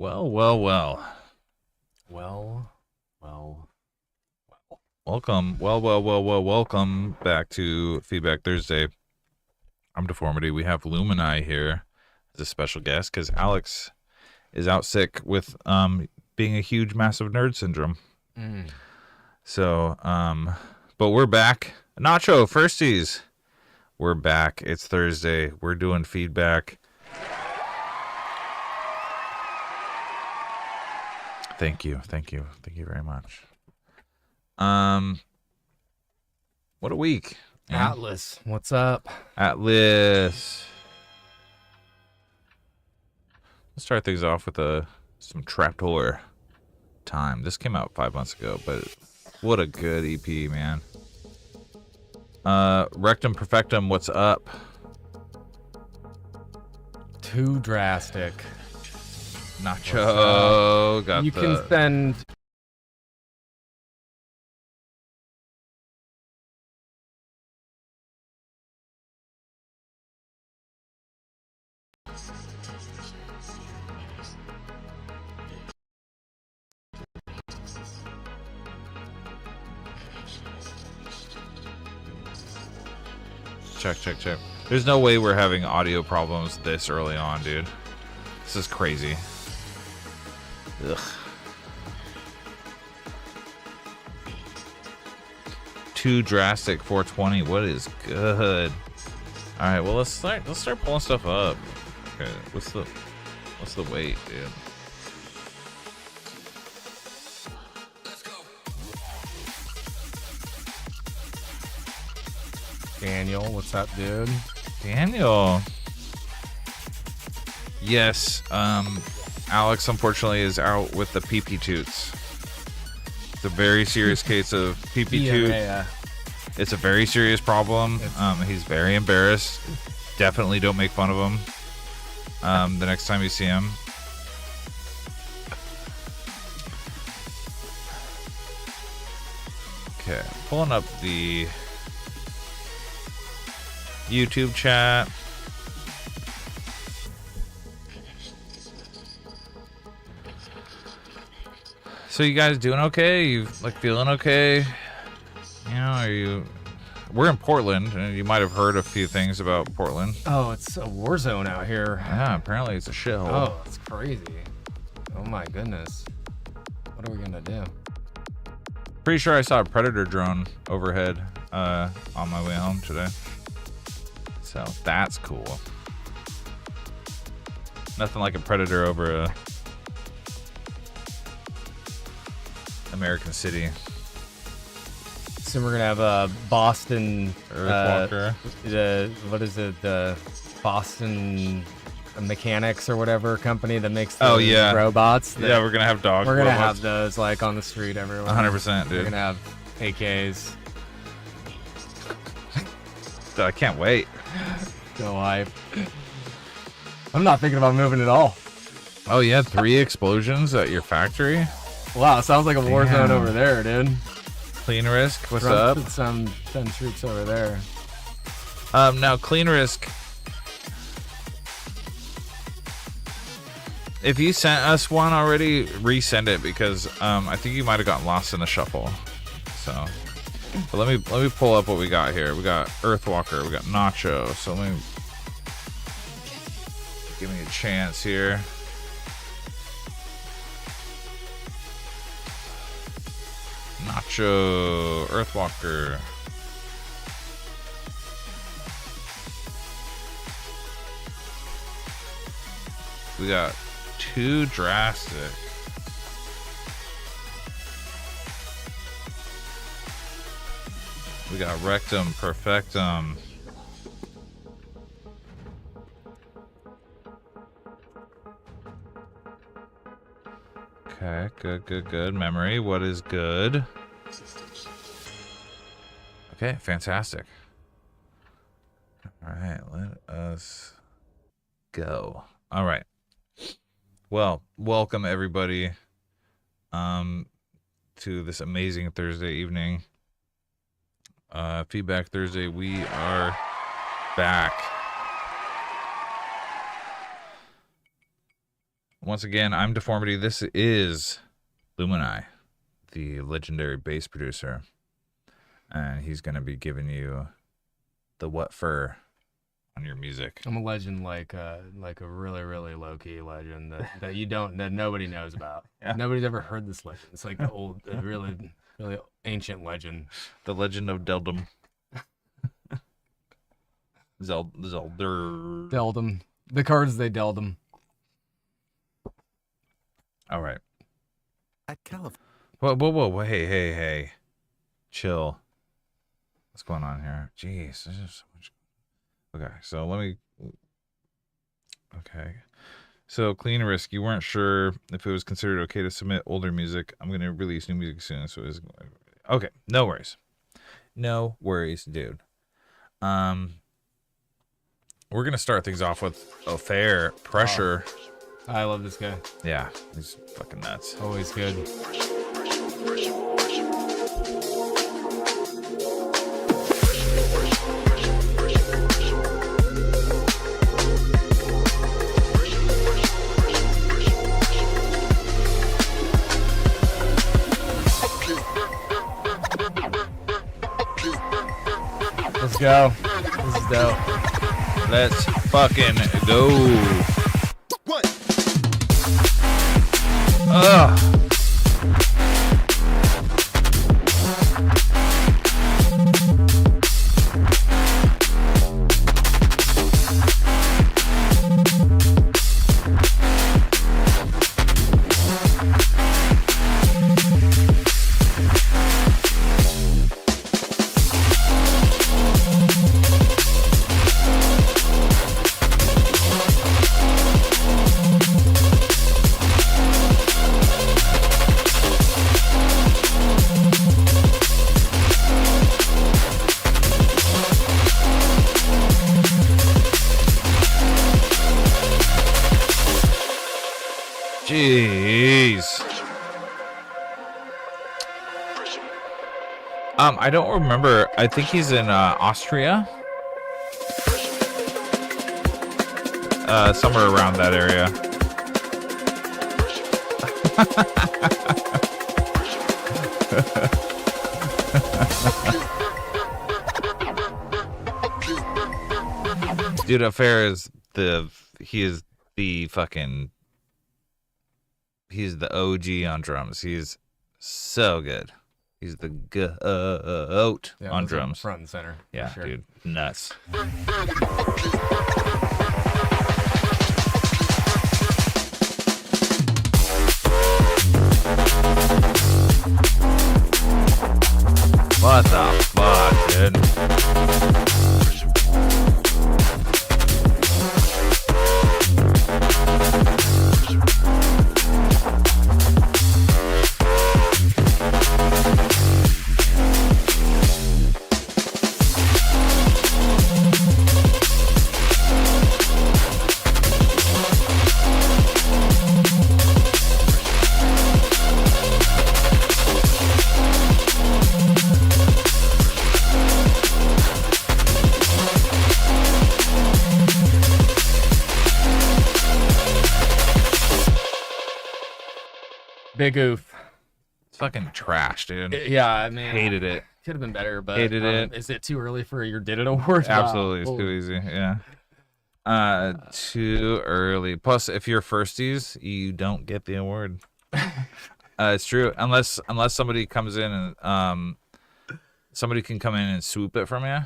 Well, well, well. Well, well, well. Welcome. Welcome back to Feedback Thursday. I'm Deformity. We have Lumini here as a special guest because Alex is out sick with being a huge, massive nerd syndrome. So, but we're back. Nacho, firsties. We're back. It's Thursday. We're doing feedback. Thank you very much. What a week. Man. Atlas, what's up? Atlas. Let's start things off with some Trapdoor Time. This came out 5 months ago, but what a good EP, man. Rectum Perfectum, what's up? Too drastic. Nacho got you can spend check. There's no way we're having audio problems this early on, dude. This is crazy. Ugh. Too drastic 420. What is good? All right, well let's start pulling stuff up. Okay, what's the weight, dude? Daniel, what's up, dude? Daniel. Yes, Alex unfortunately is out with the pee-pee toots. It's a very serious case of pee-pee toot. It's a very serious problem. He's very embarrassed. Definitely don't make fun of him the next time you see him. Okay, pulling up the YouTube chat. So you guys doing okay? You like feeling okay? You know, we're in Portland, and you might have heard a few things about Portland. Oh, it's a war zone out here. Yeah, apparently it's a shithole. Oh, it's crazy. Oh my goodness. What are we gonna do? Pretty sure I saw a Predator drone overhead on my way home today. So that's cool. Nothing like a Predator over a American city. Soon we're gonna have a Boston Earthwalker. What is it? The Boston Mechanics or whatever company that makes Oh yeah, robots. Yeah, we're gonna have dog. We're gonna robots. have those like on the street everywhere. 100%, dude. We're gonna have AKs. I can't wait. Go hype. I'm not thinking about moving at all. Oh yeah, 3 explosions at your factory. Wow, sounds like a war zone over there, dude. Clean Risk, what's Trump up? Some troops over there. Now Clean Risk. If you sent us one already, resend it because I think you might have gotten lost in the shuffle. So, but let me pull up what we got here. We got Earthwalker, we got Nacho. So let me give me a chance here. Nacho, Earthwalker. We got Too Drastic. We got Rectum Perfectum. Okay, good. Memory, what is good? Okay, fantastic. All right, let us go. All right. Well, welcome everybody to this amazing Thursday evening. Feedback Thursday, we are back. once again, I'm Deformity. This is Lumini, the legendary bass producer. And he's going to be giving you the what for on your music. I'm a legend, like a really, really low key legend that nobody knows about. Yeah. Nobody's ever heard this legend. It's like the old, really, really ancient legend. The legend of Deldum. Zelder. Dealt them. The cards they dealt them. All right. At California. Whoa. Hey. Chill. What's going on here? Jeez, there's just so much. Okay, so let me. Okay. So, Clean Risk, you weren't sure if it was considered okay to submit older music. I'm going to release new music soon, so it's. Okay, no worries. No worries, dude. We're going to start things off with Affair, Pressure. Oh, I love this guy. Yeah, he's fucking nuts. Always good. Let's go. This is dope. Let's fucking go. Ugh. Jeez. I don't remember. I think he's in Austria. Somewhere around that area. Dude, Affair is he's the OG on drums. He's so good. He's the goat on drums. Front and center. Yeah, sure. dude. Nuts. What the fuck, dude? Big oof. It's fucking trash, dude. Yeah, I mean, Hated it. Could have been better, but Hated it. Is it too early for your Did It award? Absolutely, it's Wow. too easy. Yeah. Too early. Plus, if you're firsties, you don't get the award. It's true, unless somebody comes in and somebody can come in and swoop it from you.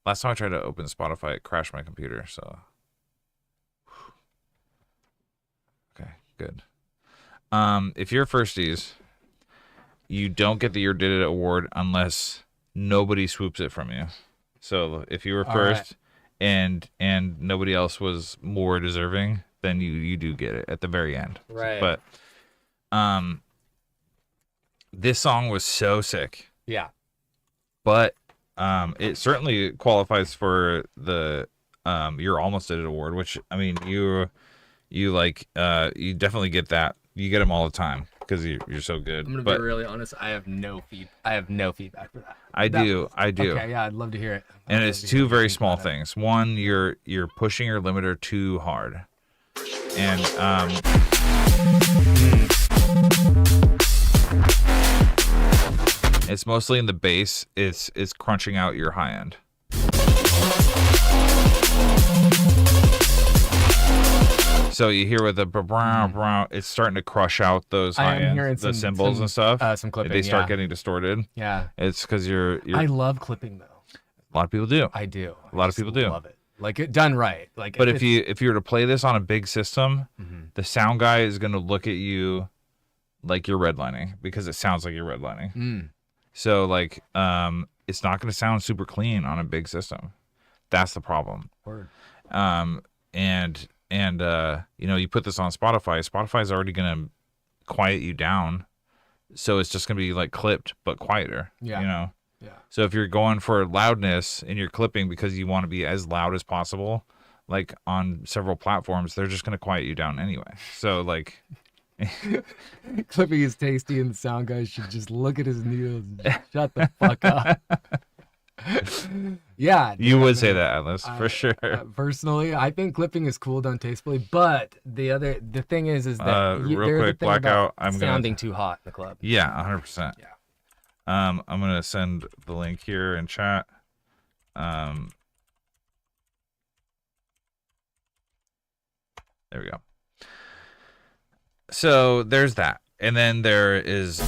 Last time I tried to open Spotify, it crashed my computer. So, okay, good. If you're firsties, you don't get the Your Did It award unless nobody swoops it from you. So if you were first and nobody else was more deserving, then you do get it at the very end. Right. But this song was so sick. Yeah. But it certainly qualifies for the You're Almost Did It award, which I mean you definitely get that. You get them all the time because you're so good. I'm gonna be really honest. I have no feedback for that. I do. Okay, yeah, I'd love to hear it. And it's two very small things. One, you're pushing your limiter too hard. and it's mostly in the bass. It's crunching out your high end. So you hear with the brow, it's starting to crush out those high end, the cymbals and stuff. Some clipping. They start getting distorted. Yeah. It's because you're. I love clipping though. A lot of people do. I do. A lot of people do. Love it. Like it done right. Like. But if you were to play this on a big system, the sound guy is going to look at you like you're redlining because it sounds like you're redlining. So like, it's not going to sound super clean on a big system. That's the problem. Word. And you put this on Spotify. Spotify's already going to quiet you down, so it's just going to be like clipped but quieter. Yeah. Yeah. So if you're going for loudness in your clipping because you want to be as loud as possible, like on several platforms, they're just going to quiet you down anyway. So like, clipping is tasty, and the sound guy should just look at his needles and just shut the fuck up. Yeah, you would say that, Atlas, for sure. Personally, I think clipping is cool done tastefully, but the thing is that real quick blackout. I'm sounding too hot in the club. Yeah, 100%. Yeah. I'm gonna send the link here in chat. There we go. So there's that, and then there is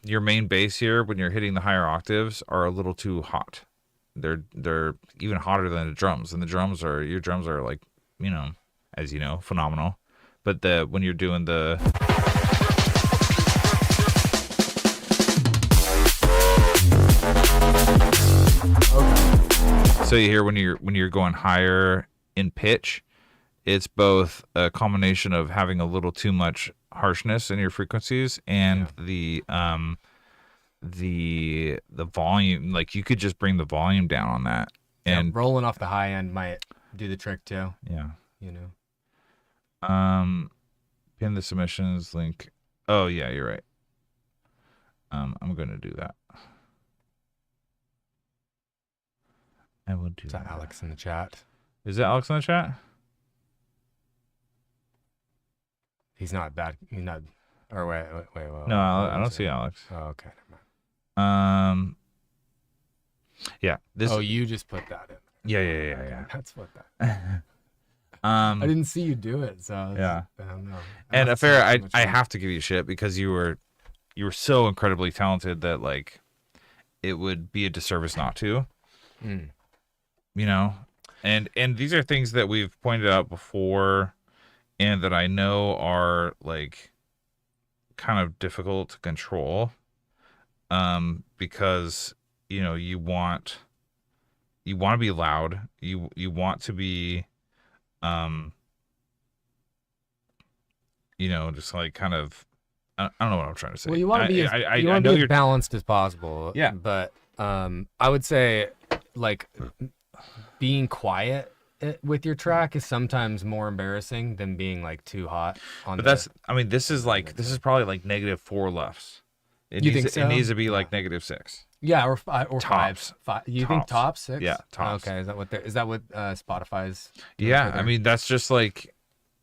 your main bass here. When you're hitting the higher octaves, are a little too hot. They're even hotter than the drums, and your drums are like, as you know, phenomenal. But when you're doing the so you hear when you're going higher in pitch, it's both a combination of having a little too much harshness in your frequencies and the volume. Like you could just bring the volume down on that, and rolling off the high end might do the trick too. Yeah. Pin the submissions link. Oh yeah, you're right. I'm gonna do that. I will do that. Alex in the chat. Is that Alex in the chat? He's not bad. He's not. Or wait. No, I don't see Alex. Oh, okay. Never mind. Yeah. You just put that in. Yeah. That's what that. I didn't see you do it, so yeah. I don't know. And Affair, I have to give you shit because you were so incredibly talented that like it would be a disservice not to. And these are things that we've pointed out before, and that I know are like kind of difficult to control, because you want to be loud, you want to be just like kind of, I don't know what I'm trying to say. Well, you want to be as balanced as possible. Yeah. But I would say like being quiet with your track is sometimes more embarrassing than being like too hot on. But this is probably like -4 lefts. It needs to be like -6. Yeah, or tops. 5. You think tops 6? Yeah, tops. Okay, is that what Spotify's? Yeah, that's just like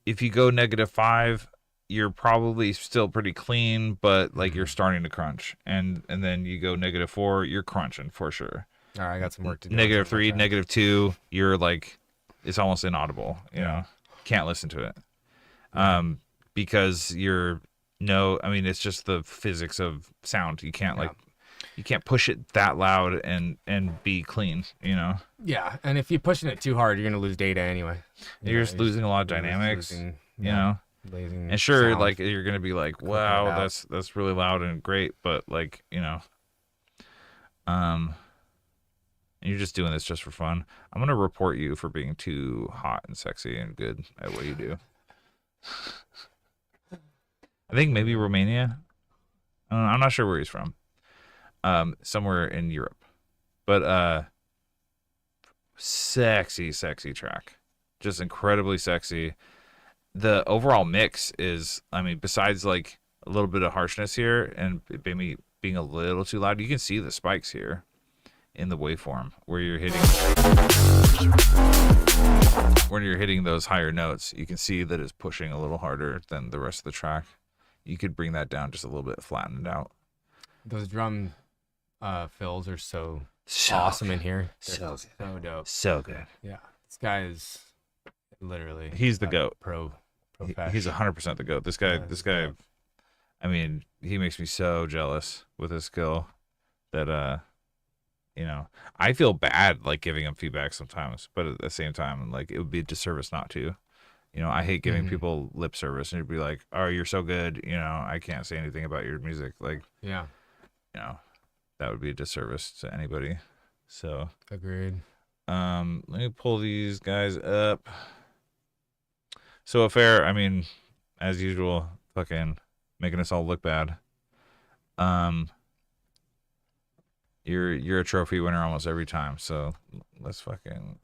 if you go -5, you're probably still pretty clean, but like you're starting to crunch, and then you go -4, you're crunching for sure. All right, I got some work to do. -3, -2, you're like, it's almost inaudible. Can't listen to it, because it's just the physics of sound. You can't you can't push it that loud and be clean. Yeah, and if you're pushing it too hard, you're gonna lose data anyway. You're just losing a lot of dynamics. Losing and sure, sound. like you're gonna be like, wow, that's really loud and great, but like you're just doing this just for fun. I'm gonna report you for being too hot and sexy and good at what you do. I think maybe Romania. I'm not sure where he's from. Somewhere in Europe, but sexy track, just incredibly sexy. The overall mix is, besides like a little bit of harshness here and maybe being a little too loud, you can see the spikes here. in the waveform where you're hitting those higher notes. You can see that it's pushing a little harder than the rest of the track. You could bring that down just a little bit, flatten it out. Those drum fills are so awesome in here. They're so dope. So good. Yeah, this guy is literally He's the GOAT. He's 100% the GOAT. This guy. I mean, he makes me so jealous with his skill that you know, I feel bad like giving him feedback sometimes, but at the same time, like, it would be a disservice not to. You know, I hate giving people lip service and you'd be like, "Oh, you're so good, you know, I can't say anything about your music." Like, yeah, you know, that would be a disservice to anybody. So agreed. let me pull these guys up. So Affair, I mean, as usual, fucking making us all look bad. You're a trophy winner almost every time, so let's fucking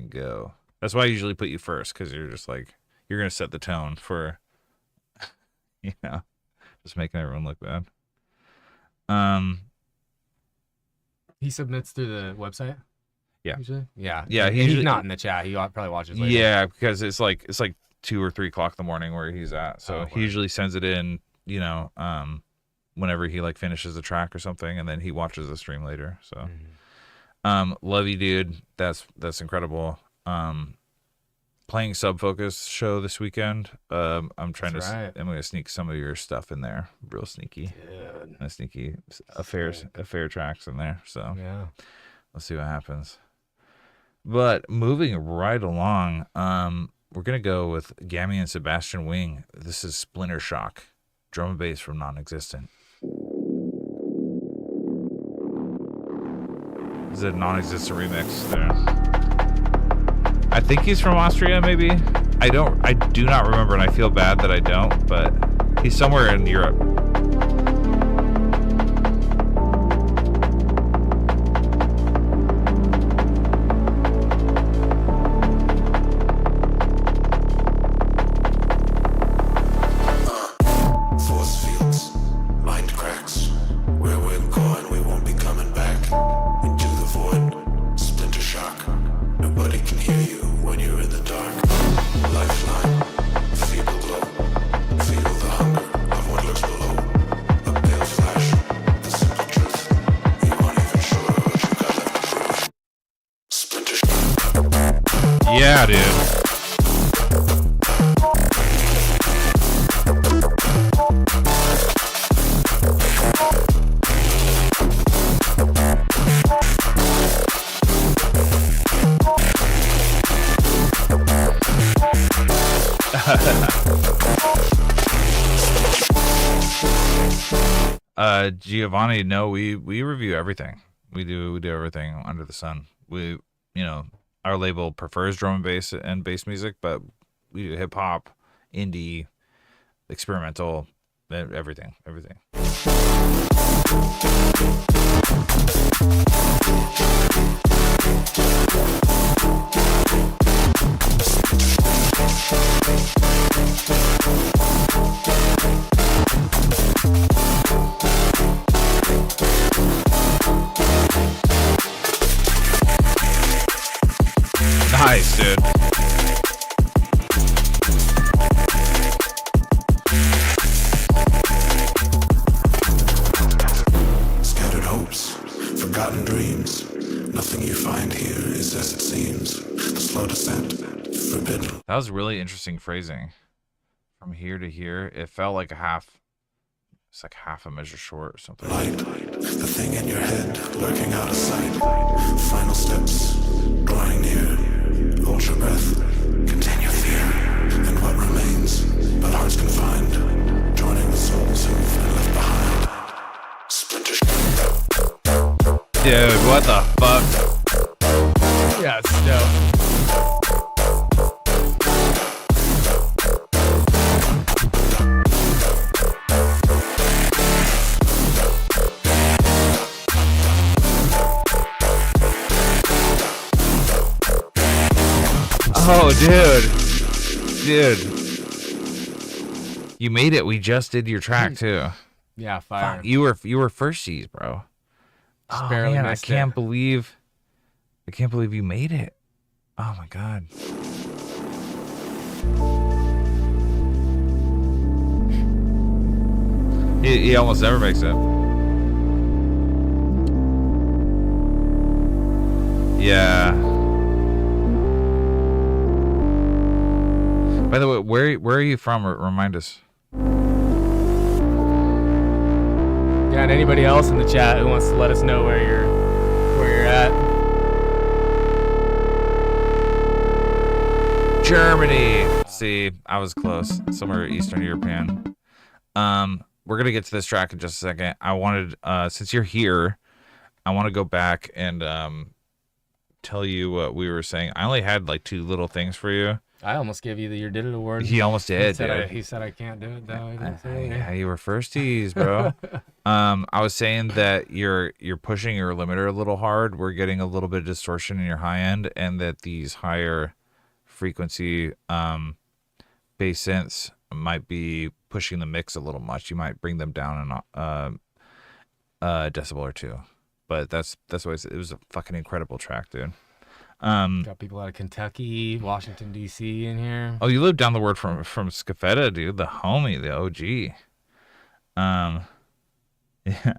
go. That's why I usually put you first, because you're just like, you're gonna set the tone for you know, just making everyone look bad. He submits through the website. Yeah. Usually? Yeah. Yeah, He's not in the chat. He probably watches later. Yeah, because it's like 2 or 3 o'clock in the morning where he's at. So he usually sends it in, you know, whenever he like finishes the track or something, and then he watches the stream later. So love you, dude. That's incredible. Playing Subfocus show this weekend. I'm gonna sneak some of your stuff in there, real sneaky. Dude. Sneaky affair tracks in there. So yeah, let's see what happens. But moving right along, we're gonna go with Gammy and Sebastian Wing. This is Splinter Shock, drum and bass from Non-Existent. This is a Non-Existent remix there. I think he's from Austria, maybe. I do not remember, and I feel bad that I don't, but he's somewhere in Europe. Force fields, mind cracks. Where we're going, we won't be coming back. Into the void, splinter shock. Nobody can hear you when you're in the dark. Lifeline, feeble glow. Feel the hunger of what lurks below. A pale flash, the simple truth. You aren't even sure what you got left to prove. Splinter shock. Yeah, dude. Giovanni, no, we review everything. We do everything under the sun. We, you know, our label prefers drum and bass music, but we do hip hop, indie, experimental, everything. Nice, dude. Scattered hopes, forgotten dreams. Nothing you find here is as it seems. The slow descent, forbidden. That was really interesting phrasing. From here to here, it felt like it's like half a measure short or something. Light, the thing in your head, lurking out of sight. Final steps, drawing near. Hold your breath, continue fear. And what remains, but hearts confined, joining the souls who've been left behind. Splinter shock. Dude, what the fuck? Yeah, it's dope. Oh, dude, you made it. We just did your track too. Yeah, fire. You were firsties, bro. Just Oh barely man, I missed can't it. believe you made it. Oh my god. He almost never makes it. Yeah. By the way, where are you from? Remind us. Yeah, and anybody else in the chat who wants to let us know where you're at. Germany. See, I was close. Somewhere Eastern European. We're gonna get to this track in just a second. I wanted, since you're here, I want to go back and tell you what we were saying. I only had like 2 little things for you. I almost gave you the "You Did It" award. He almost did, dude. He said I can't do it though. Yeah, you were first tease, bro. I was saying that you're pushing your limiter a little hard. We're getting a little bit of distortion in your high end, and that these higher frequency bass synths might be pushing the mix a little much. You might bring them down a decibel or 2. But that's why it was a fucking incredible track, dude. Got people out of Kentucky, Washington D.C. in here. Oh, you live down the road from Scafetta, dude, the homie, the OG. Yeah.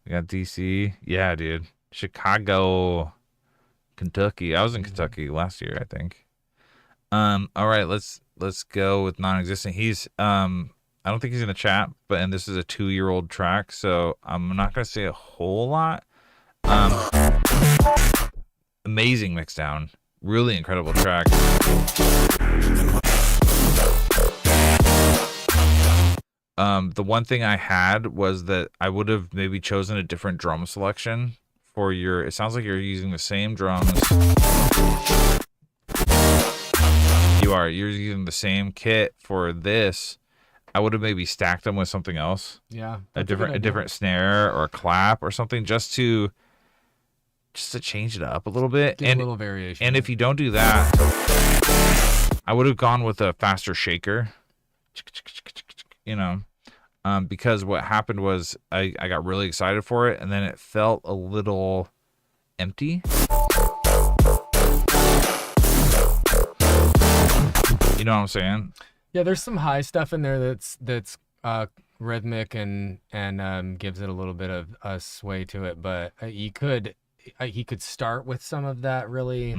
We got DC. Yeah, dude. Chicago, Kentucky. I was in Kentucky last year, I think. All right, let's go with non-existent. He's I don't think he's in the chat, and this is a 2-year-old track, so I'm not gonna say a whole lot. Amazing mix down. Really incredible track. The one thing I had was that I would have maybe chosen a different drum selection for your, it sounds like you're using the same drums. You're using the same kit for this. I would have maybe stacked them with something else. Yeah. A different snare or a clap or something just to change it up a little bit. Get a little variation. And if you don't do that, I would have gone with a faster shaker. You know, because what happened was I got really excited for it, and then it felt a little empty. You know what I'm saying? Yeah, there's some high stuff in there that's rhythmic and gives it a little bit of a sway to it, but he could start with some of that really,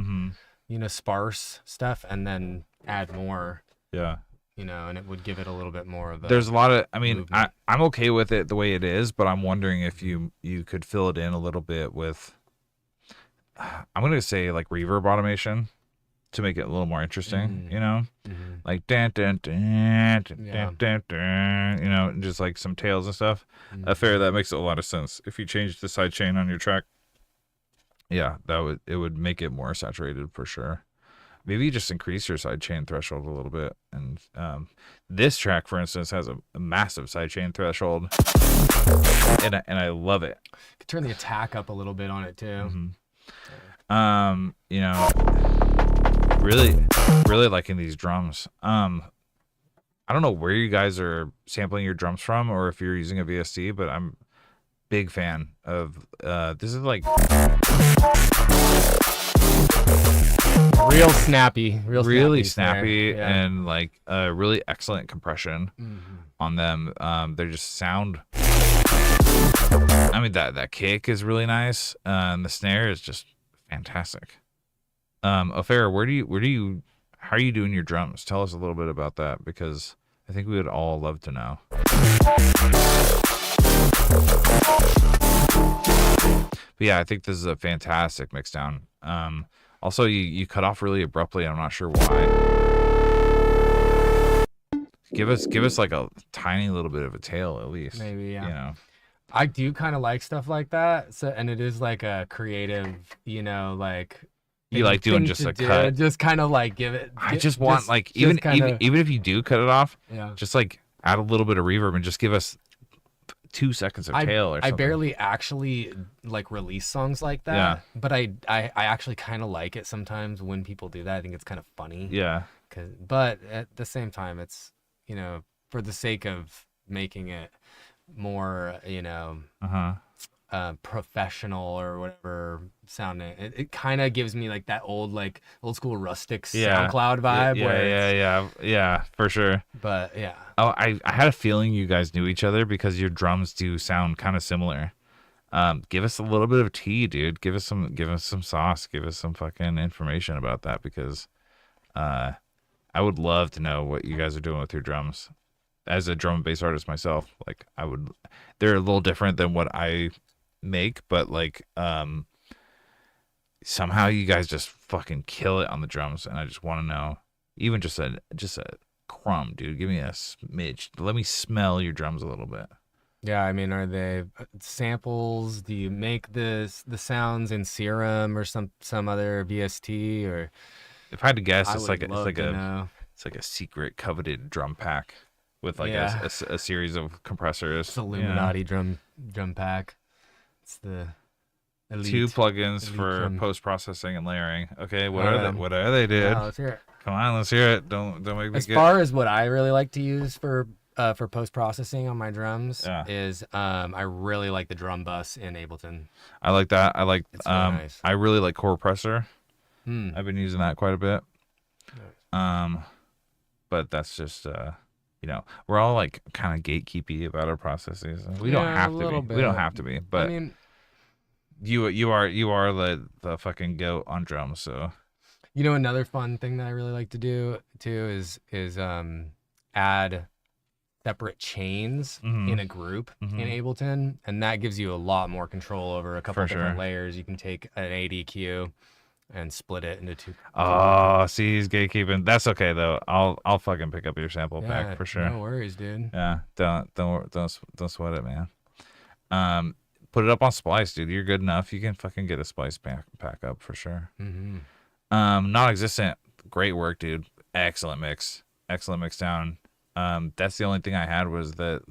sparse stuff, and then add more. Yeah. And it would give it a little bit more of a. There's a lot of, I'm movement. okay with it the way it is, but I'm wondering if you could fill it in a little bit with, I'm going to say like reverb automation to make it a little more interesting, like dun, dun, dun, dun, dun, dun, and just like some tails and stuff. Fair, that makes a lot of sense. If you change the side chain on your track, yeah, it would make it more saturated for sure. Maybe you just increase your sidechain threshold a little bit. And this track, for instance, has a massive sidechain threshold, and I love it. Could turn the attack up a little bit on it too. Really liking these drums. I don't know where you guys are sampling your drums from, or if you're using a VST, but I'm big fan of this is like real snappy, really snappy yeah. and like really excellent compression on them. They just sound, I mean, that kick is really nice, and the snare is just fantastic. Affair, how are you doing your drums? Tell us a little bit about that, because I think we would all love to know. But yeah, I think this is a fantastic mix down. Also, you cut off really abruptly. I'm not sure why. Give us like a tiny little bit of a tail at least. Maybe, yeah. I do kind of like stuff like that. So, and it is like a creative, like. You like doing just a cut? Just kind of like give it. I just want like even if you do cut it off, just like add a little bit of reverb and just give us 2 seconds of tail or something. I barely actually like release songs like that, but I actually kind of like it sometimes when people do that. I think it's kind of funny. Yeah. But at the same time, it's for the sake of making it more professional or whatever sounding. It kind of gives me like that old school rustic SoundCloud vibe. Yeah, for sure. But yeah. Oh, I had a feeling you guys knew each other because your drums do sound kind of similar. Give us a little bit of tea, dude. Give us some sauce. Give us some fucking information about that, because I would love to know what you guys are doing with your drums. As a drum and bass artist myself, like they're a little different than what I make, but like somehow you guys just fucking kill it on the drums, and I just want to know, even just a crumb, dude. Give me a smidge. Let me smell your drums a little bit. Yeah, I mean, are they samples? Do you make the sounds in Serum or some other VST? Or if I had to guess, it's like a secret coveted drum pack with like a series of compressors. It's Illuminati drum pack. It's the elite, 2 plugins for drum. post processing and layering. Okay, what are they, dude? Yeah, let's hear it. Come on, let's hear it. Don't make me As far as what I really like to use for post processing on my drums is I really like the drum bus in Ableton. I like that. I like it's really nice. I really like Core Pressor. I've been using that quite a bit. Nice. But that's just we're all like kind of gatekeepy about our processes. We don't have to be. We don't have to be. But I mean, you are the fucking goat on drums. So another fun thing that I really like to do too is add separate chains in a group in Ableton, and that gives you a lot more control over a couple of different layers. You can take an ADQ and split it into 2. Oh, see, he's gatekeeping. That's okay though. I'll fucking pick up your sample pack for sure. No worries, dude. Yeah, don't sweat it, man. Put it up on Splice, dude. You're good enough. You can fucking get a Splice pack up for sure. Non-existent, great work, dude. Excellent mix down. That's the only thing I had was that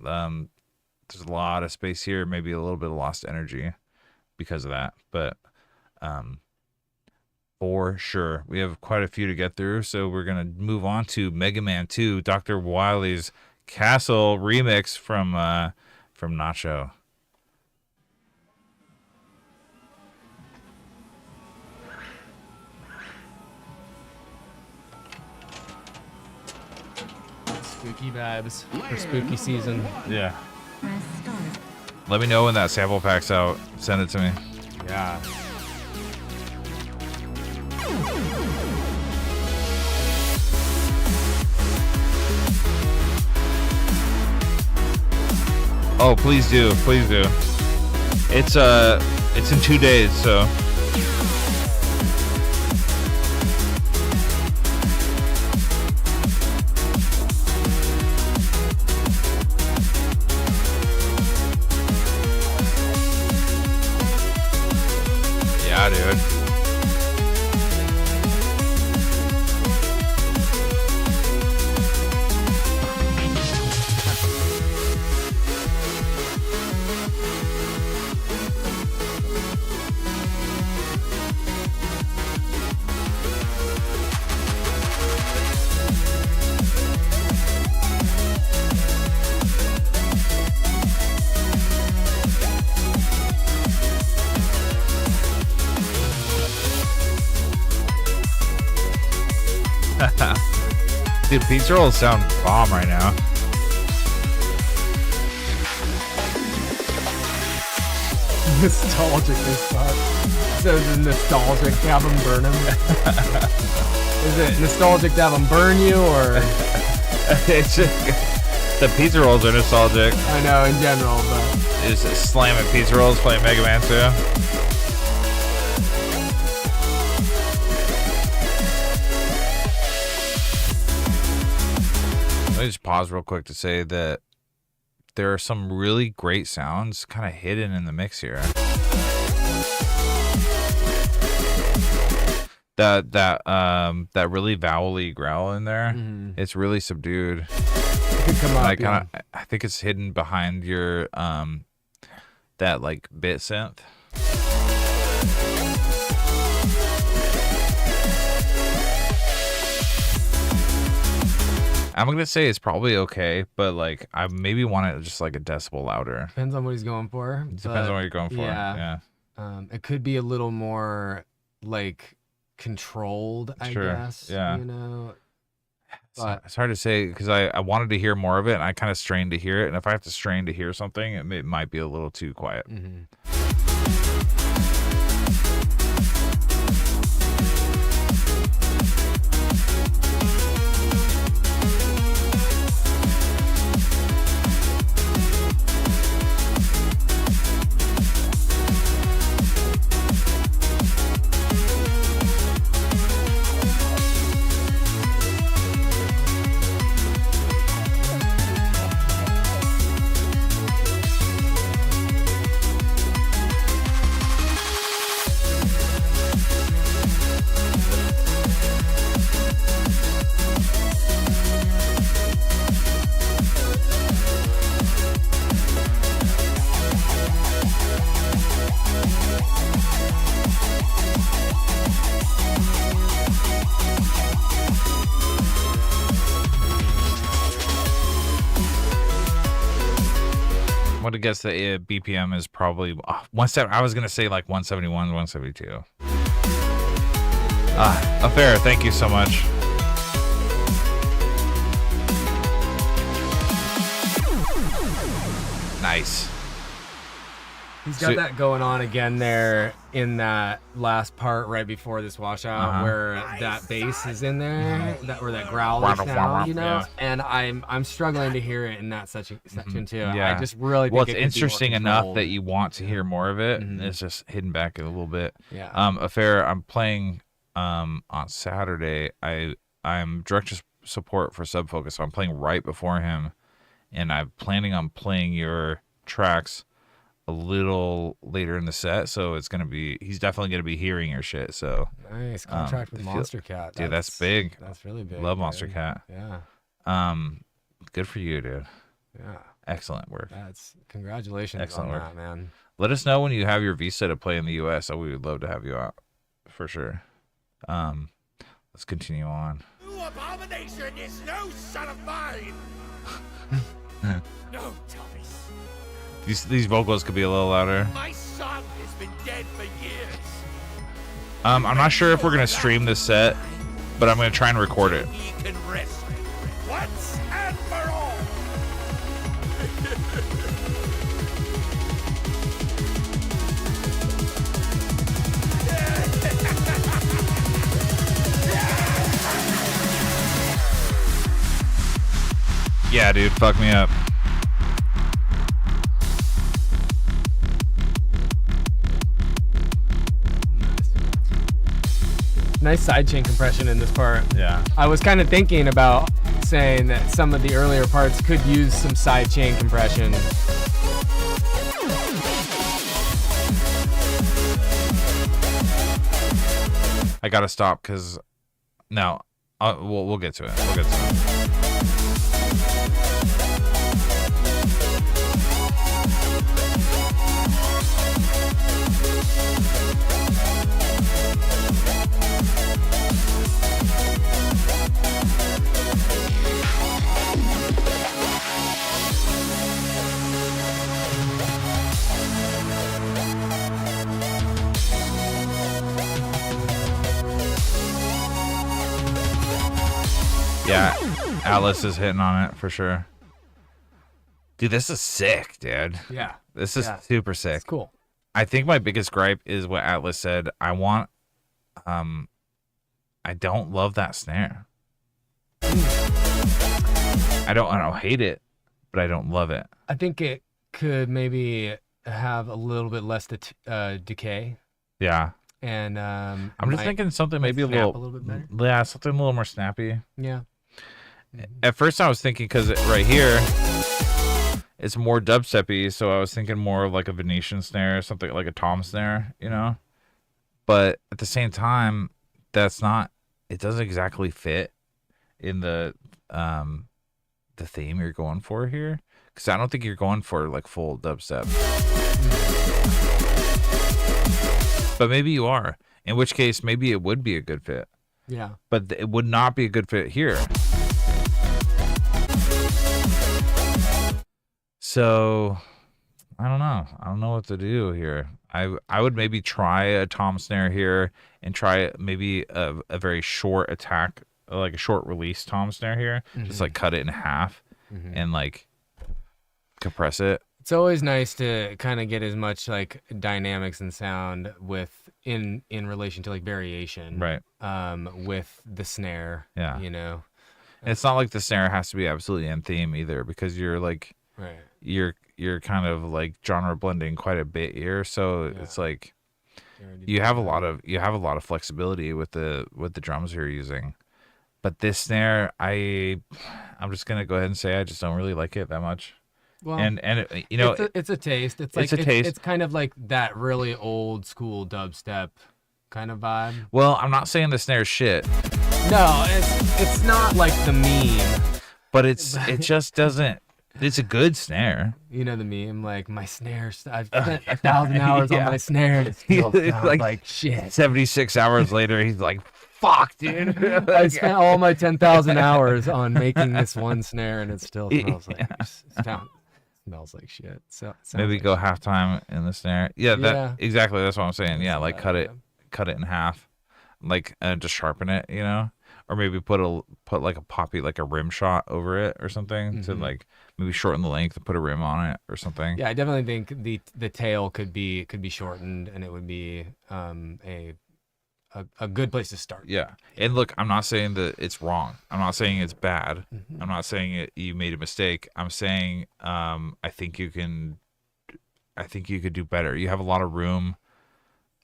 there's a lot of space here, maybe a little bit of lost energy because of that, but for sure we have quite a few to get through, so we're gonna move on to Mega Man 2, Dr. Wily's Castle remix from Nacho. Spooky vibes for spooky season. Yeah. Let me know when that sample pack's out. Send it to me. Yeah. Oh, please do. Please do. It's in 2 days, so. Yeah, dude. Dude, pizza rolls sound bomb right now. Nostalgic as fuck. So is it nostalgic to have them burn them? Is it nostalgic to have them burn you, or? It's just, the pizza rolls are nostalgic. I know, in general, but. Just slamming pizza rolls playing Mega Man 2. Let me just pause real quick to say that there are some really great sounds kind of hidden in the mix here. That really vowely growl in there, it's really subdued. It could come out. I think it's hidden behind your that like bit synth. I'm gonna say it's probably okay, but like I maybe want it just like a decibel louder. Depends on what he's going for. It depends on what you're going for. Yeah. It could be a little more like controlled, I guess. Yeah. You know. But it's hard to say because I wanted to hear more of it, and I kind of strained to hear it. And if I have to strain to hear something, it might be a little too quiet. Mm-hmm. I guess the BPM is probably 170. I was gonna say like 171, 172. Affair, thank you so much. Nice. He's got that going on again there in that last part right before this washout where that bass is in there, or that growl is now, you know? Yeah. And I'm struggling to hear it in that section too. Yeah. I just really think well, it's interesting enough that you want to hear more of it. It's just hidden back a little bit. Yeah. Affair, I'm playing on Saturday. I'm director support for Subfocus, so I'm playing right before him, and I'm planning on playing your tracks a little later in the set, so it's gonna be, he's definitely gonna be hearing your shit. So nice contract with Monster Cat. Dude, that's big. That's really big. Love Monster Cat. Yeah. Good for you, dude. Yeah. Excellent work. That's congratulations. Excellent on work, that, man. Let us know when you have your visa to play in the US. We would love to have you out for sure. Let's continue on. New abomination is no son of mine. No, Thomas. These vocals could be a little louder. My son has been dead for years. I'm not sure if we're gonna stream this set, but I'm gonna try and record it. He can rest once and for all. Yeah, dude, fuck me up. Nice sidechain compression in this part. Yeah. I was kind of thinking about saying that some of the earlier parts could use some sidechain compression. I gotta stop because no, we'll get to it. We'll get to it. Yeah, Alice is hitting on it for sure. Dude, this is sick, dude. Yeah. This is super sick. It's cool. I think my biggest gripe is what Atlas said. I don't love that snare. I don't hate it, but I don't love it. I think it could maybe have a little bit less decay. Yeah. And I'm just thinking something maybe a little bit better. Yeah, something a little more snappy. Yeah. At first I was thinking, because right here it's more dubstep-y, so I was thinking more of like a Venetian snare, something like a tom snare, you know? But at the same time, it doesn't exactly fit in the theme you're going for here, because I don't think you're going for like full dubstep. But maybe you are, in which case maybe it would be a good fit. Yeah. But it would not be a good fit here. So I don't know. I don't know what to do here. I would maybe try a tom snare here and try maybe a very short attack, like a short release tom snare here. Just like cut it in half and like compress it. It's always nice to kind of get as much like dynamics and sound with in relation to like variation, Right. With the snare. Yeah. You know. And it's not like the snare has to be absolutely in theme either, because you're like Right. you're kind of like genre blending quite a bit here, so Yeah. it's like already you did have a that. lot of flexibility with the drums you're using. But this snare, I'm just gonna go ahead and say I just don't really like it that much. Well, And you know, it's a taste. It's like a taste. It's kind of like that really old school dubstep kind of vibe. well, I'm not saying the snare's shit, No, it's not like the meme. but it just doesn't. It's a good snare. You know the meme, like my snare. I've spent 1,000 hours on Yeah. my snare, and it still It's sounds like shit. 76 hours later, he's like, "Fuck, dude." I spent all my 10,000 hours on making this one snare, and it still smells like smells like shit. So it sounds Maybe like go shit. halftime in the snare. Yeah, that Yeah. exactly. That's what I'm saying. Yeah, like cut it Yeah. in half, like just sharpen it, you know, or maybe put like a poppy, like a rim shot over it or something to like maybe shorten the length and put a rim on it or something. Yeah, I definitely think the tail could be shortened, and it would be a good place to start. Yeah. And look, I'm not saying that it's wrong. I'm not saying it's bad. Mm-hmm. I'm not saying you made a mistake. I'm saying I think you could do better. You have a lot of room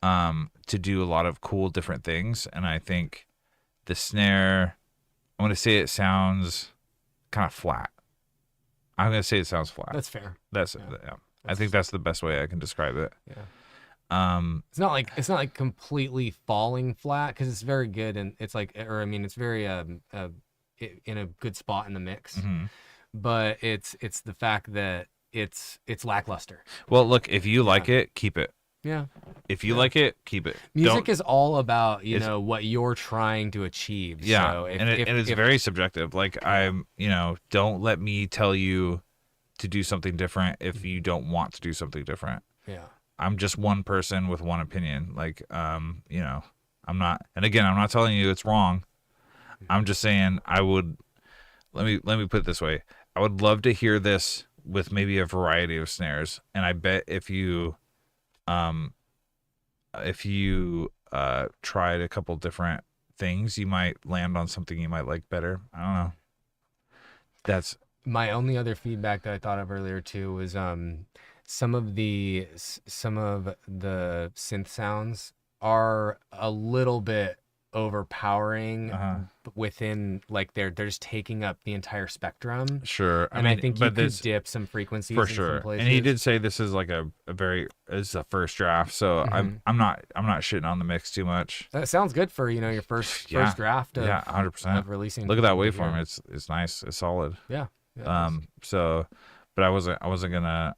to do a lot of cool different things, and I think the snare, I'm going to say it sounds kind of flat. I'm going to say it sounds flat. That's fair. That's yeah. I think that's the best way I can describe it. Yeah. Um, It's not like completely falling flat, because it's very good, and it's like, or I mean, it's very in a good spot in the mix. mhm. But it's the fact that it's lackluster. Well, look, if you like it, keep it. Yeah. If you like it, keep it. Music Don't- is all about, It's- what you're trying to achieve. Yeah, So if, and it's if, very subjective. Like don't let me tell you to do something different if you don't want to do something different. Yeah. I'm just one person with one opinion. Like, I'm not, and again, I'm not telling you it's wrong. I'm just saying let me put it this way. I would love to hear this with maybe a variety of snares. And I bet if you tried a couple different things, you might land on something you might like better. I don't know. That's My only other feedback that I thought of earlier too was some of the synth sounds are a little bit overpowering within, like they're just taking up the entire spectrum. sure. And I think you could dip some frequencies for in sure. some places. And he did say this is like it's a first draft, so I'm not shitting on the mix too much. That sounds good for your first draft of, Yeah, 100%. of releasing. Look at that something waveform. here. It's nice. It's solid. Yeah. Yeah, So, but I wasn't gonna.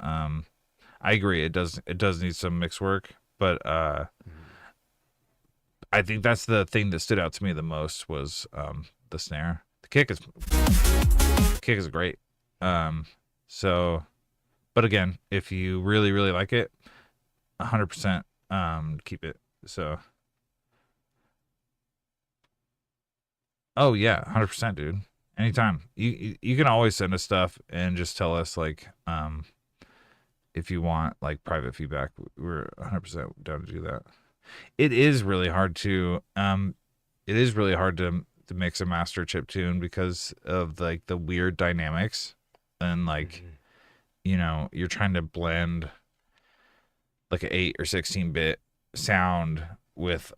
I agree. It does need some mix work, but I think that's the thing that stood out to me the most was the snare. The kick is great. So, but again, if you really really like it, 100% keep it. So. Oh yeah, 100%, dude. Anytime. You can always send us stuff and just tell us like if you want like private feedback. We're 100% down to do that. It is really hard to mix a master chip tune because of like the weird dynamics and like you're trying to blend like an 8 or 16-bit sound with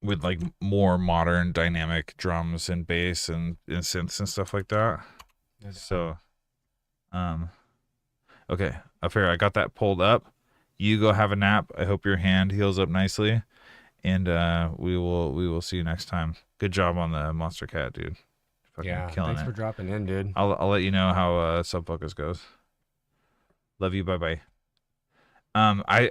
with like more modern dynamic drums and bass and synths and stuff like that. So, okay, Affair, I got that pulled up. You go have a nap. I hope your hand heals up nicely, and we will see you next time. Good job on the Monster Cat, dude. Fucking killing thanks it. for dropping in, dude. I'll let you know how Sub Focus goes. Love you. Bye bye. I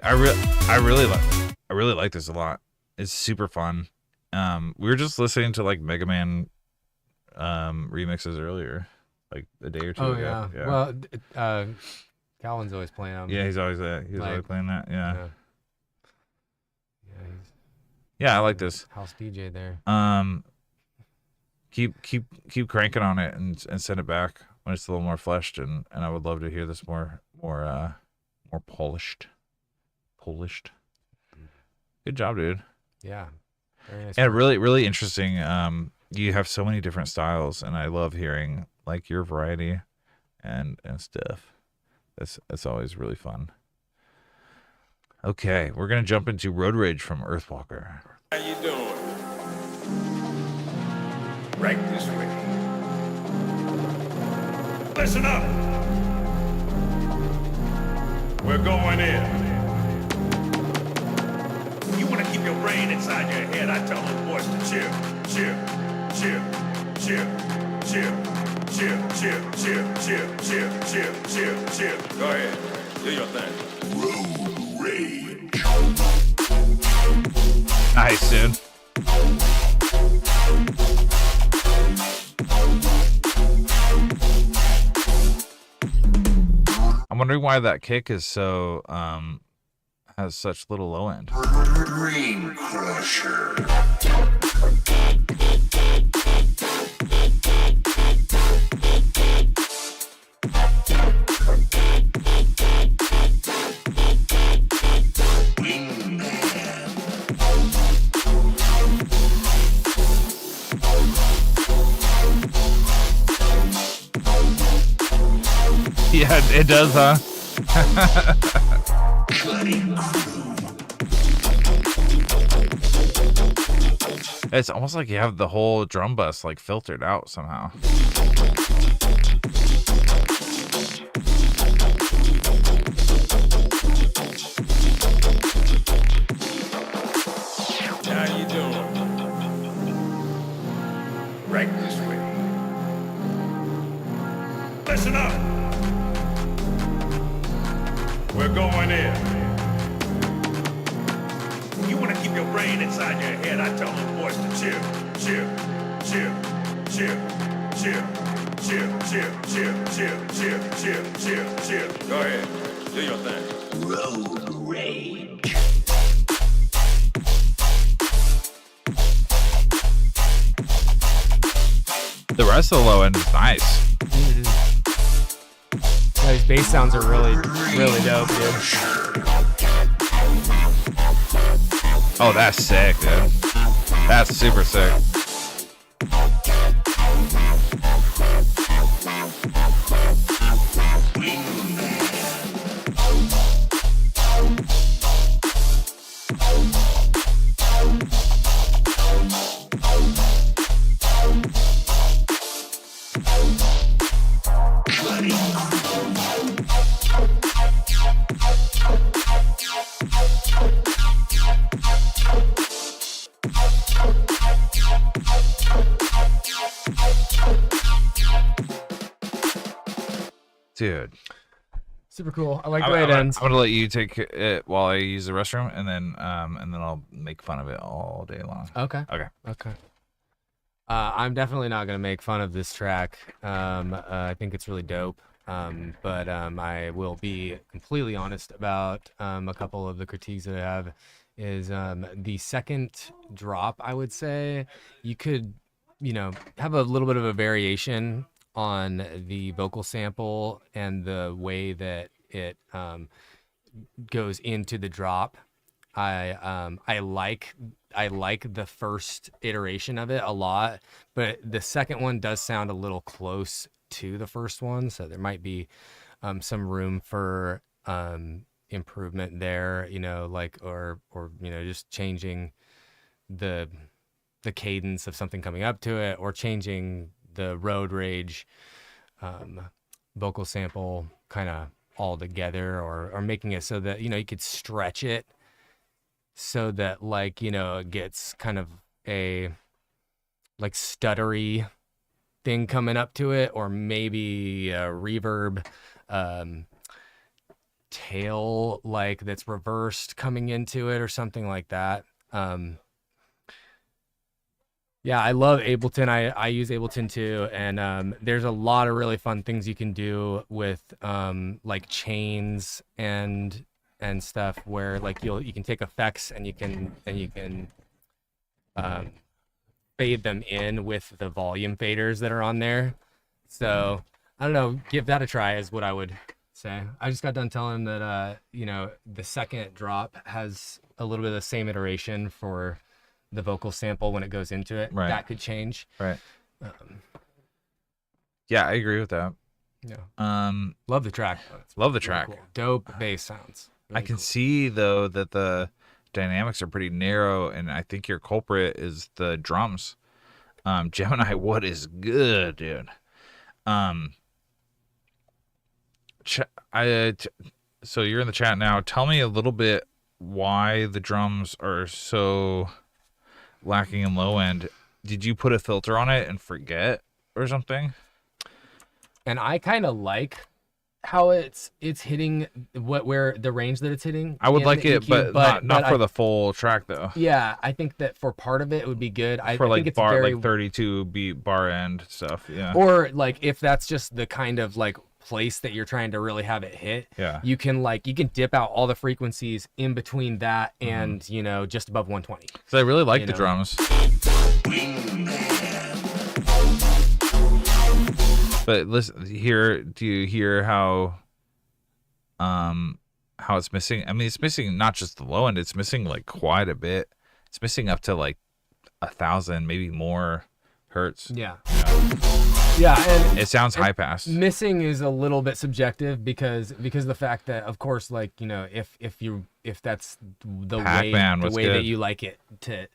really like this a lot. It's super fun. We were just listening to like Mega Man remixes earlier, like a day or two Oh ago. yeah. Well, Calvin's always playing them. Yeah, he's always always playing that. Yeah. Yeah. Yeah, he's Yeah, I like this. house DJ there. Keep cranking on it and send it back when it's a little more fleshed, and I would love to hear this more polished. Good job, dude. Yeah. Very nice. And work. really, really interesting. You have so many different styles, and I love hearing like your variety and stuff. That's always really fun. Okay, we're gonna jump into Road Rage from Earthwalker. How you doing? Right this way. Listen up. We're going in. You want to keep your brain inside your head? I tell those boys to chill, chill, chill, chill, chill, chill, chill, chill, chill, chill, chill, chill, chill. Go ahead, do your thing. Road rage. Nice, dude. I'm wondering why that kick is so has such little low end. Dream Crusher. Yeah, it does, huh? It's almost like you have the whole drum bus like filtered out somehow. How you doing? Right this way. Listen up. We're going in. You want to keep your brain inside your head? I tell those boys to chill, chill, chill, chill, chill, chill, chill, chill, chill, chill, chill, chill, chill. Go ahead, do your thing. Road rage. The rest of the low end is nice. Yeah, these bass sounds are really, really dope, dude. Oh, that's sick, dude. That's super sick. Dude, Super cool. I like the way it ends. I'm gonna let you take it while I use the restroom, and then I'll make fun of it all day long. Okay. Okay. Okay. I'm definitely not gonna make fun of this track. I think it's really dope. But I will be completely honest about a couple of the critiques that I have. Is the second drop? I would say you could, have a little bit of a variation on the vocal sample and the way that it goes into the drop. I like the first iteration of it a lot, but the second one does sound a little close to the first one, so there might be some room for improvement there, or just changing the cadence of something coming up to it, or changing the Road Rage vocal sample kind of all together, or making it so that you could stretch it so that it gets kind of a stuttery thing coming up to it, or maybe a reverb tail that's reversed coming into it, or something like that. Yeah, I love Ableton. I use Ableton too, and there's a lot of really fun things you can do with like chains and stuff where like you can take effects and you can um, fade them in with the volume faders that are on there. So I don't know, give that a try is what I would say. I just got done telling him that the second drop has a little bit of the same iteration for the vocal sample when it goes into it. Right. That could change. Right. Yeah, I agree with that. Yeah. Love the track. Love the Really track. cool. Dope bass sounds. I Really can cool. see though that the dynamics are pretty narrow, and I think your culprit is the drums. Gemini, what is good, dude? So you're in the chat now. Tell me a little bit why the drums are so lacking in low end. Did you put a filter on it and forget or something? And I kind of like how it's hitting where the range that it's hitting. I would in like the it, EQ, but not for I- the full track though. Yeah, I think that for part of it would be good. I For think like it's bar, very, like 32 beat bar end stuff. Yeah. or like if that's just the kind of like place that you're trying to really have it hit. Yeah. You can dip out all the frequencies in between that Mm-hmm. and just above 120. So I really like You the know. drums. But listen here, do you hear how it's missing? I mean, it's missing not just the low end, it's missing like quite a bit. It's missing up to like 1,000, maybe more hertz. Yeah. Yeah, and It sounds high pass. missing is a little bit subjective because the fact that of course if that's the Pac-Man was way good. that you like it to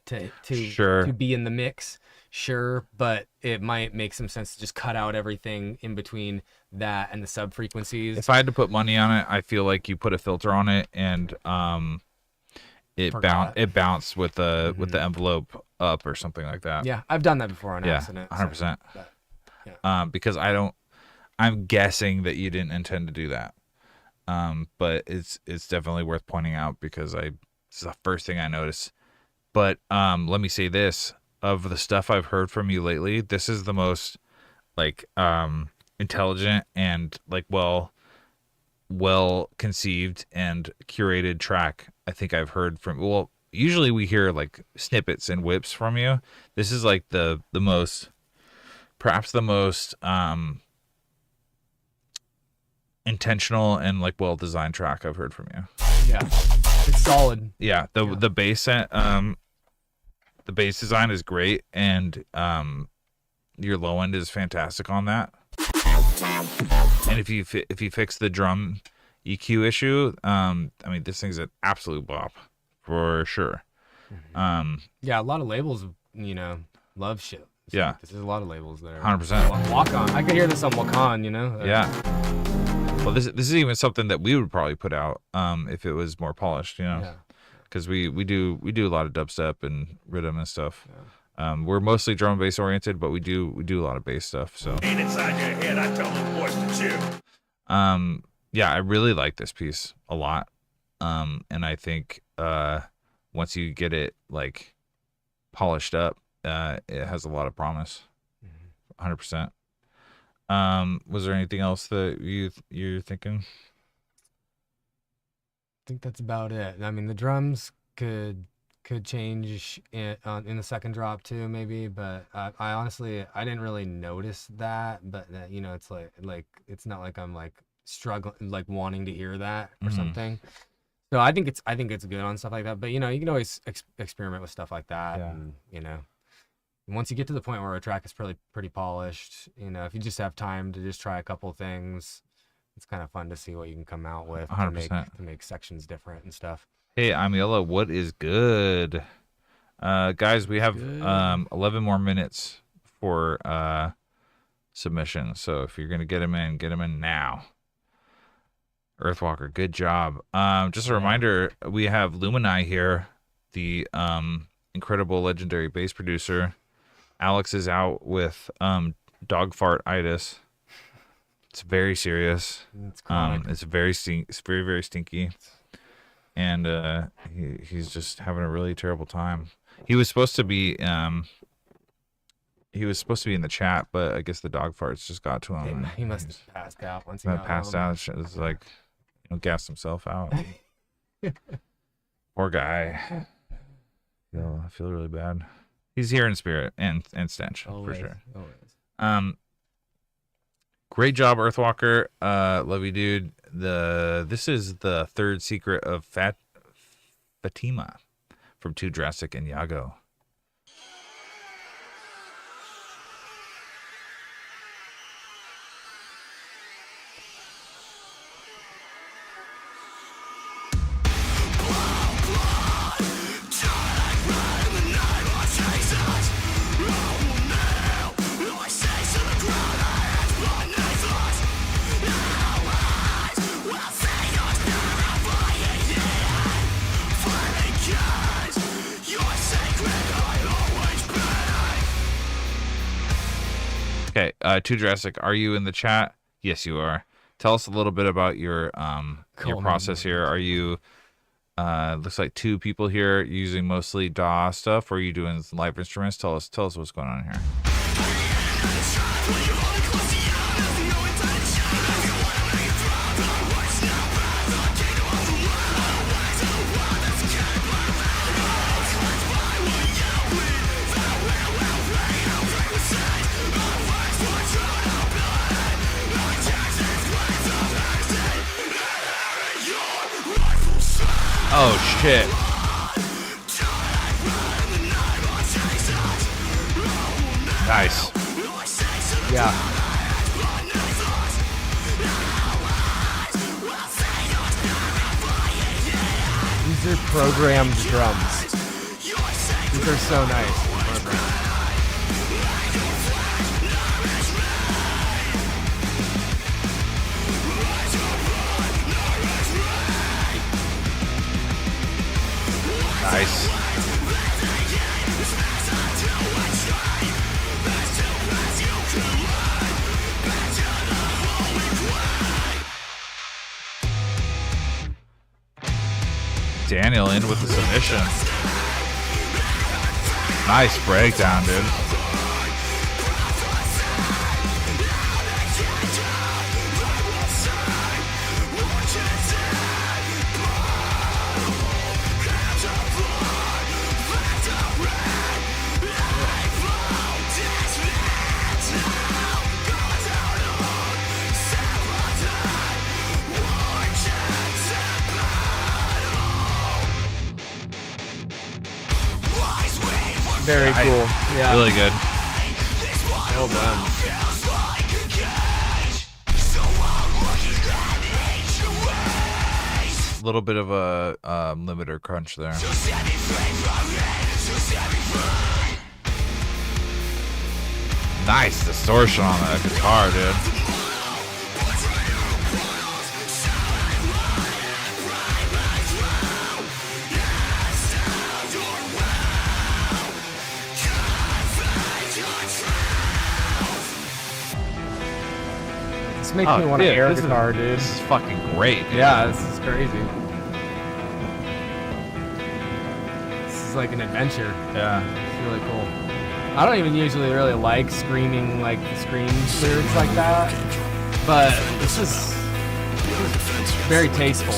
Sure. to be in the mix, sure, but it might make some sense to just cut out everything in between that and the sub frequencies. If I had to put money on it, I feel like you put a filter on it and it Forgot. bounced with the envelope up or something like that. Yeah, I've done that before on Yeah, accident. 100%. but- Because I'm guessing that you didn't intend to do that. But it's definitely worth pointing out because it's the first thing I noticed. But let me say this, of the stuff I've heard from you lately, this is the most like intelligent and like well conceived and curated track I think I've heard from. Well, usually we hear like snippets and whips from you. This is like the most, perhaps the most intentional and like well designed track I've heard from you. Yeah, it's solid. Yeah, the bass the bass design is great, and your low end is fantastic on that. And if you fix the drum EQ issue, I mean this thing's an absolute bop for sure. Yeah, a lot of labels, love shit. So Yeah. there's a lot of labels there. 100%. Walk on. I could hear this on Wakan, Yeah. Well, this is even something that we would probably put out if it was more polished, Yeah. because we do a lot of dubstep and rhythm and stuff. We're mostly drum and bass oriented, but we do a lot of bass stuff. So Ain't inside your head, I tell the boys to chill. yeah, I really like this piece a lot. And I think once you get it like polished up, it has a lot of promise. 100%. Was there anything else that you're thinking? I think that's about it. I mean, the drums could change in the second drop too, maybe. But I honestly didn't really notice that. But it's like it's not like I'm like struggling, like wanting to hear that or something. So I think it's good on stuff like that. But you can always experiment with stuff like that. Yeah. And once you get to the point where a track is pretty polished, if you just have time to just try a couple things, it's kind of fun to see what you can come out with 100%. to make sections different and stuff. Hey, I'm Yellow. What is good? Guys, we have 11 more minutes for submission. So if you're going to get them in now. Earthwalker, good job. Just a reminder, we have Lumini here, the incredible legendary bass producer. Alex is out with dog fart-itis. It's very serious. It's chronic. It's very very stinky. And he's just having a really terrible time. He was supposed to be he was supposed to be in the chat, but I guess the dog farts just got to him. He must have passed out once he He got passed home. out. It was like, gassed himself out. Poor guy. I feel really bad. He's here in spirit and stench Always, for sure. Always. Great job, Earthwalker. Love you, dude. This is the third secret of Fatima from Too Drastic and Yago. Okay, Too Drastic, are you in the chat? Yes, you are. Tell us a little bit about your process here. Are you looks like 2 people here using mostly DAW stuff, or are you doing live instruments? Tell us what's going on here. Oh shit. Nice. Yeah. These are programmed drums. These are so nice. Nice. Daniel in with the submission. Nice breakdown, dude. Very cool. Yeah. Really good. Well done. A little bit of a limiter crunch there. Nice distortion on that guitar, dude. This makes me want to air guitar, dude. This is fucking great. Dude. Yeah, this is crazy. This is like an adventure. Yeah. It's really cool. I don't even usually really like screaming, like scream lyrics like that, but this is very tasteful.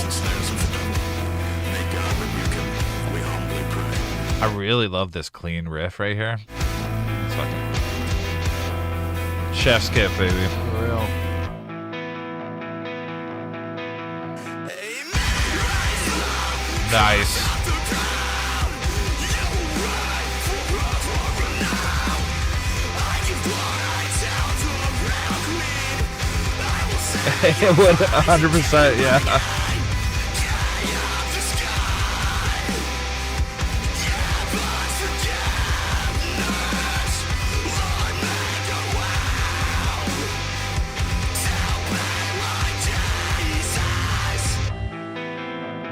I really love this clean riff right here. It's fucking chef's kiss, baby. For real. Nice. It would 100%, yeah.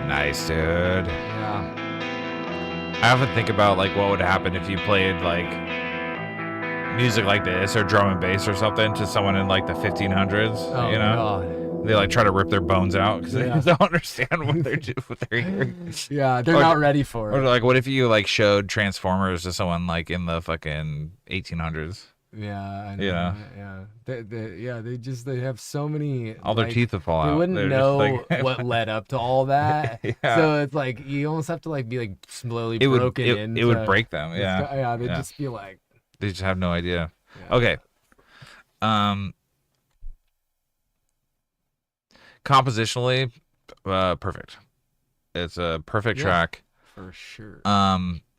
Nice, dude. Yeah. I often think about like what would happen if you played like music like this or drum and bass or something to someone in like the 1500s. Oh, you know, God. they like try to rip their bones out because Yeah. they don't understand what they're doing, what they're hearing. Yeah, they're Or- not ready for Or it. like, what if you like showed Transformers to someone like in the fucking 1800s? Yeah, I know. Yeah. They have so many. All their teeth would fall out. They wouldn't They're know just like... what led up to all that. Yeah. So it's like you almost have to like be like slowly It would broken it would break them. Yeah. They'd just be like. They just have no idea. Yeah. Okay. Compositionally, perfect. It's a perfect track. For sure.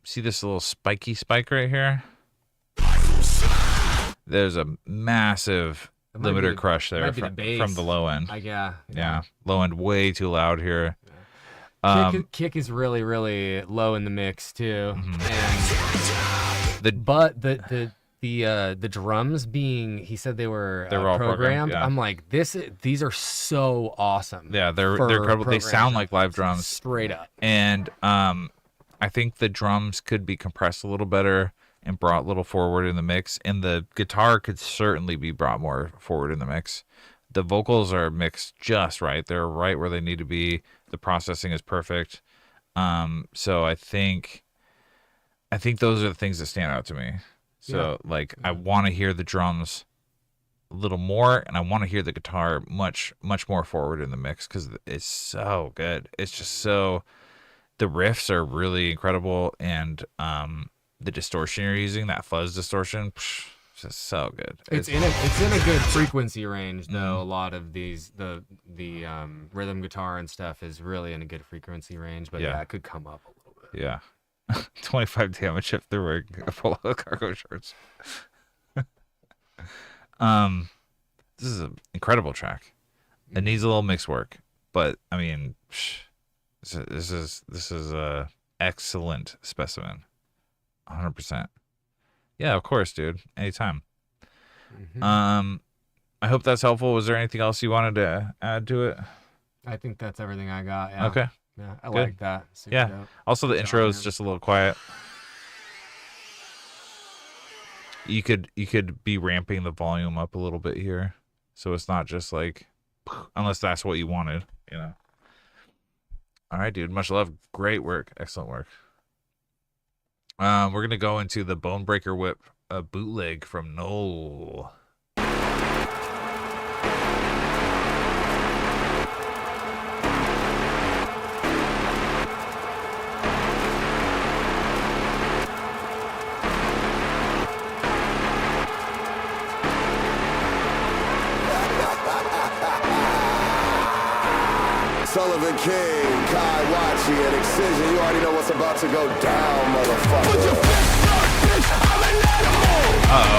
See this little spiky spike right here? There's a massive limiter crush there from the low end. Yeah. Low end way too loud here. Kick is really, really low in the mix too. Mm-hmm. And the drums being, he said they were all programmed. yeah. I'm like, these are so awesome. Yeah, they're incredible. They sound like live drums. Straight up. And I think the drums could be compressed a little better and brought a little forward in the mix. And the guitar could certainly be brought more forward in the mix. The vocals are mixed just right. They're right where they need to be. The processing is perfect. So I think those are the things that stand out to me. So I want to hear the drums a little more, and I want to hear the guitar much, much more forward in the mix because it's so good. It's just so, the riffs are really incredible, and the distortion you're using, that fuzz distortion, just so good. It's in a good frequency range though. A lot of these the rhythm guitar and stuff is really in a good frequency range, but it could come up a little bit. Yeah. 25 damage if they're wearing polo cargo shorts. This is an incredible track. It needs a little mix work, but I mean, this is a excellent specimen. 100%. Yeah, of course, dude. Anytime. Mm-hmm. I hope that's helpful. Was there anything else you wanted to add to it? I think that's everything I got. Yeah. Okay. Yeah, I Good. like that. Super dope. Also, the intro is just a little quiet. You could be ramping the volume up a little bit here, so it's not just like, unless that's what you wanted, you know. All right, dude. Much love. Great work. Excellent work. We're gonna go into the Bone Breaker Whip bootleg from Noel. Sullivan King, Kai Wachi, and Excision. You already know what's about to go down, motherfucker. Put your fists up, bitch, I'm an animal.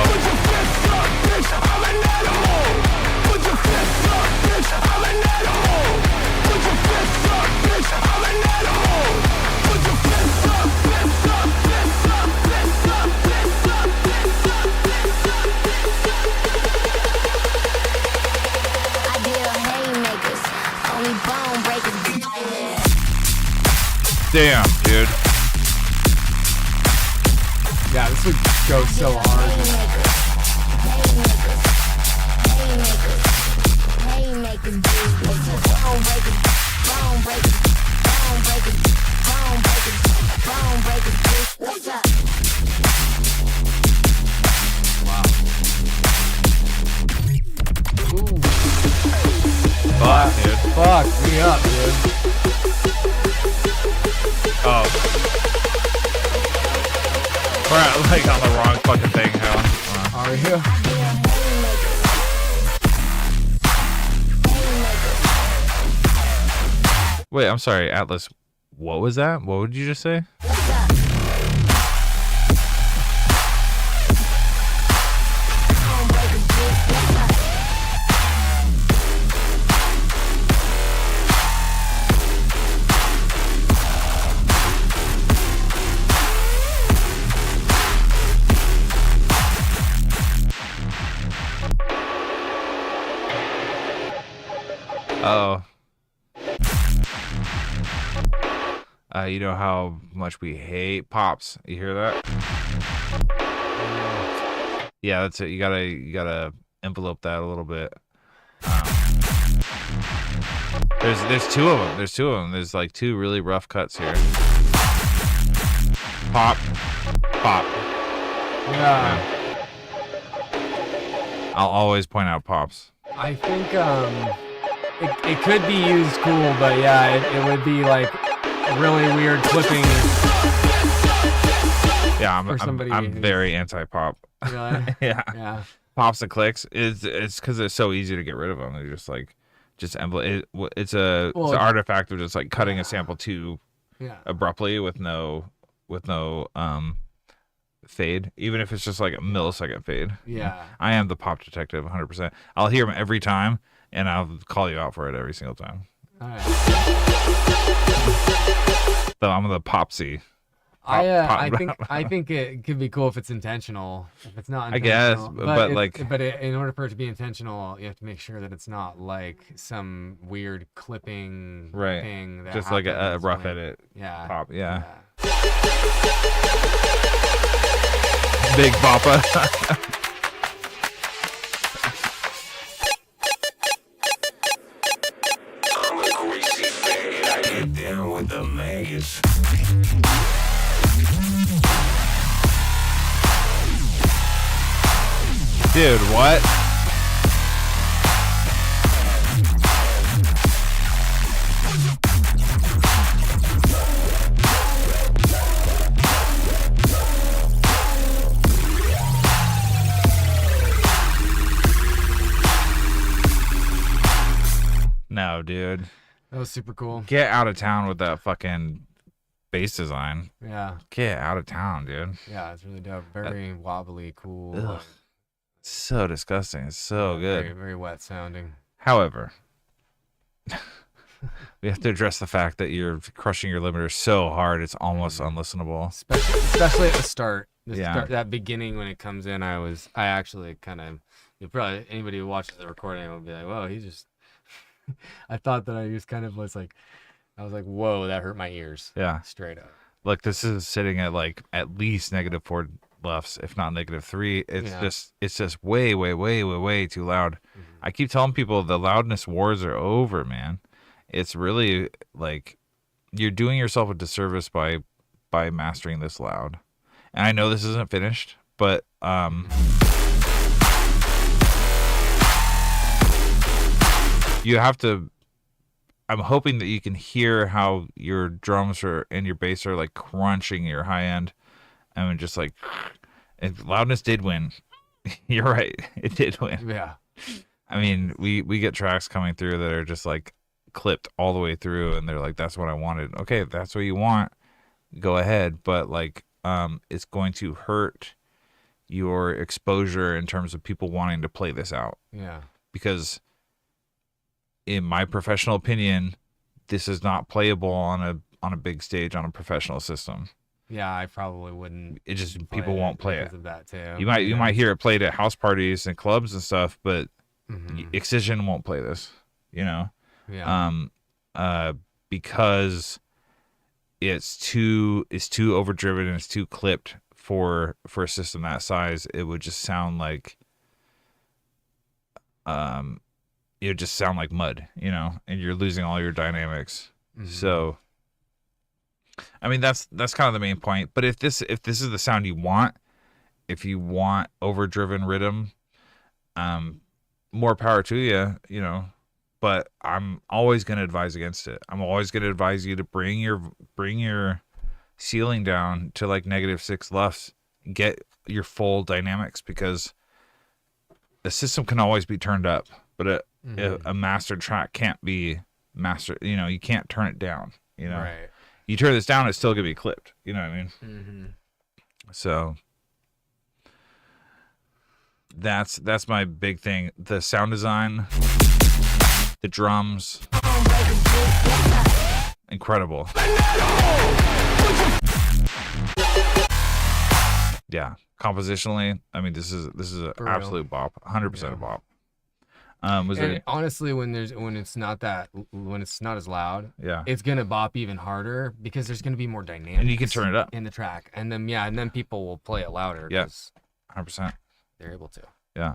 Put your fists up, bitch, I'm an animal. Put your fists up, bitch, I'm an animal. Put your fists up, bitch, I'm an animal. Put your fists up, fists up, fists up, fists up, fists up, fists up, fists up, fists up. I deal haymakers. Only bone breakers. Damn, dude. Yeah, this would go so hard. What's up? Fuck, dude. Fuck me up, dude. Oh. We're like on the wrong fucking thing, huh? Are you? Wait, I'm sorry, Atlas. What was that? What would you just say? Oh. You know how much we hate pops. You hear that? Yeah, that's it. You gotta envelope that a little bit. There's two of them. There's like two really rough cuts here. Pop, pop. Yeah. I'll always point out pops. I think it could be used cool, but yeah, it would be like a really weird clipping. Yeah, For somebody I'm who's- very anti-pop. Really? Yeah. Yeah. Pops and clicks. It's because it's so easy to get rid of them. They're just like, it's an artifact of just like cutting a sample too Yeah. abruptly with no fade, even if it's just like a millisecond fade. Yeah. I am the pop detective 100%. I'll hear them every time and I'll call you out for it every single time. All right. So I'm the popsy. I think it could be cool if it's intentional. If it's not I guess, intentional, but in order for it to be intentional, you have to make sure that it's not like some weird clipping Right. thing. That Just like a happens rough when- edit Yeah. pop. Yeah. Big Papa. I'm a greasy fade. I get down with the maggots. Dude, what? No, dude. That was super cool. Get out of town with that fucking bass design. Yeah. Get out of town, dude. Yeah, it's really dope. Very wobbly, cool. Ugh. So disgusting. It's so good. Very, very wet sounding. However, we have to address the fact that you're crushing your limiter so hard it's almost unlistenable. Especially at the start. Yeah. That beginning when it comes in, I actually kind of, probably anybody who watches the recording will be like, whoa, he just, I thought that I just kind of was like, I was like, whoa, that hurt my ears. Yeah. Straight up. Look, this is sitting at like at least -4 LUFS, if not -3. It's just way too loud. Mm-hmm. I keep telling people the loudness wars are over, man. It's really like you're doing yourself a disservice by mastering this loud. And I know this isn't finished, but you have to. I'm hoping that you can hear how your drums and your bass are like crunching your high end. I mean, just like, and loudness did win. You're right, it did win. Yeah. I mean, we get tracks coming through that are just like clipped all the way through, and they're like, "That's what I wanted." Okay, if that's what you want, go ahead. But like, it's going to hurt your exposure in terms of people wanting to play this out. Yeah. Because in my professional opinion, this is not playable on a big stage on a professional system. Yeah, I probably wouldn't. It just people won't play because it. of that too. You might hear it played at house parties and clubs and stuff, but Mhm. Excision won't play this. You know, Yeah. because it's too overdriven and it's too clipped for a system that size. It would just sound like it would just sound like mud, you know, and you're losing all your dynamics. So, I mean, that's kind of the main point. But if this is the sound you want, if you want overdriven rhythm, more power to you, you know. But I'm always going to advise against it. I'm always going to advise you to bring your ceiling down to like -6 LUFS, get your full dynamics, because the system can always be turned up, but a mastered track can't be mastered. You know, you can't turn it down. You know, Right. you turn this down, it's still gonna be clipped. You know what I mean? Mm-hmm. So that's my big thing. The sound design, the drums, incredible. Yeah, compositionally, I mean, this is an For real. absolute bop, 100% a bop. Was And there? honestly, when it's not as loud, Yeah, it's gonna bop even harder because there's gonna be more dynamics. and you can turn it up. in the track, and then people will play it louder. Yeah. 'Cause 100%. they're able to. Yeah.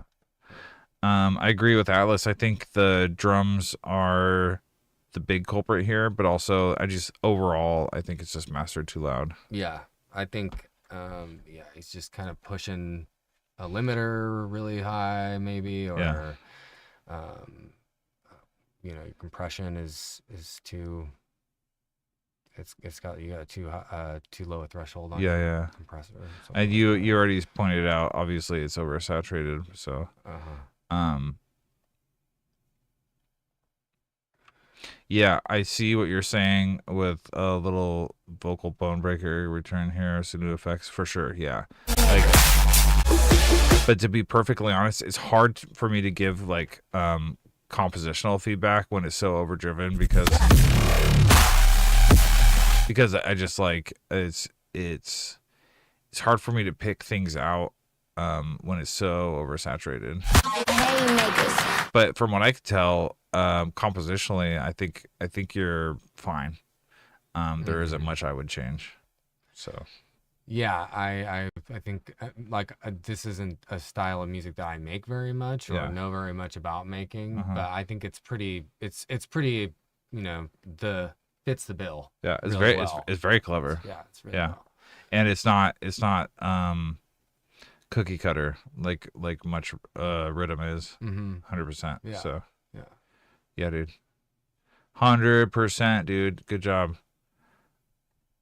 I agree with Atlas. I think the drums are the big culprit here, but also overall, I think it's just mastered too loud. Yeah, I think he's just kind of pushing limiter really high, maybe, or your compression is too. It's got too low a threshold on your compressor. And you already pointed out, obviously it's oversaturated, so yeah, I see what you're saying with a little vocal bone breaker return here, some new effects for sure. Yeah, like, but to be perfectly honest, it's hard for me to give like compositional feedback when it's so overdriven because I just like it's hard for me to pick things out when it's so oversaturated. But from what I could tell, compositionally, I think you're fine. There isn't much I would change. So yeah, I think like this isn't a style of music that I make very much or know very much about making, but I think it's pretty fits the bill. Yeah, it's really very well. it's very clever. It's really well. And it's not cookie cutter like much rhythm is. 100%. Yeah. So yeah, dude, 100%, dude. Good job.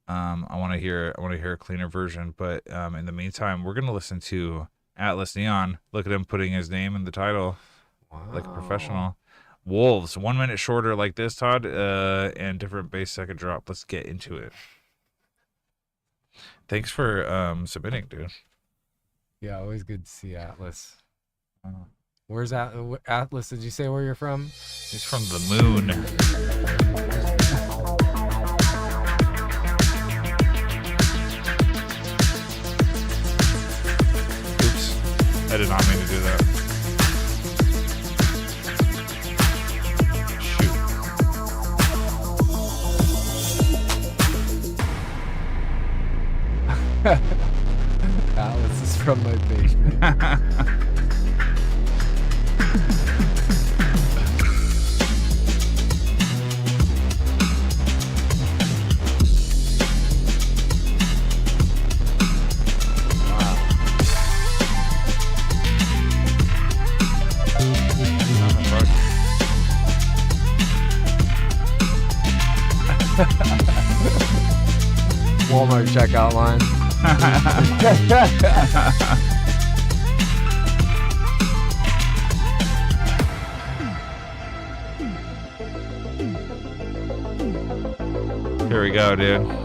I want to hear a cleaner version, but in the meantime, we're gonna listen to Atlas Neon. Look at him putting his name in the title, like a professional. Wolves, 1 minute shorter like this, Todd, and different bass second drop. Let's get into it. Thanks for submitting, dude. Yeah, always good to see Atlas. Where's Atlas? Did you say where you're from? He's from the moon. Oops, I did not mean to do that. Atlas is from my basement. Walmart checkout line. Here we go, dude.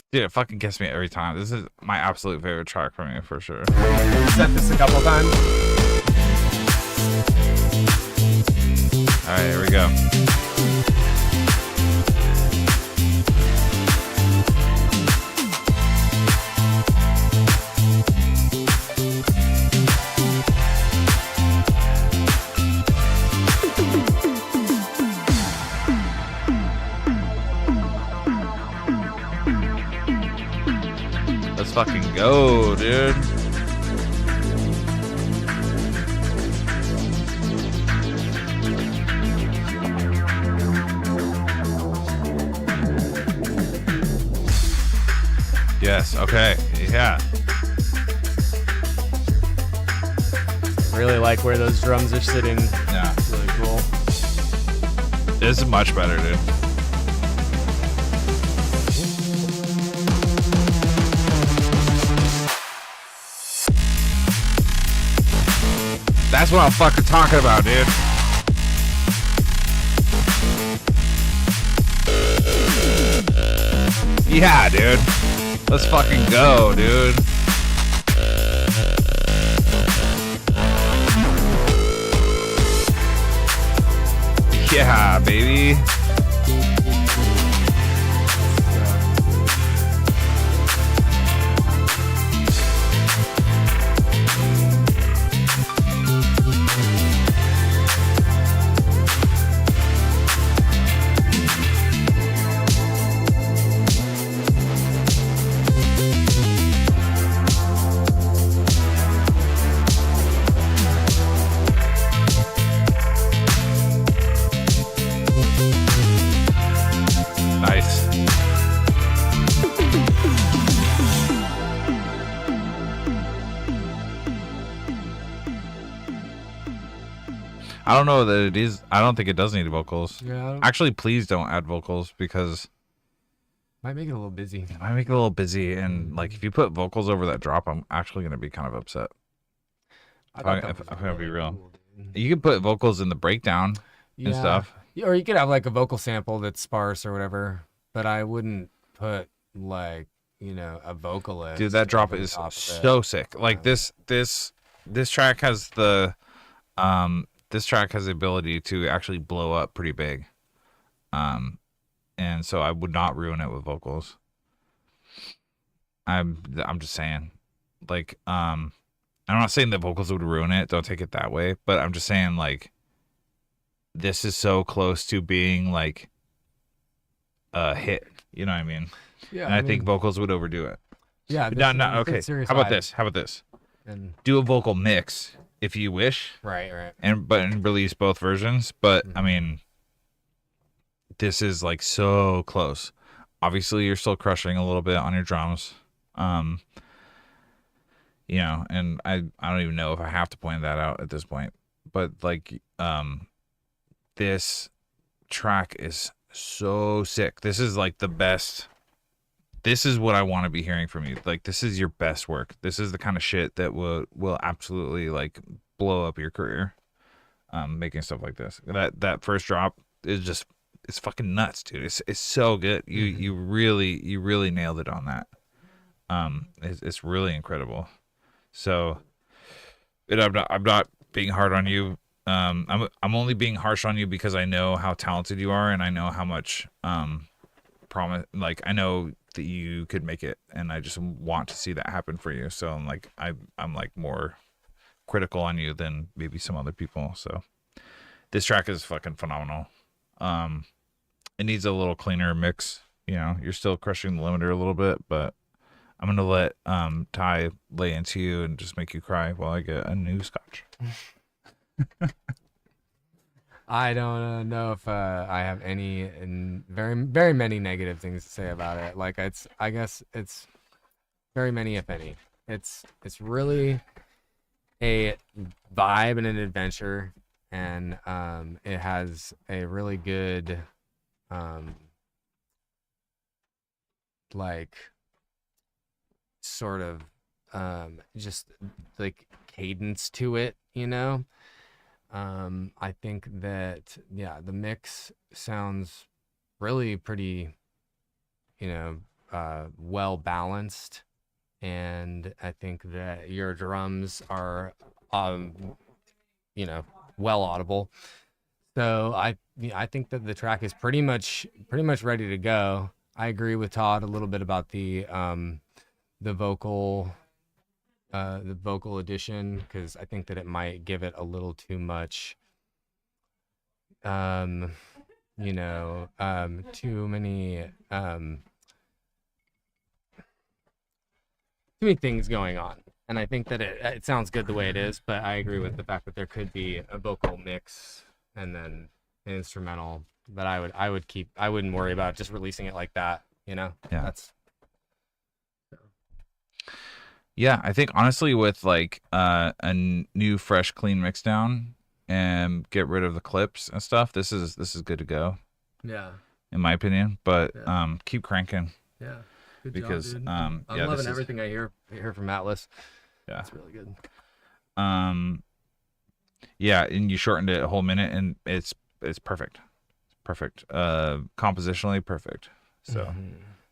Dude, it fucking gets me every time. This is my absolute favorite track from you, for sure. You set this a couple times. Alright, here we go. Let's fucking go, dude. Yes, okay, yeah. Really like where those drums are sitting. Yeah. It's really cool. This is much better, dude. That's what I'm fucking talking about, dude. Yeah, dude. Let's fucking go, dude. Yeah, baby. I don't know that it is. I don't think it does need vocals. Yeah. Actually, please don't add vocals because Might make it a little busy. it might make it a little busy. And like, if you put vocals over that drop, I'm actually gonna be kind of upset. I thought that If was I'm gonna be really real. cool, dude. You could put vocals in the breakdown and stuff. Or you could have like a vocal sample that's sparse or whatever, but I wouldn't put like, a vocalist. Dude, that drop over the is top of it. so sick. Like this track has the ability to actually blow up pretty big. And so I would not ruin it with vocals. I'm just saying. Like, I'm not saying that vocals would ruin it, don't take it that way, but I'm just saying, like, this is so close to being like a hit, you know what I mean? Yeah. And I think vocals would overdo it. Yeah. No, okay. How about this? And, Do a vocal mix if you wish, right. and release both versions. But I mean, this is like so close. Obviously, you're still crushing a little bit on your drums, and I don't even know if I have to point that out at this point. But like, this track is so sick. This is like the best. This is what I want to be hearing from you. Like, this is your best work. This is the kind of shit that will absolutely like blow up your career. Making stuff like this. That first drop is it's fucking nuts, dude. It's so good. You really nailed it on that. It's really incredible. So, I'm not being hard on you. I'm only being harsh on you because I know how talented you are, and I know how much promise. Like, I know that you could make it, and I just want to see that happen for you. So I'm like more critical on you than maybe some other people. So this track is fucking phenomenal. It needs a little cleaner mix. You're still crushing the limiter a little bit, but I'm gonna let Ty lay into you and just make you cry while I get a new scotch. I don't know if I have any and very, very many negative things to say about it. Like, I guess it's very many, if any. It's really a vibe and an adventure, and it has a really good like sort of just like cadence to it, I think that the mix sounds really pretty well balanced, and I think that your drums are well audible. So I think that the track is pretty much ready to go. I agree with Todd a little bit about the vocal addition, because I think that it might give it a little too much too many things going on. And I think that it sounds good the way it is, but I agree with the fact that there could be a vocal mix and then an instrumental. But I wouldn't worry about just releasing it like that, Yeah. Yeah, I think honestly with like a new fresh clean mix down and get rid of the clips and stuff, this is good to go. Yeah. In my opinion, but keep cranking. Yeah. Good because job, dude. I'm loving everything I hear from Atlas. Yeah. It's really good. Yeah, and you shortened it a whole minute, and it's perfect. Perfect. Compositionally perfect. So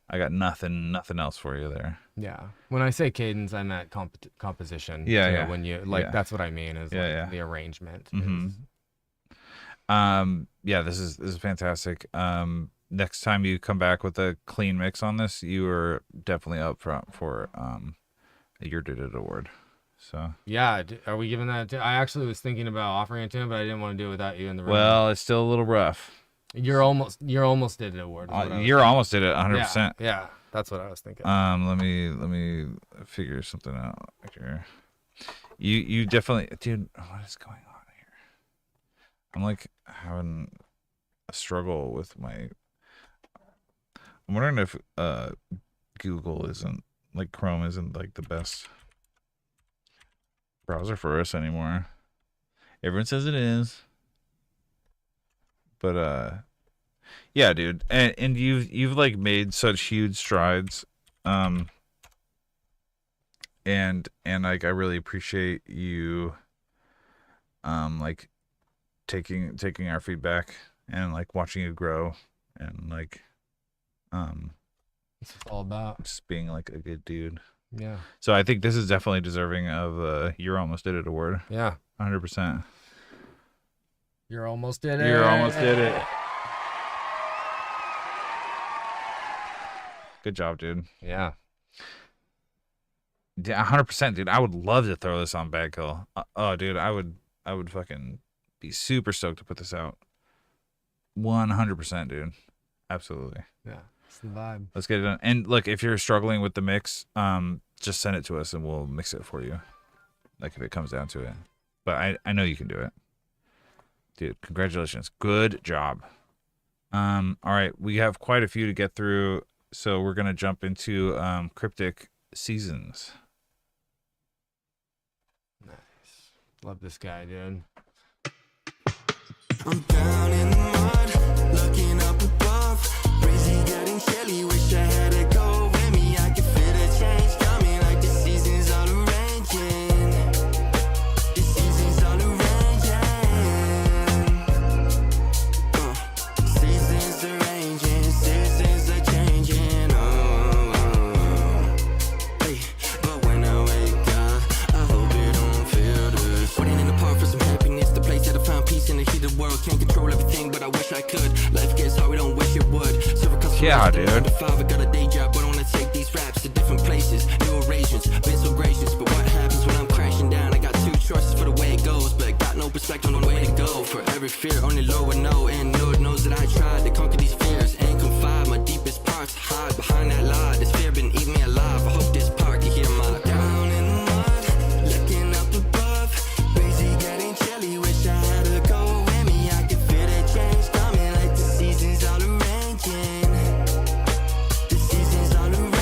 I got nothing else for you there. Yeah. When I say cadence, I meant composition. Yeah, so yeah. When you that's what I mean is the arrangement. Yeah, this is fantastic. Next time you come back with a clean mix on this, you are definitely up front for a Your Did It award. So yeah, are we giving that to? I actually was thinking about offering it to him, but I didn't want to do it without you in the room. Well, it's still a little rough. You're almost did it award. You're almost did it 100%. Yeah, that's what I was thinking. Let me figure something out here. You definitely, dude. What is going on here? I'm like having a struggle with my. I'm wondering if Google isn't like Chrome isn't like the best browser for us anymore. Everyone says it is. But yeah, dude, and you've like made such huge strides, and like I really appreciate you, like taking our feedback and like watching you grow and like, It's all about. just being like a good dude. Yeah. So I think this is definitely deserving of You're Almost Did It award. Yeah. 100%. You're almost did it. You almost did it. Good job, dude. Yeah. Yeah, 100%, dude. I would love to throw this on Bagkill. Oh, dude, I would fucking be super stoked to put this out. 100%, dude. Absolutely. Yeah. It's the vibe. Let's get it done. And look, if you're struggling with the mix, just send it to us and we'll mix it for you. Like if it comes down to it. But I know you can do it. Dude, congratulations. Good job. All right, we have quite a few to get through, so we're gonna jump into Cryptic Seasons. Nice. Love this guy, dude. I'm down in the mud, looking up above. Breezy getting chilly, wish I had a go with me. I could feel the change coming, like the seasons are arranging. The seasons are arranging. Seasons arranging, seasons are changing. Hey, but when I wake up, I hope you don't feel this. Waiting in the park for some happiness, the place that I found peace in the heat of the world. Can't control everything, but I wish I could. Life gets hard, we don't wish it would. Yeah, dude. I got a day job, but I wanna take these raps to different places. New arrangements, been so gracious, but what happens when I'm crashing down? I got two choices for the way it goes, but got no perspective on the way to go. For every fear, only Lord would know, and Lord knows that I tried to conquer these fears and confide my deepest parts, hide behind that lie. This fear been eating me alive. I hope this part can hear my down in the mud, looking up above. Breezy getting chilly, wish I had a go with me. I can feel the change coming, like the seasons all arranging. The seasons all arranging.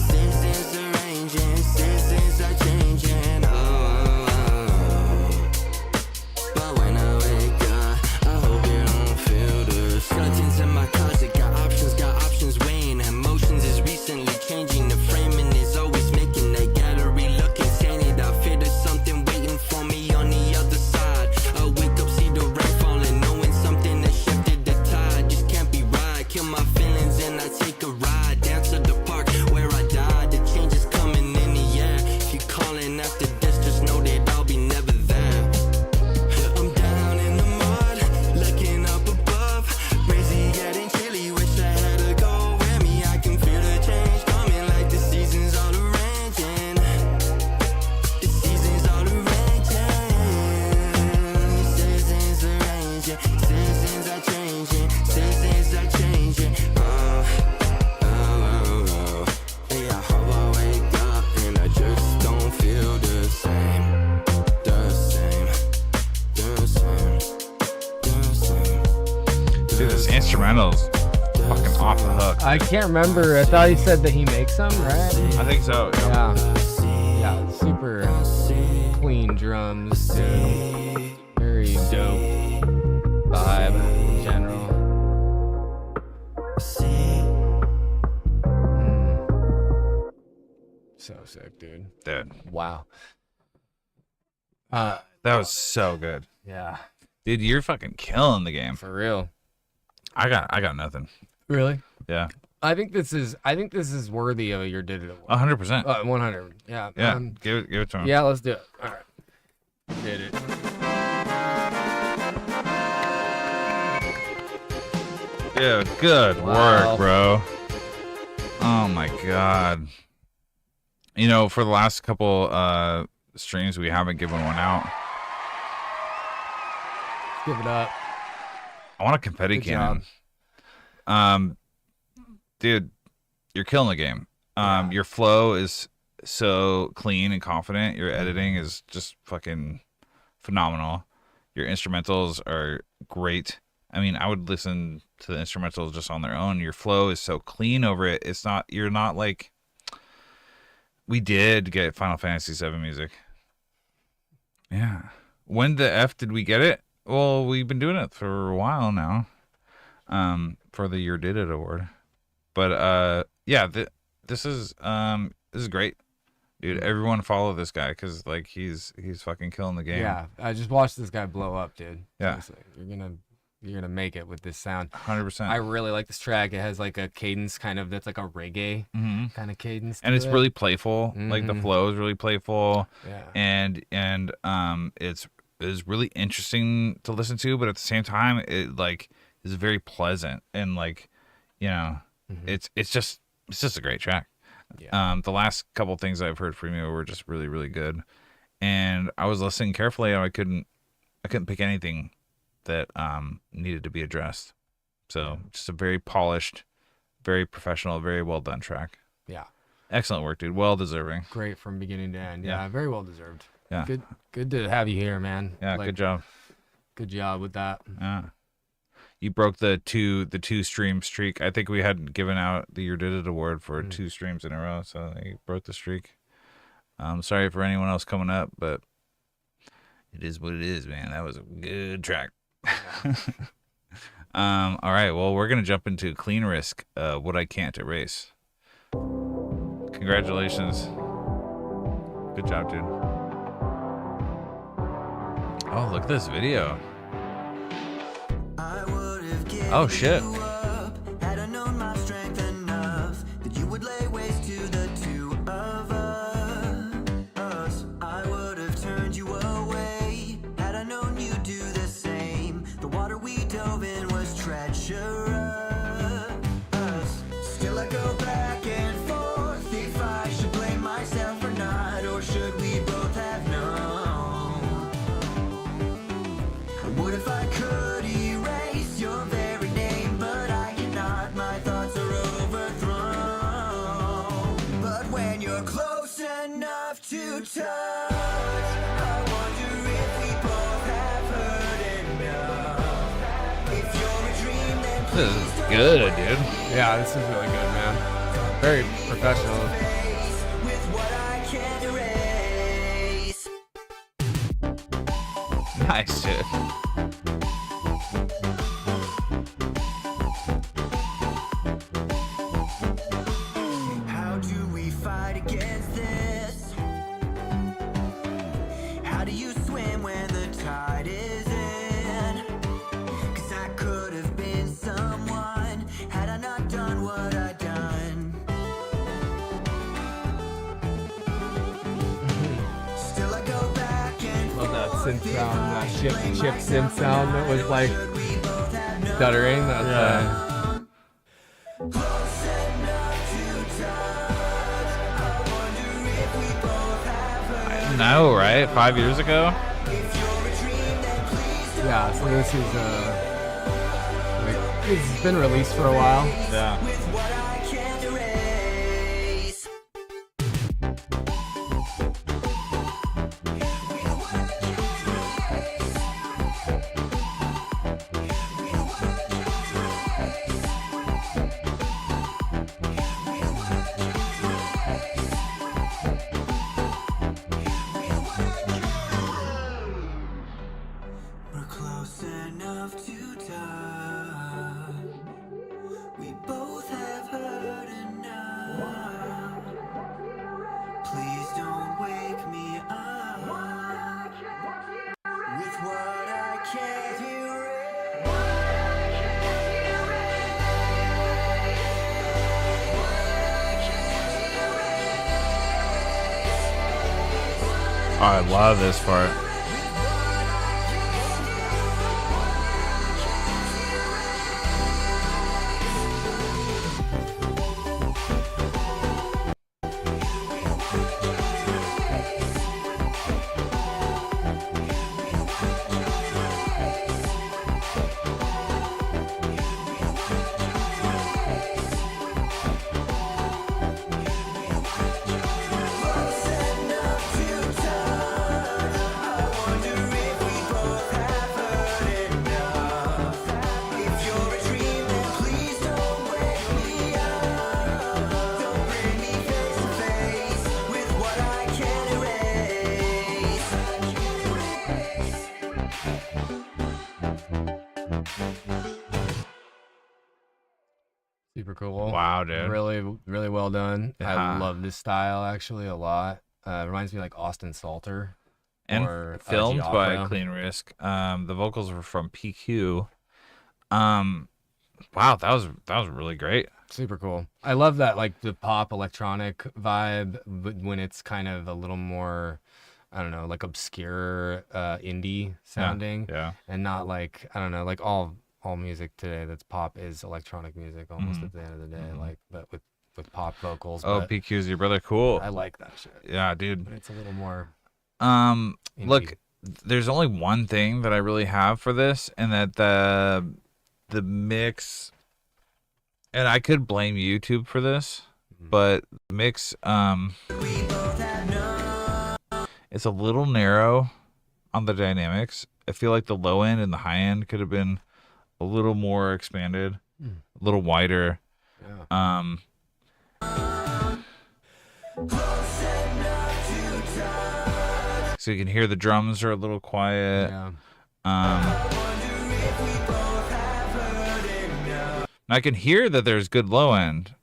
Seasons arranging, seasons are changing. But when I wake up, I hope you don't feel this. Skeletons in my closet, got options weighing. Emotions is recently changing. The framing is always making that gallery look insane. I fear there's something waiting for me on the other side. I wake up, see the rain falling, knowing something that shifted the tide. Just can't be right, kill my feelings and I take a ride down to the park where I died. The change is coming in the air. If you calling after this, just know that I'll be never there. I'm down in the mud, looking up above. Breezy getting chilly, wish I had a go with me. I can feel the change coming, like the seasons all arranging. The seasons all arranging. Seasons arranging, seasons are changing, seasons are changing. Yeah, I hope I wake up and I just don't feel the same. The same, the same, the same. Dude, this instrumental's fucking off the hook. I can't remember. I thought he said that he makes them, right? I think so. Yeah. Yeah. Yeah. Super clean drums, dude. Very dope vibe in general. So sick, dude. Dude, Wow. that was so good. Yeah. Dude, you're fucking killing the game. For real. I got nothing. Really? Yeah. I think this is worthy of a Your Did It Award. 100%. 100. Yeah. Yeah. Give it to him. Yeah, let's do it. All right. Did it. Dude, good Wow. work, bro. Oh my god. You know, for the last couple streams, we haven't given one out. Give it up. I want a confetti Good cannon. Dude, you're killing the game. Your flow is so clean and confident. Your editing is just fucking phenomenal. Your instrumentals are great. I mean, I would listen to the instrumentals just on their own. Your flow is so clean over it. You're not like, we did get Final Fantasy VII music. Yeah. when the F did we get it? Well, we've been doing it for a while now, for the Your Did It award. But yeah, this is great, dude. Everyone follow this guy because like he's fucking killing the game. Yeah, I just watched this guy blow up, dude. Yeah. Seriously. You're gonna make it with this sound. 100%. I really like this track. It has like a cadence kind of that's like a reggae kind of cadence. And it's really playful. Like the Mhm. flow is really playful. Yeah. And it's really interesting to listen to, but at the same time it like is very pleasant and like, you know, it's just a great track. Yeah. The last couple things I've heard from you were just really, really good. And I was listening carefully and I couldn't pick anything that needed to be addressed. So just a very polished, very professional, very well done track. Yeah. Excellent work, dude. Well deserving. Great from beginning to end. Yeah. Yeah, very well deserved. Yeah. Good to have you here, man. Yeah, Like, good job. Good job with that. Yeah. You broke the two stream streak. I think we hadn't given out the Your Did It award for 2 streams in a row, so you broke the streak. Sorry for anyone else coming up, but it is what it is, man. That was a good track. All right, well, we're gonna jump into Clean Risk, What I Can't Erase. Congratulations. Good job, dude. Oh, look at this video. Oh shit. Had I known my strength enough that you would lay waste to the two of us, I would have turned you away. Had I known you'd do the same. The water we dove in was treacherous. Still I go back and forth if I should blame myself or not, or should we both have known? What if I could erase your very name, but I cannot, my thoughts are overthrown. But when you're close enough to touch, I wonder if we both have heard enough. If you're a dream, then This please is don't good, dude. Yeah, this is really good, man. Very professional. face with what I can't erase. Nice, dude. How do we fight against this? How do you swim when the tide is in? 'Cause I could have been someone had I not done what I done. Still I go back and Love that forth synth if sound, I that should chip blame synth myself or sound that was not, like should we both have known? stuttering. That's Close enough to touch. I wonder if we both have heard. No, right? 5 years ago? If you're a dream, then please don't yeah. So this is like this has been released for a while. Yeah. with what I can't erase. We're close enough to touch. We both have heard enough. Please don't wake me up with what I can't Oh, I love this part. Super cool. Wow, dude. Really, really well done. Yeah. I love this style actually a lot. It reminds me like Austin Salter. And or, filmed by Giacomo. Clean Risk. The vocals were from PQ. Wow, that was really great. Super cool. I love that, like the pop electronic vibe, but when it's kind of a little more, I don't know, like obscure indie sounding, Yeah. and not like, I don't know, like all music today that's pop is electronic music almost at the end of the day, like, but with pop vocals. Oh, but PQ's your brother. Cool. I like that shit. Yeah, dude. It's a little more. Look, there's only one thing that I really have for this, and that the mix, and I could blame YouTube for this, but the mix, it's a little narrow on the dynamics. I feel like the low end and the high end could have been a little more expanded, a little wider. Yeah. So you can hear the drums are a little quiet. Yeah. I can hear that there's good low end,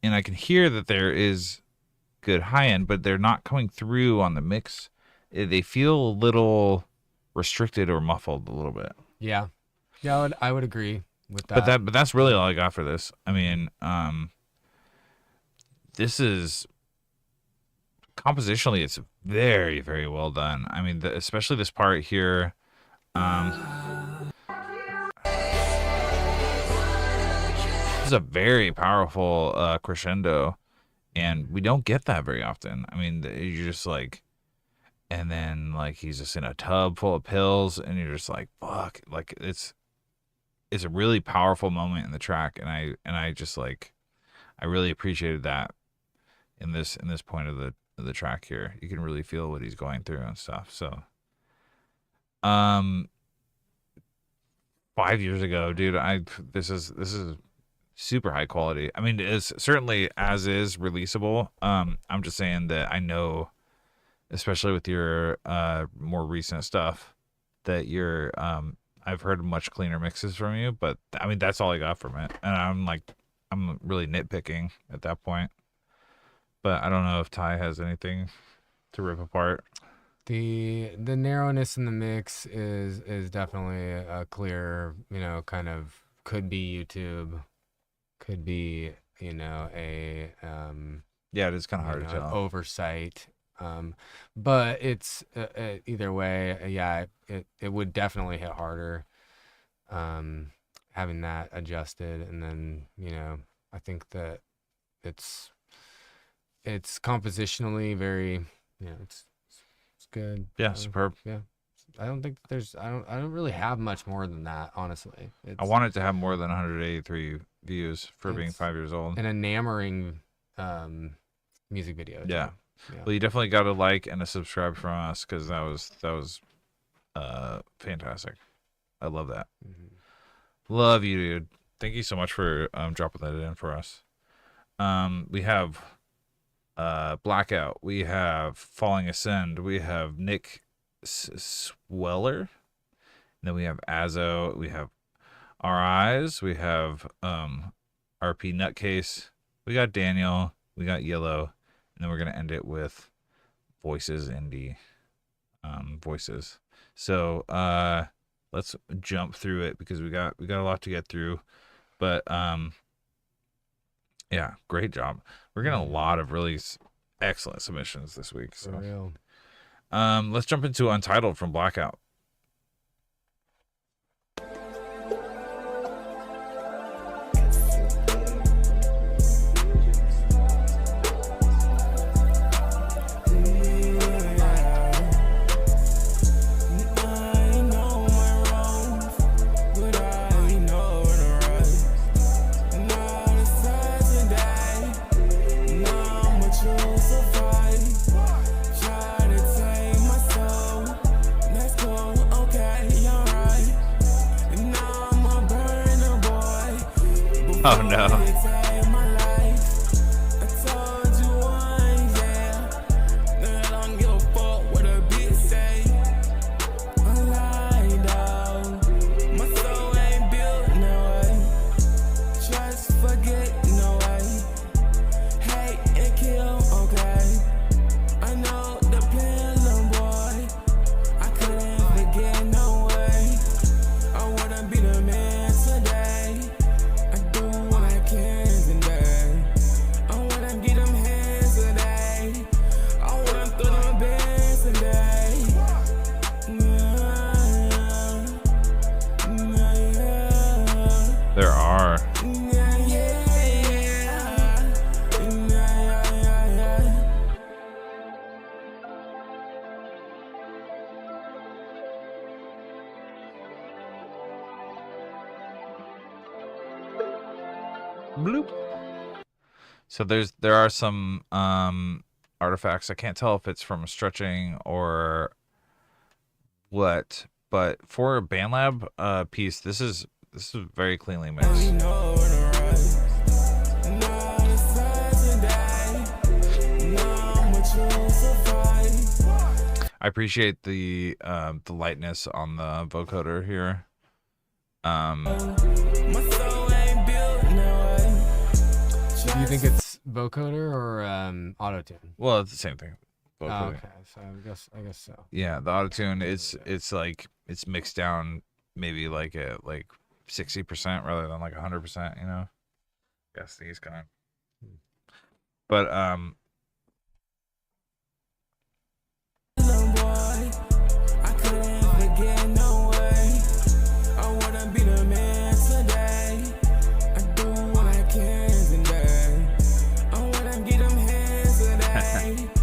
and I can hear that there is good high end, but they're not coming through on the mix. They feel a little restricted or muffled a little bit. Yeah. Yeah, I would agree with that. But that's really all I got for this. I mean, this is compositionally, it's very, very well done. I mean, especially this part here. This is a very powerful crescendo, and we don't get that very often. I mean, you're just like, and then like he's just in a tub full of pills, and you're just like, fuck, like it's a really powerful moment in the track, and I just like, I really appreciated that in this point of the track here. You can really feel what he's going through and stuff. So 5 years ago, dude, this is super high quality. I mean, it's certainly as is releasable. I'm just saying that I know, especially with your more recent stuff, that you're I've heard much cleaner mixes from you, but I mean, that's all I got from it. And I'm really nitpicking at that point. But I don't know if Ty has anything to rip apart. The narrowness in the mix is definitely a clear, kind of could be YouTube, could be, a Yeah, it is kind of hard to tell. oversight. But it's either way, yeah, it would definitely hit harder, having that adjusted. And then, I think that it's compositionally very, it's good. Yeah, superb. Yeah. I don't think I don't really have much more than that, honestly. I want it to have more than 183 views for being 5 years old. An enamoring music video. Yeah. Yeah. Well, you definitely got a like and a subscribe from us, because that was fantastic. I love that. Mm-hmm. Love you, dude. Thank you so much for dropping that in for us. We have Blackout. We have Falling Ascend. We have Nick Sweller. And then we have Azo. We have Our Eyes. We have RP Nutcase. We got Daniel. We got Yellow. And then we're going to end it with Voices Indie Voices. So let's jump through it, because we got a lot to get through. But yeah, great job. We're getting a lot of really excellent submissions this week. For So real. let's jump into Untitled from Blackout. Oh no. are. Bloop. So there are some artifacts. I can't tell if it's from stretching or what, but for a BandLab piece, this is very cleanly mixed. I appreciate the lightness on the vocoder here. Do you think it's vocoder or autotune? Well, it's the same thing. Oh, Vocoder. okay, so I guess so. Yeah, the autotune it's like it's mixed down maybe like at like 60% rather than like 100%, you know. Guess these kind. But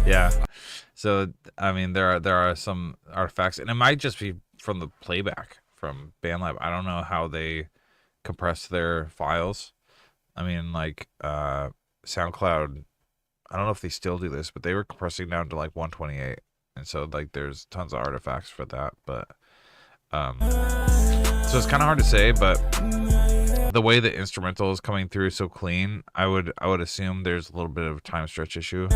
yeah. So I mean there are some artifacts, and it might just be from the playback from BandLab. I don't know how they compress their files. I mean, like SoundCloud, I don't know if they still do this, but they were compressing down to like 128, and so like there's tons of artifacts for that. But so it's kind of hard to say, but the way the instrumental is coming through so clean, I would assume there's a little bit of a time stretch issue.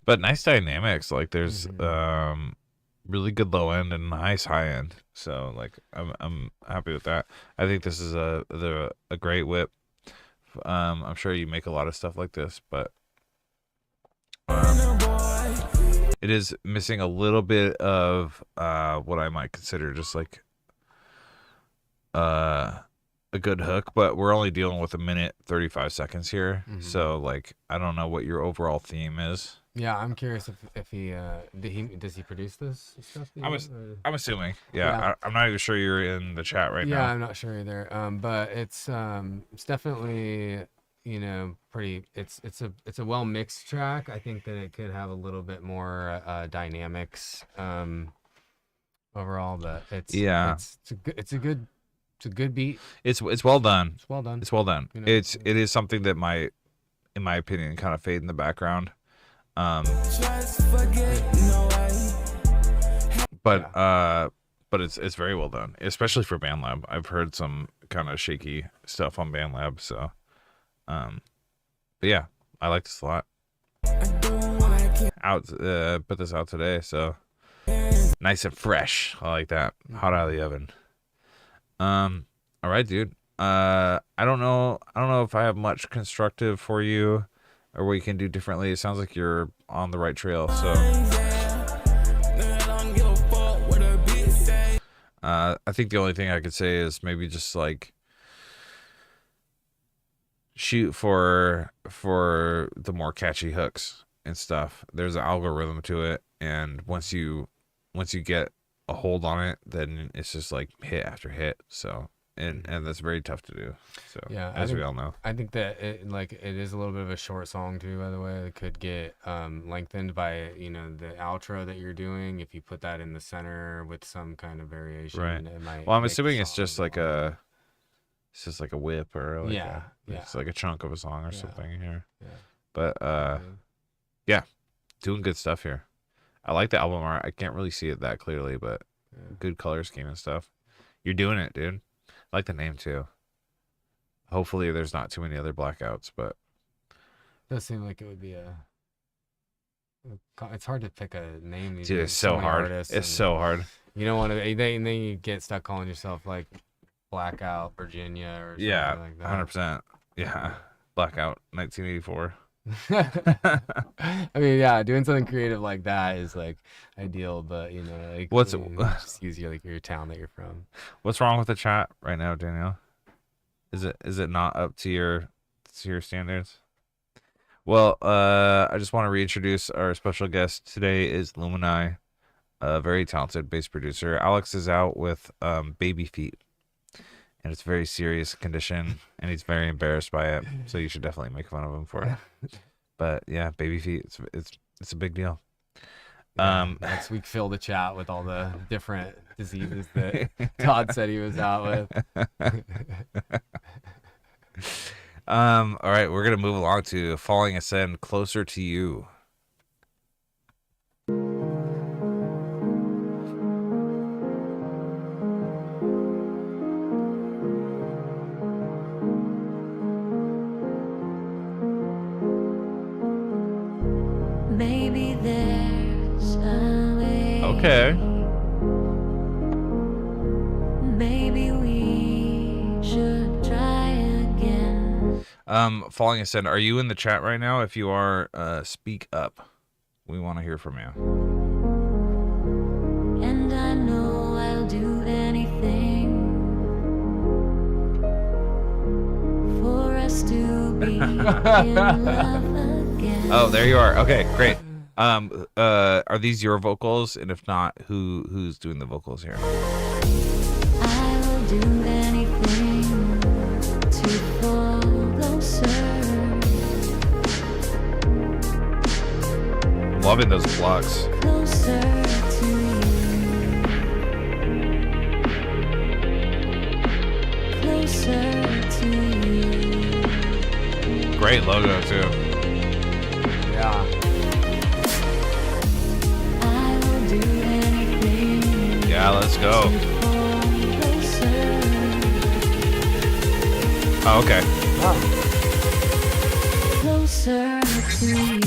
But nice dynamics, like there's really good low end and nice high end, so like I'm happy with that. I think this is a great whip. I'm sure you make a lot of stuff like this, but it is missing a little bit of what I might consider just like a good hook, but we're only dealing with 1:35 here, so like I don't know what your overall theme is. Yeah, I'm curious if he does he produce this stuff? I'm assuming. Yeah. I'm not even sure you're in the chat right now. Yeah, I'm not sure either. But it's definitely, you know, pretty. It's a well mixed track. I think that it could have a little bit more dynamics overall, but it's a good beat. It's well done. It's well done. It's well done. You know, it is something that might, in my opinion, kind of fade in the background. But it's very well done, especially for BandLab. I've heard some kind of shaky stuff on BandLab, so but yeah, I like this a lot. Put this out today, so nice and fresh. I like that. Hot out of the oven. All right, dude. I don't know if I have much constructive for you or what you can do differently. It sounds like you're on the right trail, so I think the only thing I could say is maybe just like shoot for the more catchy hooks and stuff. There's an algorithm to it, and once you get a hold on it, then it's just like hit after hit. So and that's very tough to do. So yeah, as we all know. I think that it is a little bit of a short song too, by the way. It could get lengthened by, you know, the outro that you're doing. If you put that in the center with some kind of variation, right? It might. Well, I'm assuming it's just like a whip or like it's like a chunk of a song or something here. Yeah. But yeah, doing good stuff here. I like the album art. I can't really see it that clearly, but good color scheme and stuff. You're doing it, dude. I like the name too. Hopefully there's not too many other blackouts, but it does seem like it would be it's hard to pick a name. Dude, it's so hard. It's so hard. You don't want to, then you get stuck calling yourself like Blackout Virginia or something like that. 100%. Yeah. Blackout 1984. I mean, yeah, doing something creative like that is like ideal, but you know, like just use your town that you're from. What's wrong with the chat right now, Danielle? Is it not up to your standards? Well, I just want to reintroduce our special guest today is Lumini, a very talented bass producer. Alex is out with baby feet, and it's a very serious condition, and he's very embarrassed by it. So you should definitely make fun of him for it. But yeah, baby feet, it's a big deal. Next week, fill the chat with all the different diseases that Todd said he was out with. All right, we're gonna move along to Falling Ascend, Closer to You. Maybe there's a way. Okay. Maybe we should try again. Falling Ascend, are you in the chat right now? If you are, speak up. We want to hear from you. And I know I'll do anything for us to be in love again. Oh, there you are. Okay, great. Are these your vocals? And if not, who's doing the vocals here? I will do anything to fall closer. Loving those plugs. Closer to you. Closer to you. Great logo too. Yeah. I will do anything Yeah, let's go. to fall closer. Oh, okay. Closer to you.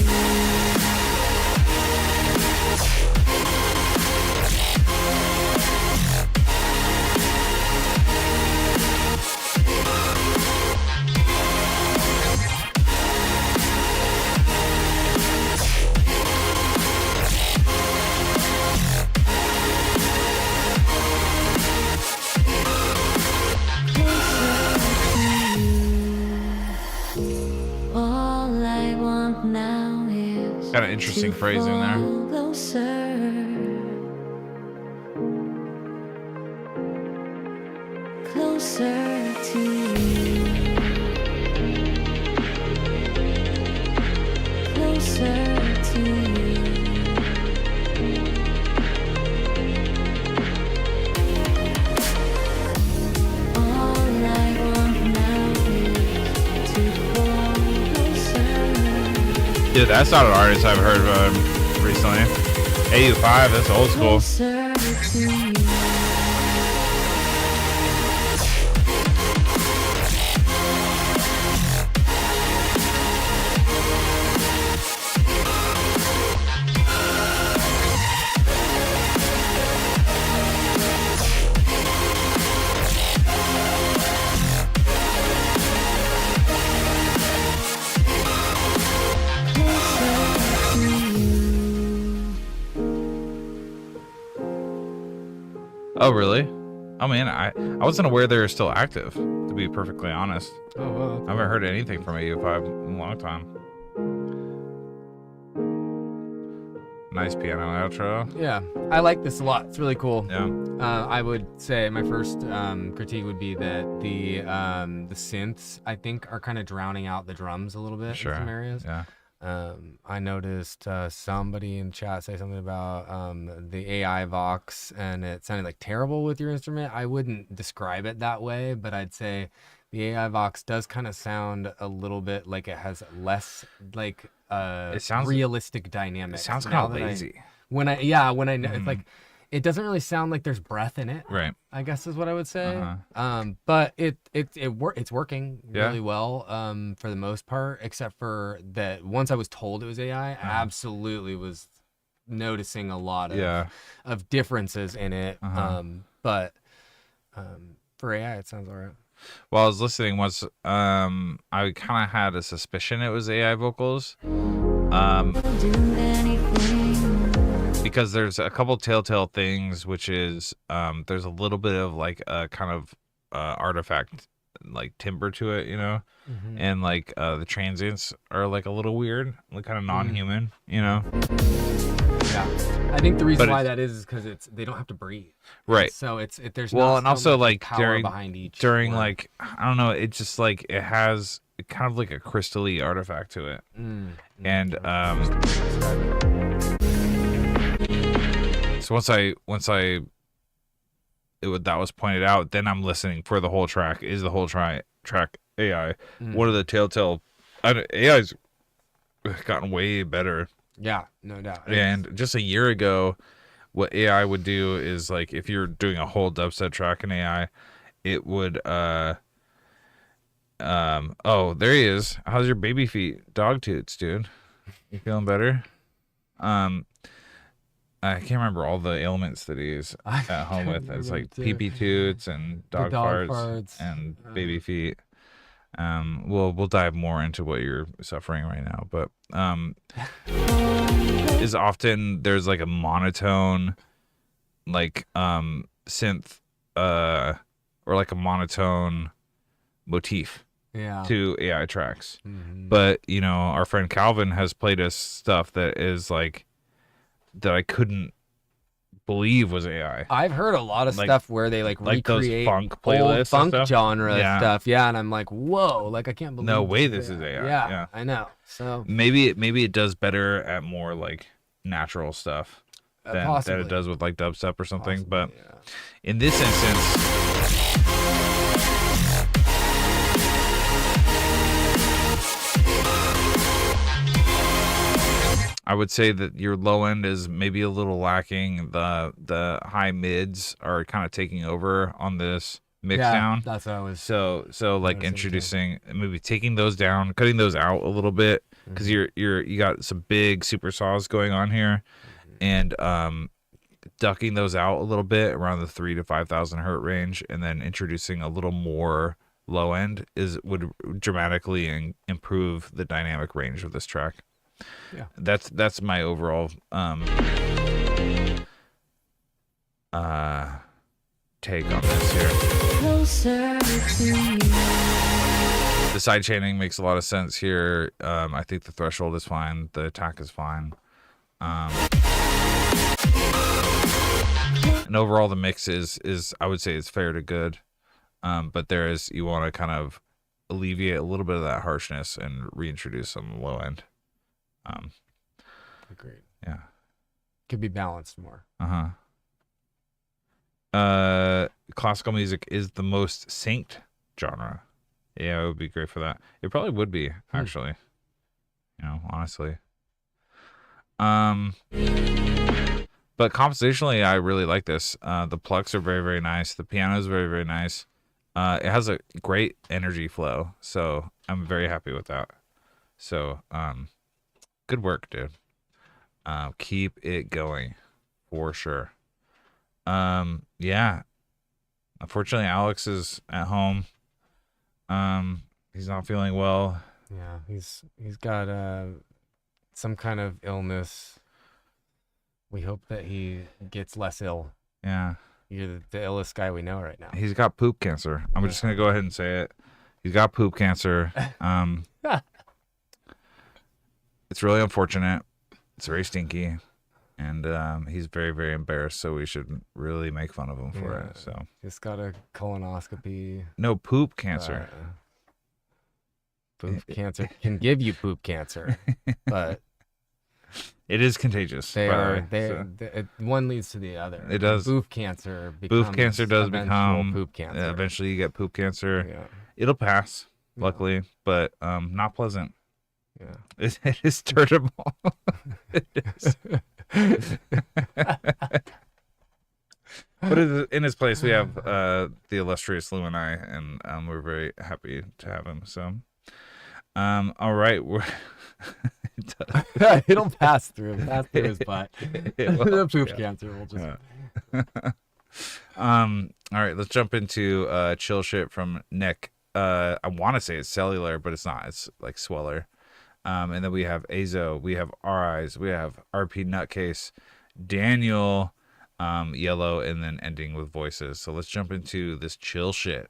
All I want now is Got an interesting to phrasing there. fall closer. Closer to you. Closer to you. All I want now is to fall closer. Dude, that's not an artist I've heard recently. AU5, that's old school. Closer to you. Closer to you. Oh, really? Oh, man, I wasn't aware they were still active, to be perfectly honest. Oh, well. I haven't heard anything from AU5 in a long time. Nice piano outro. Yeah, I like this a lot. It's really cool. Yeah. I would say my first critique would be that the synths, I think, are kind of drowning out the drums a little bit Sure. in some areas. Yeah. I noticed somebody in chat say something about the AI Vox, and it sounded like terrible with your instrument. I wouldn't describe it that way, but I'd say the AI Vox does kind of sound a little bit like it has less like It sounds- realistic It dynamics. sounds now kind of that lazy. it's like it doesn't really sound like there's breath in it. Right. I guess is what I would say. Uh-huh. But it's working Yeah. really well for the most part, except for that once I was told it was AI, I absolutely was noticing a lot of Yeah. of differences in it. But for AI, it sounds all right. While I was listening once, I kind of had a suspicion it was AI vocals. Do anything. Because there's a couple telltale things, which is there's a little bit of like a kind of artifact like timbre to it, you know, Mm-hmm. and like the transients are like a little weird, like kind of non-human, you know. Yeah, I think the reason But why that is because they don't have to breathe. Right. So there's Well, not and so also much like power behind each during word. like I don't know, it just like it has kind of like a crystally artifact to it, and so that was pointed out, then I'm listening for the whole track. Is the whole track AI? What are the telltale? AI's gotten way better. Yeah, no doubt. And just a year ago, what AI would do is like if you're doing a whole dubstep track in AI, it would oh, there he is. How's your baby feet? Dog toots, dude. You feeling better? I can't remember all the ailments that he's at home with. It's like pee-pee toots and dog farts and baby feet. We'll dive more into what you're suffering right now, but is often there's like a monotone like synth or like a monotone motif to AI tracks. But you know, our friend Calvin has played us stuff that is like that I couldn't believe was AI. I've heard a lot of stuff where they like those recreate funk old playlists funk and stuff. genre Yeah. stuff. Yeah, and I'm like, whoa, like I can't believe No way this is AI. Yeah, I know. So maybe it does better at more like natural stuff than it does with like dubstep or something. But in this instance, I would say that your low end is maybe a little lacking. The high mids are kind of taking over on this mix down. That's what I was. So like introducing, maybe taking those down, cutting those out a little bit, because you got some big super saws going on here, and ducking those out a little bit around the 3,000 to 5,000 hertz range, and then introducing a little more low end would dramatically improve the dynamic range of this track. Yeah, that's my overall take on this here. Closer to you. The side chaining makes a lot of sense here. I think the threshold is fine. The attack is fine. And overall, the mix is I would say it's fair to good. But you want to kind of alleviate a little bit of that harshness and reintroduce some low end. Agreed. Yeah. Could be balanced more. Classical music is the most synced genre. Yeah, it would be great for that. It probably would be, actually. You know, honestly. But compositionally, I really like this. The plucks are very, very nice. The piano is very, very nice. It has a great energy flow, so I'm very happy with that. So, good work, dude. Keep it going, for sure. Yeah. Unfortunately, Alex is at home. He's not feeling well. Yeah, he's got some kind of illness. We hope that he gets less ill. Yeah. You're the illest guy we know right now. He's got poop cancer. I'm just gonna go ahead and say it. He's got poop cancer. It's really unfortunate. It's very stinky, and he's very, very embarrassed. So we should really make fun of him for it. So Just got a colonoscopy. no poop cancer. Poop cancer can give you poop cancer, but It is contagious. they by the are way, so. one leads to the other. It does. Poop cancer. Becomes Poop cancer does eventual become poop cancer. Eventually, you get poop cancer. Yeah. It'll pass, luckily, but not pleasant. Yeah. It is terrible. It is. But in his place, we have the illustrious Lumini, and we're very happy to have him. So, all right, It'll pass through his butt. The poop cancer will just. All right, let's jump into chill shit from Nick. I want to say it's Cellular, but it's not. It's like Sweller. And then we have Azo, we have Our Eyes, we have RP Nutcase, Daniel, Yellow, and then ending with Voices. So let's jump into this chill shit.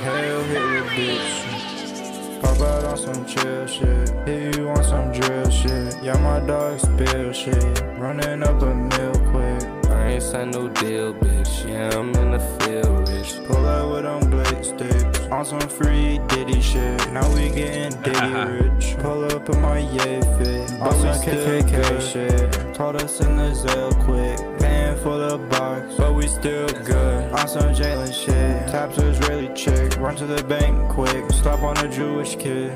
Hell hit the bitch. Pop out on some chill shit. Hit you on some drill shit. Yeah, my dog spill shit. Running up a mill quick. I ain't signed no deal, bitch. Yeah, I'm in the field, rich. Pull out with them blade sticks. On some free Diddy shit. Now we getting Diddy rich. Pull up in my yay fit. On some KKK shit. Told us in the Zell quick. Paying for the box, but we still good. On some Jalen shit. Taps a Israeli chick. Run to the bank quick. Stop on a Jewish kid.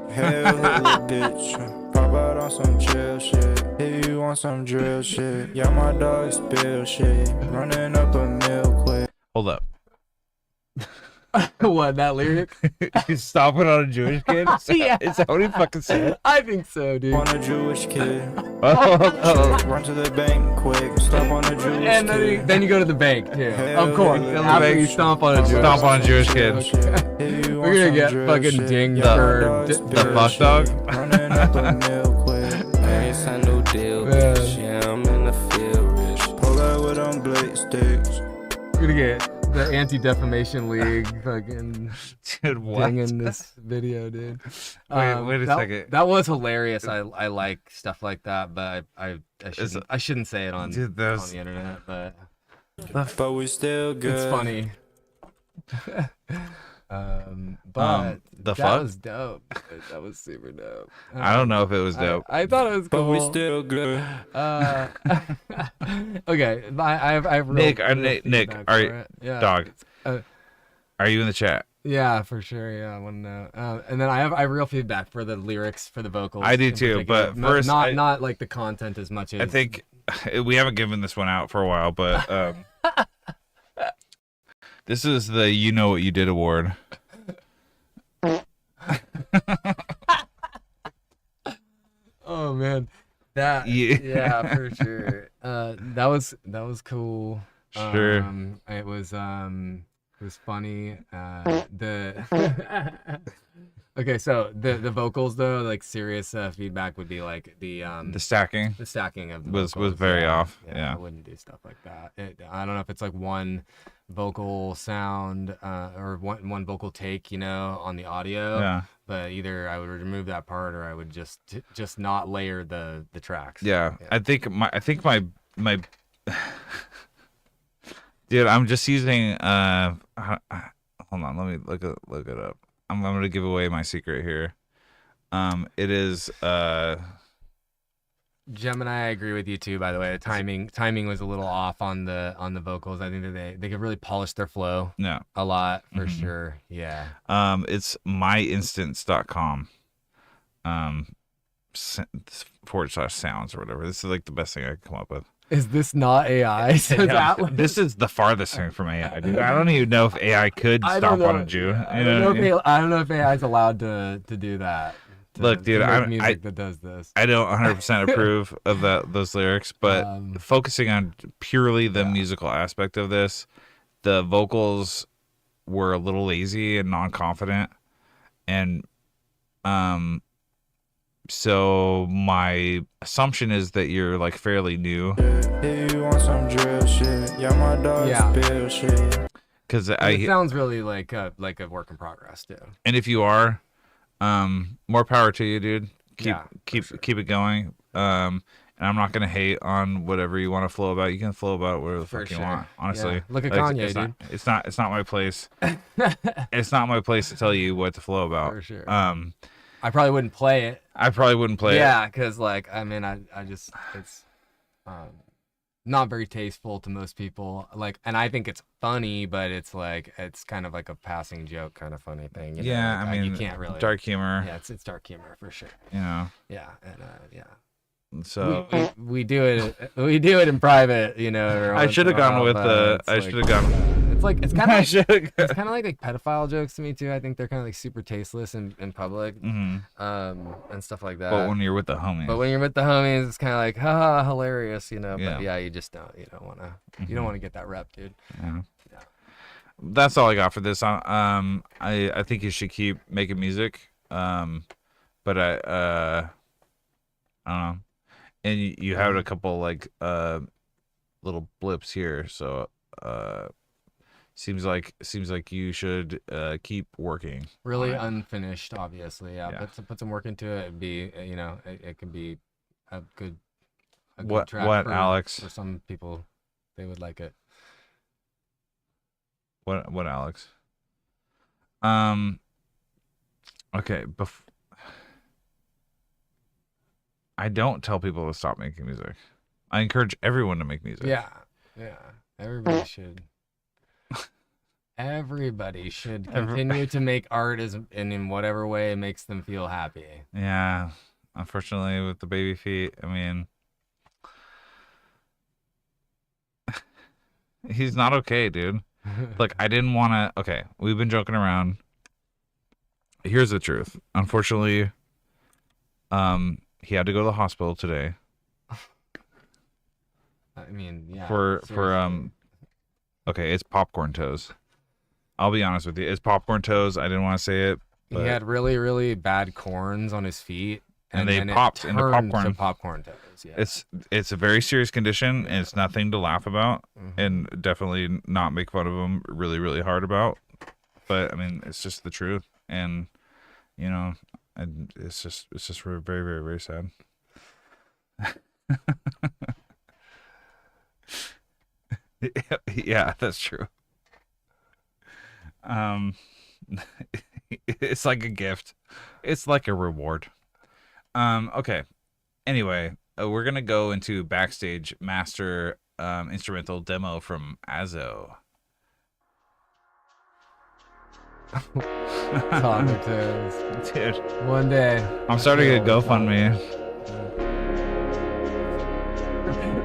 Hell hit the bitch. Pop out on some chill shit. Hit you on some drill shit. Yeah, my dog spill shit. Running up a mill quick. Hold up. What, that lyric? He's stopping on a Jewish kid? Yeah. Is that what he fucking said? I think so, dude. On a Jewish kid. Oh. Run to the bank quick. Stop on a Jewish And kid. then you go to the bank, too. Hell Of course. yeah. After you stomp on a Jewish Stomp on a Jewish kid. We're gonna get fucking dinged for The fuck dog? Running up a mill quick. I ain't signed no deal, Man. bitch. Yeah, I'm in the field, rich. Pull out with them blade sticks. We're gonna get the Anti-Defamation League fucking Dude, what? dinging this video, dude. Wait a that, second. That was hilarious. I like stuff like that, but I shouldn't say it on, Dude, that on was- the internet, but But we still good. it's funny. But the that fuck? was dope. That was super dope. I don't know if it was dope. I thought it was But cool. we still good. Okay, I have real, Nick, real Nick, feedback are for you- it. Yeah, Dog. uh, Are you in the chat? Yeah, for sure. Yeah, I want to know. And then I have real feedback for the lyrics, for the vocals. I do in too, particular. but first, not like the content as much as I think we haven't given this one out for a while, but this is the You Know What You Did award. Oh man, that yeah for sure. That was cool. Sure. It was funny. The okay, so the vocals though, like serious feedback would be like the stacking stacking of the was vocals, very off. Yeah. I wouldn't do stuff like that. I don't know if it's like one vocal sound or one vocal take, you know, on the audio. Yeah. But either I would remove that part or I would just not layer the tracks. Yeah. I think my dude, I'm just using hold on, let me look it up. I'm gonna give away my secret here. It is Gemini, I agree with you too, by the way. The timing was a little off on the vocals. I think that they could really polish their flow no. a lot for Mhm. sure. Yeah. It's myinstance.com. /sounds or whatever. This is like the best thing I could come up with. Is this not AI? So Yeah, that this is the farthest thing from AI, dude. I don't even know if AI could I stomp don't on know. a Jew. I don't know if AI is allowed to do that. Look, dude, to I- make music that does this. I don't 100% approve of those lyrics, but focusing on purely the musical aspect of this, the vocals were a little lazy and non-confident, and so my assumption is that you're like fairly new, Hey, you want some drill shit? Yeah, my dog spill shit. because It sounds really like a work in progress too. and if you are, more power to you, dude. Keep it going. And I'm not gonna hate on whatever you want to flow about. You can flow about whatever the fuck you want. Honestly, Yeah. Look at Like, Kanye, it's dude. It's not my place. It's not my place to tell you what to flow about. For sure. I probably wouldn't play it. probably wouldn't play it. Yeah, because like I mean, I just it's not very tasteful to most people. Like, and I think it's funny, but it's like it's kind of like a passing joke kind of funny thing. You know? Yeah, Like, I mean, you can't really dark humor. Yeah, it's dark humor for sure. You know. Yeah, and yeah. So we do it in private, you know. every I once should in have a gone while, with but the. it's I like- should have gone. It's like it's kind I of should. it's kind of like pedophile jokes to me too. I think they're kind of like super tasteless in public, Mhm. and stuff like that. But when you're with the homies. But when you're with the homies, it's kind of like, haha, hilarious, you know. Yeah. But yeah, you don't want to, you don't want to get that rep, dude. Yeah. Yeah. That's all I got for this. I think you should keep making music. but I don't know. And you had a couple like little blips here, so seems like you should keep working. Really on it. unfinished, obviously. Yeah. Put some work into it. It'd be, it could be a good track. What, Alex? For some people, they would like it. What, Alex? Okay. I don't tell people to stop making music. I encourage everyone to make music. Yeah. Everybody should. Everybody should continue to make art and in whatever way makes them feel happy. Yeah. Unfortunately, with the baby feet, I mean, he's not okay, dude. Like, I didn't want to. Okay, we've been joking around. Here's the truth. Unfortunately, he had to go to the hospital today. I mean, yeah. Okay, it's popcorn toes. I'll be honest with you. It's popcorn toes. I didn't want to say it. He had really, really bad corns on his feet. And they popped into popcorn. To popcorn toes. Yeah. It's a very serious condition, and it's nothing to laugh about, and definitely not make fun of him really, really hard about. But I mean, it's just the truth, and it's just very, very, very sad. Yeah, that's true. It's like a gift. It's like a reward. Okay. Anyway, we're gonna go into backstage master instrumental demo from Azo. Toddler toes. Dude, One day. I'm starting a GoFundMe.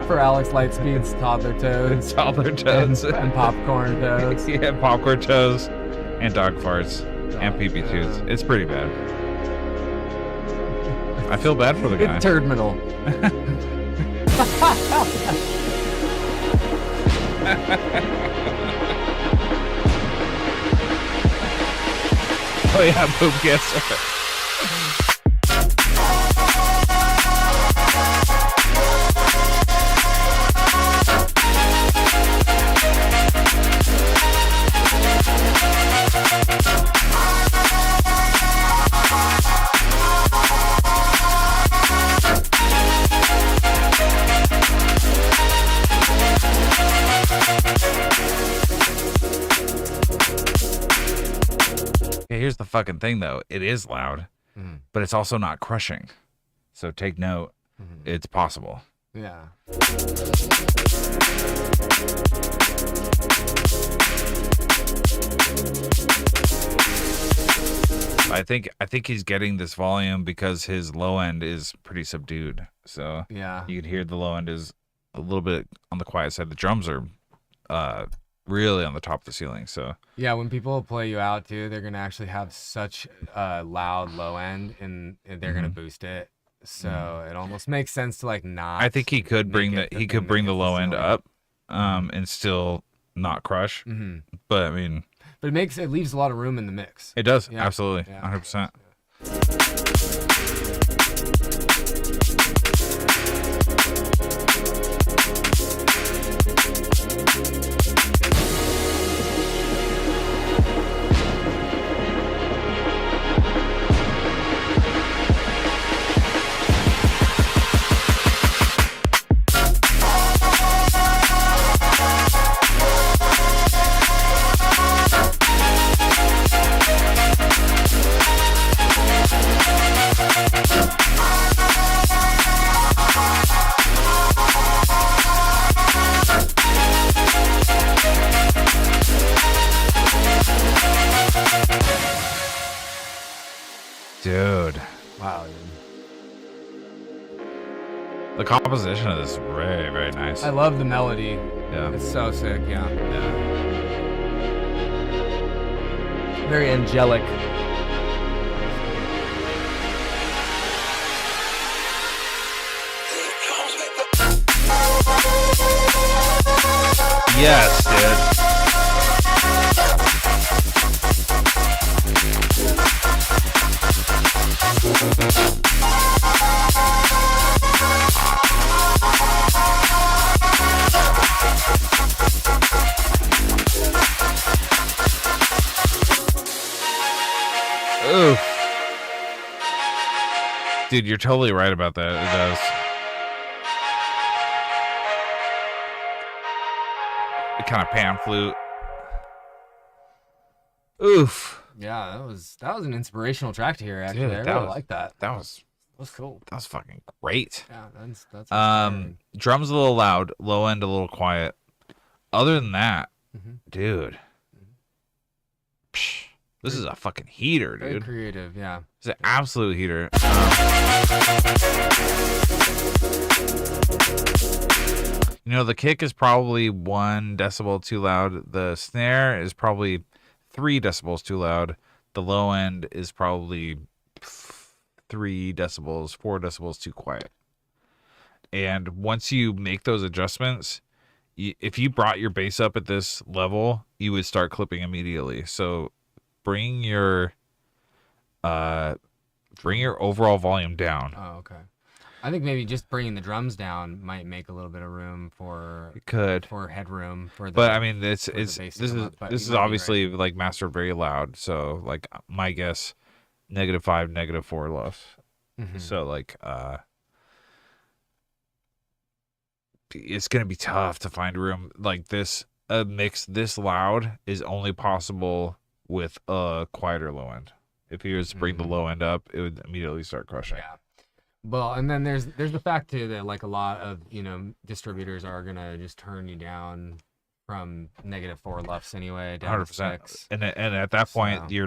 For Alex Lightspeed's toddler toes. Toddler toes. And popcorn toes. Yeah, popcorn toes. And dog farts. And pee-pee toots. It's pretty bad. I feel bad for the guy. It's terminal. Oh yeah, poop gifts. Here's the fucking thing, though. It is loud, but it's also not crushing. So take note. It's possible. Yeah. I think he's getting this volume because his low end is pretty subdued. So yeah, you can hear the low end is a little bit on the quiet side. The drums are really on the top of the ceiling. So yeah, when people play you out too, they're gonna actually have such a loud low end, and they're gonna boost it. So it almost makes sense to like not. I think he could bring the low end up, and still not crush. But I mean, but it leaves a lot of room in the mix. It does, absolutely, 100%. Dude. Wow. The composition of this is very, very nice. I love the melody. Yeah. It's so sick, yeah. Very angelic. Yes, dude. Dude, you're totally right about that. It does. The kind of pan flute. Oof. Yeah, that was an inspirational track to hear. Actually, Dude, I really like that. That was cool. That was fucking great. Yeah, that's inspiring. Drums a little loud, low end a little quiet. Other than that, dude, psh, this is a fucking heater, dude. Very creative, yeah. It's an absolute heater. You know, the kick is probably 1 decibel too loud. The snare is probably 3 decibels too loud. The low end is probably 3 decibels, 4 decibels too quiet. And once you make those adjustments, if you brought your bass up at this level, you would start clipping immediately. So bring your overall volume down. Oh, okay. I think maybe just bringing the drums down might make a little bit of room for headroom for the. But I mean, this is obviously right. like mastered very loud. So like my guess, -5, -4 lows. So like it's gonna be tough to find room like this. A mix this loud is only possible with a quieter low end. If you was to bring the low end up, it would immediately start crushing. Yeah. Well, and then there's the fact too that like a lot of distributors are gonna just turn you down from -4 LUFS anyway down 100%. to 6. And at that point, you're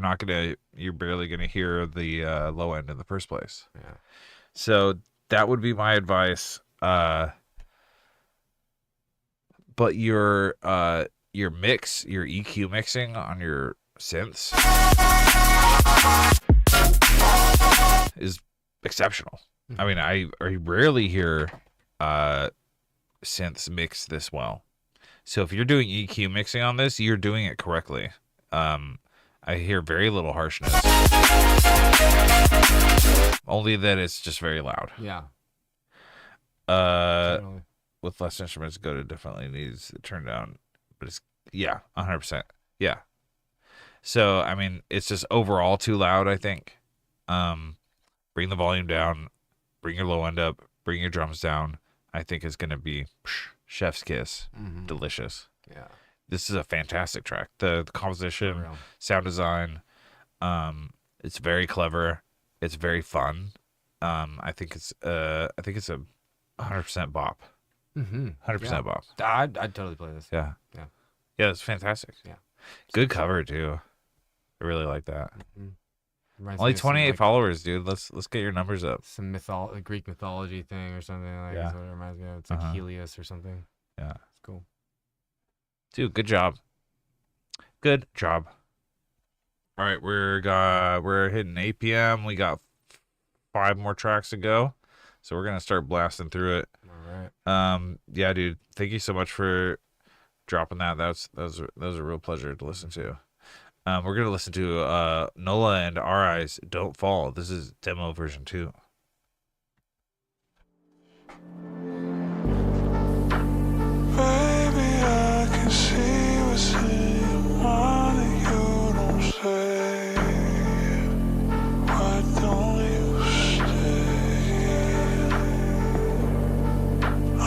barely gonna hear the low end in the first place. Yeah. So that would be my advice. But your mix, your EQ mixing on your synths is exceptional. I mean, I rarely hear synths mix this well. So if you're doing EQ mixing on this, you're doing it correctly. I hear very little harshness. Only that it's just very loud. Yeah. Totally. With less instruments, Goda definitely needs to turn down. But it's 100%. Yeah. So I mean, it's just overall too loud, I think. Bring the volume down, bring your low end up, bring your drums down. I think it's gonna be chef's kiss. Delicious. Yeah. This is a fantastic track. The composition, sound design, it's very clever. It's very fun. I think it's a 100% bop. 100% bop. I'd totally play this. Yeah. Yeah. Yeah, it's fantastic. Yeah. Good cover too. I really like that. Reminds Only me of some, 28 like, followers, dude. Let's get your numbers up. Some Greek mythology thing or something like Yeah. that's what it reminds me of. It's like Helios or something. Yeah. It's cool. Dude, good job. Good job. All right, we're hitting 8 p.m. We got 5 more tracks to go. So we're gonna start blasting through it. All right. Yeah, dude. Thank you so much for dropping that. That was a real pleasure to listen to. We're gonna listen to Nola and Our Eyes Don't Fall. This is demo version 2. Baby, I can see what's in your mind and you don't say. Why don't you stay? I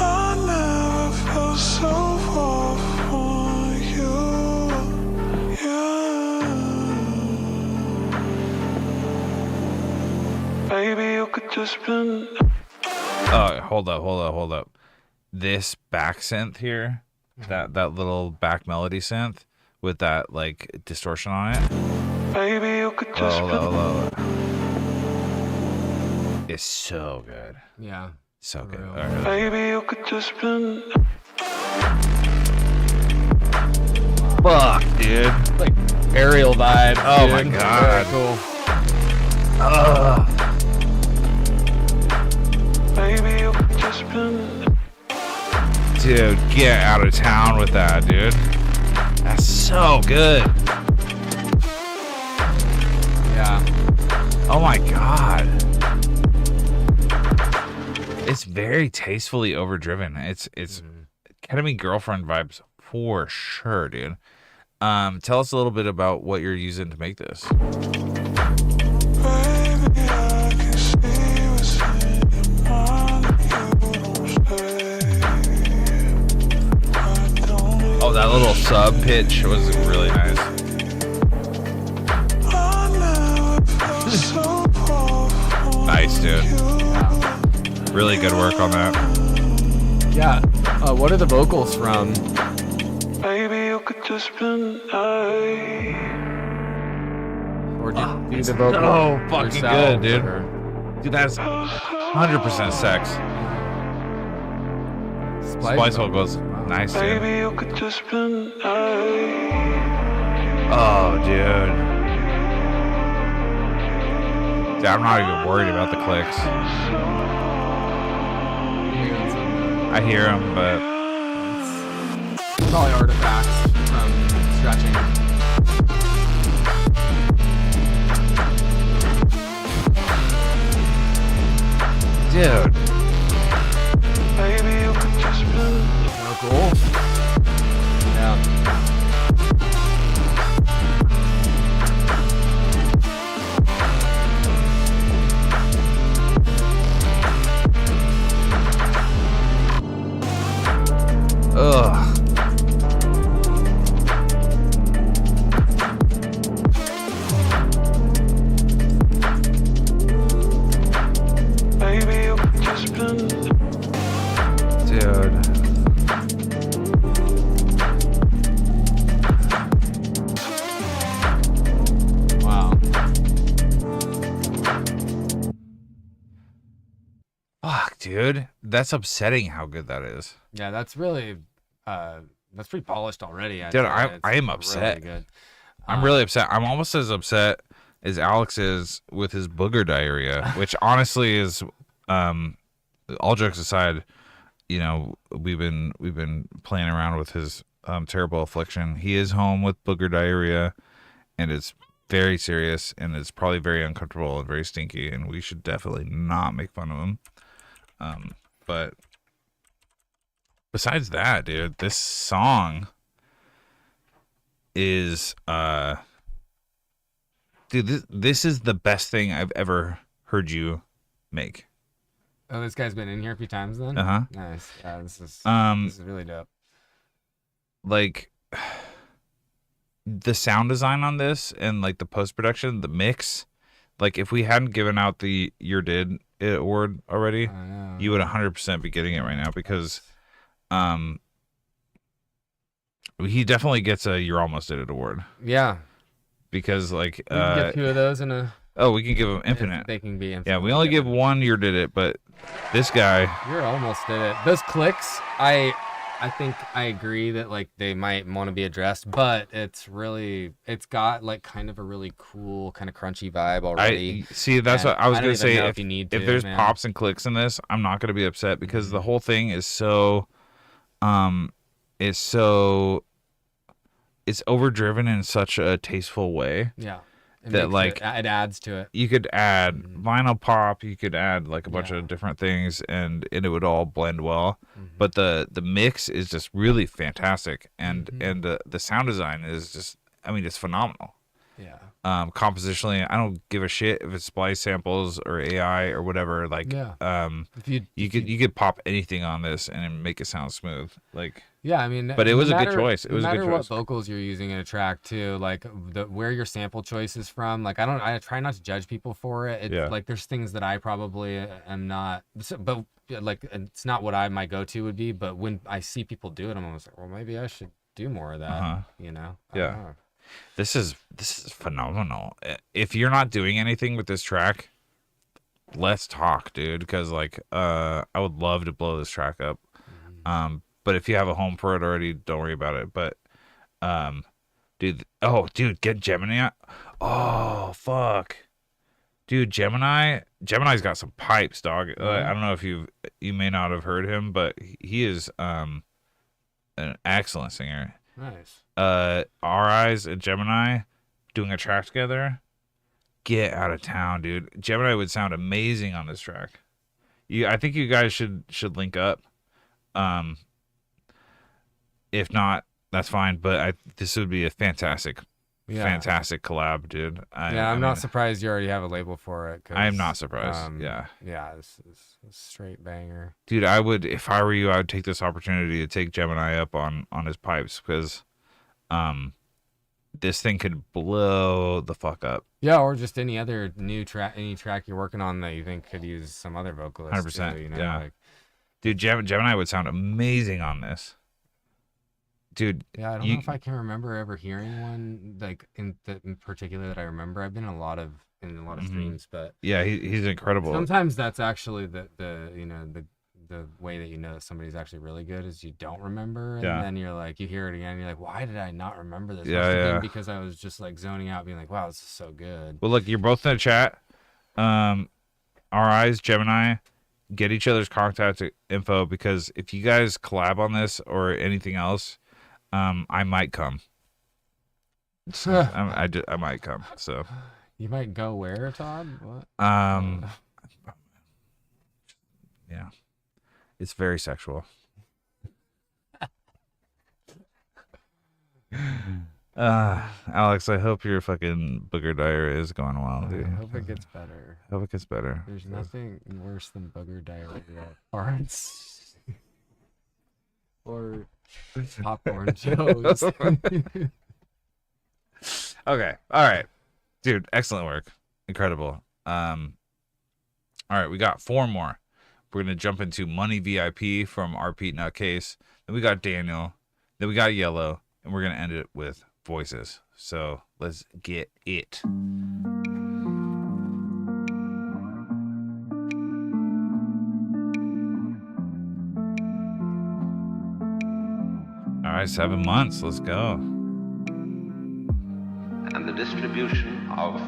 never felt so far from you. Yeah. Baby, you could just been. Oh, hold up. This back synth here, that little back melody synth with that like distortion on it. Baby, you could just It's so good. Yeah. So good. real. All right. Baby, you could just been. Fuck, dude. Like aerial vibe. Oh my dude. God. Very cool. Baby, you could just been. Dude, get out of town with that, dude. That's so good. Yeah. Oh my God. It's very tastefully overdriven. It's Ketamine Girlfriend vibes for sure, dude. Tell us a little bit about what you're using to make this. Baby, I can see what's sub pitch was really nice. Nice, dude. Really good work on that. Yeah. What are the vocals from? Maybe you could just spend the night. Or do the vocals? So fucking good, dude. Or... Dude, that's 100% sex. Splice vocals. Nice, dude. Maybe you could just spend the night. Oh, dude. Dude, I'm not even worried about the clicks. I hear them, but probably artifacts from stretching. dude. Maybe you could just spend. Oh, cool. Yeah. Ugh. Maybe you could just spend. Dude. Wow. Fuck, dude. That's upsetting how good that is. Yeah, that's really, that's pretty polished already. Dude, actually. I am It's upset. Really good. I'm really upset. I'm almost as upset as Alex is with his booger diarrhea, which honestly is, all jokes aside, you know, we've been playing around with his terrible affliction. He is home with booger diarrhea, and it's very serious, and it's probably very uncomfortable and very stinky, and we should definitely not make fun of him. But besides that, dude, this song is dude, this is the best thing I've ever heard you make. Oh, this guy's been in here a few times then? Uh-huh. Nice. Yeah, this is really dope. Like the sound design on this and like the post-production, the mix, like if we hadn't given out the Your Did It award already, you would 100% be getting it right now because he definitely gets a You're Almost Did It award. Yeah. Because like We can get two of those in a. oh, we can give him infinite. They can be infinite. Yeah, we only give one Your Did It, but this guy. You're almost did it. Those clicks, I think I agree that like they might want to be addressed, but it's got like kind of a really cool kind of crunchy vibe already. I see. That's And what I was I don't gonna even say. know If you need if to, there's man. pops and clicks in this, I'm not gonna be upset because the whole thing is so, it's overdriven in such a tasteful way. Yeah. That, like, it adds to it. You could add vinyl pop, you could add like a bunch of different things, and it would all blend well. But the mix is just really fantastic, and the sound design is just, I mean, it's phenomenal. Yeah. Compositionally, I don't give a shit if it's splice samples or AI or whatever. Like, you could pop anything on this and make it sound smooth. Like, yeah, I mean, but it was no a good matter- choice. It was a good No matter choice. what vocals you're using in a track too, like where your sample choice is from. Like I try not to judge people for it. It's like there's things that I probably am not, but like it's not what my go-to would be. But when I see people do it, I'm almost like, well, maybe I should do more of that. You know? I don't know. This is phenomenal. If you're not doing anything with this track, let's talk, dude. Because like, I would love to blow this track up. But if you have a home for it already, don't worry about it. But, dude, get Gemini. Oh, fuck. Dude, Gemini's got some pipes, dog. I don't know if you may not have heard him, but he is an excellent singer. Nice. Our Eyes and Gemini doing a track together. Get out of town, dude. Gemini would sound amazing on this track. I think you guys should link up. If not, that's fine. But this would be a fantastic collab, dude. I'm not surprised you already have a label for it. I am not surprised. Yeah, this is a straight banger, dude. I would, if I were you, I would take this opportunity to take Gemini up on his pipes because this thing could blow the fuck up. Yeah, or just any other new track, any track you're working on that you think could use some other vocalist. 100%. Too, you know? Yeah. Like, Dude, Gemini would sound amazing on this. Dude. yeah, I don't know if I can remember ever hearing one like in particular that I remember. I've been in a lot of streams, but yeah, he's incredible. Sometimes that's actually the way that you know that somebody's actually really good is you don't remember, and then you're like, you hear it again, and you're like, why did I not remember this? Must have been because I was just like zoning out, being like, wow, this is so good. Well, look, you're both in the chat. RIs, Gemini, get each other's contact info, because if you guys collab on this or anything else, I might come. So, I might come. So you might go where, Todd? What? Yeah, it's very sexual. Alex, I hope your fucking booger diarrhea is going well, dude. I hope it gets better. Hope it gets better. There's nothing worse than booger diarrhea farts or popcorn shows. Okay. All right. Dude, excellent work. Incredible. All right, we got 4 more. We're going to jump into Money VIP from our Pete Nutcase. Then we got Daniel. Then we got Yellow. And we're going to end it with Voices. So let's get it. All right, 7 months. Let's go. And the distribution of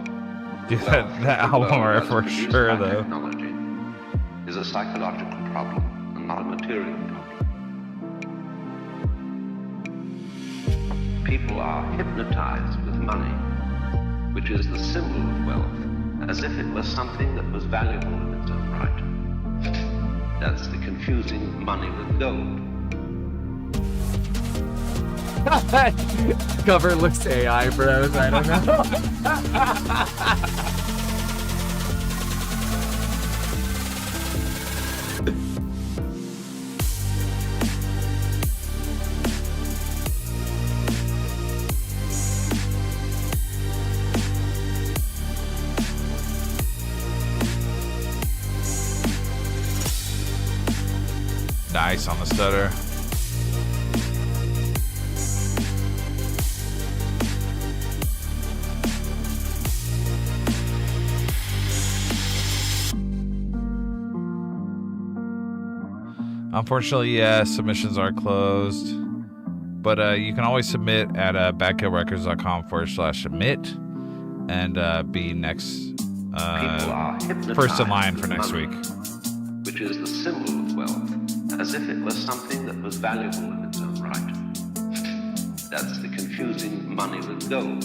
Dude, that album art for sure, though. Technology is a psychological problem and not a material problem. People are hypnotized with money, which is the symbol of wealth, as if it was something that was valuable in its own right. That's the confusing money with gold. Cover looks AI, bros. I don't know. Nice on the stutter. Unfortunately, yeah, submissions are closed. But you can always submit at badkillrecords.com/submit and be next first in line for next week. Which is the symbol of wealth, as if it was something that was valuable in its own right. That's the confusing money with gold.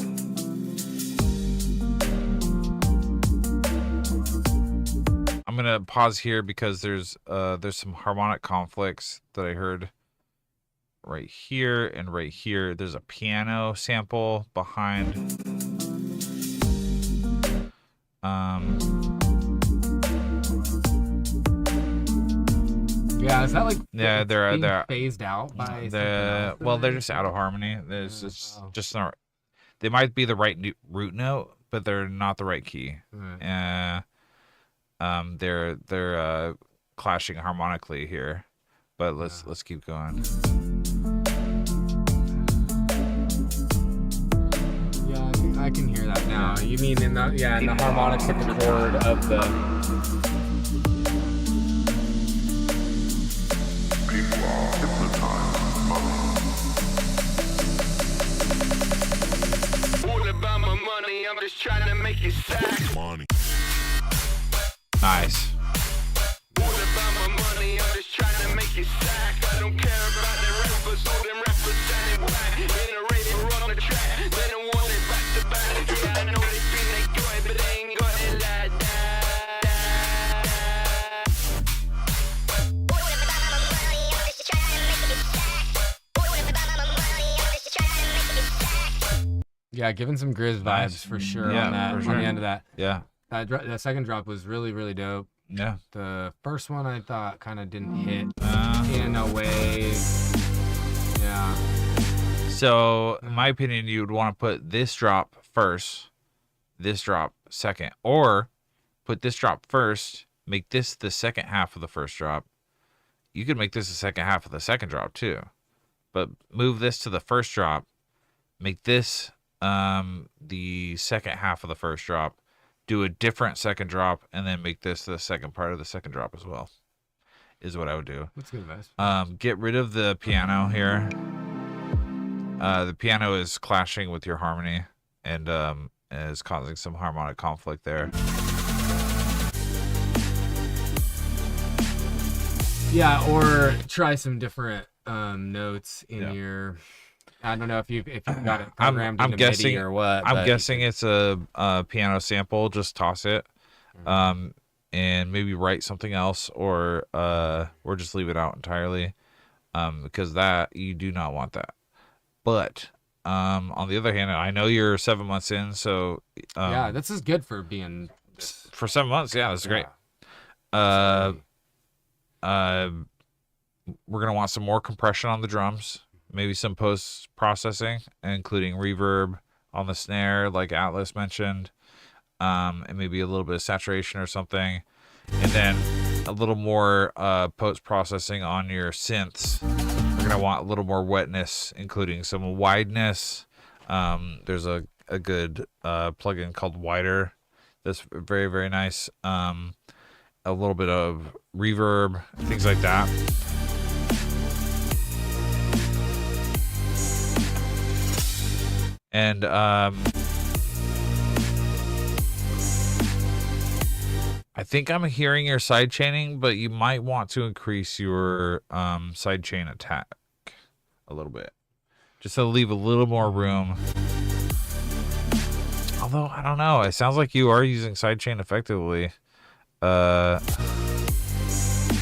I'm gonna pause here because there's some harmonic conflicts that I heard right here and right here. There's a piano sample behind. Yeah, is that like they're phased out by they're just out of harmony. There's just not. They might be the right root note, but they're not the right key. Right. They're clashing harmonically here, but let's keep going. Yeah, I can hear that now. You mean in the harmonics of the chord of the. People are hypnotized with money. All about my money, I'm just trying to make it sack. Money. Nice. All about my money, I'm just trying to make it sack. I don't care about the rappers, all them rappers sounding whack. In a radio, run on the track, they don't want it back to back. Yeah, I know they think they got it, but they ain't got it like that. Yeah, giving some Grizz vibes Nice. for sure Yeah, on that. for sure. On the end of that. Yeah. That second drop was really, really dope. Yeah. The first one I thought kind of didn't hit in a way. Yeah. So, in my opinion, you would want to put this drop first, this drop second, or put this drop first, make this the second half of the first drop. You could make this the second half of the second drop too, but move this to the first drop, make this the second half of the first drop, do a different second drop, and then make this the second part of the second drop as well, is what I would do. That's good advice. Get rid of the piano here. The piano is clashing with your harmony and is causing some harmonic conflict there. Yeah, or try some different notes in your. I don't know if you've got it programmed into MIDI or what. I'm guessing it's a piano sample. Just toss it, and maybe write something else, or just leave it out entirely, because that you do not want that. But on the other hand, I know you're 7 months in, so yeah, this is good for being for 7 months. Yeah, that's great. We're gonna want some more compression on the drums, maybe some post-processing, including reverb on the snare, like Atlas mentioned, and maybe a little bit of saturation or something, and then a little more post-processing on your synths. We're gonna want a little more wetness, including some wideness. There's a good plugin called Wider that's very, very nice. A little bit of reverb, things like that. And I think I'm hearing your side chaining, but you might want to increase your side chain attack a little bit, just to leave a little more room. Although I don't know, it sounds like you are using side chain effectively.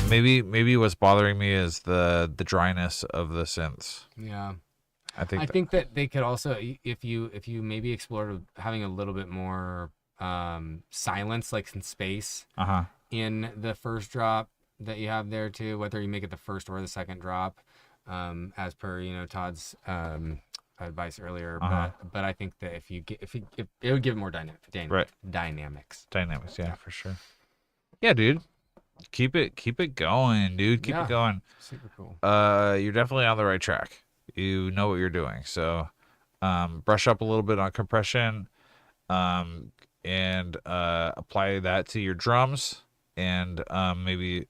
Maybe what's bothering me is the dryness of the synths. Yeah. I think that they could also, if you maybe explore having a little bit more silence, like some space in the first drop that you have there too, whether you make it the first or the second drop, as per Todd's advice earlier. But I think that if it would give more dynamics. Dynamics, yeah, for sure. Yeah, dude. Keep it going, dude. Keep it going. Super cool. You're definitely on the right track. You know what you're doing. So brush up a little bit on compression, and apply that to your drums, and maybe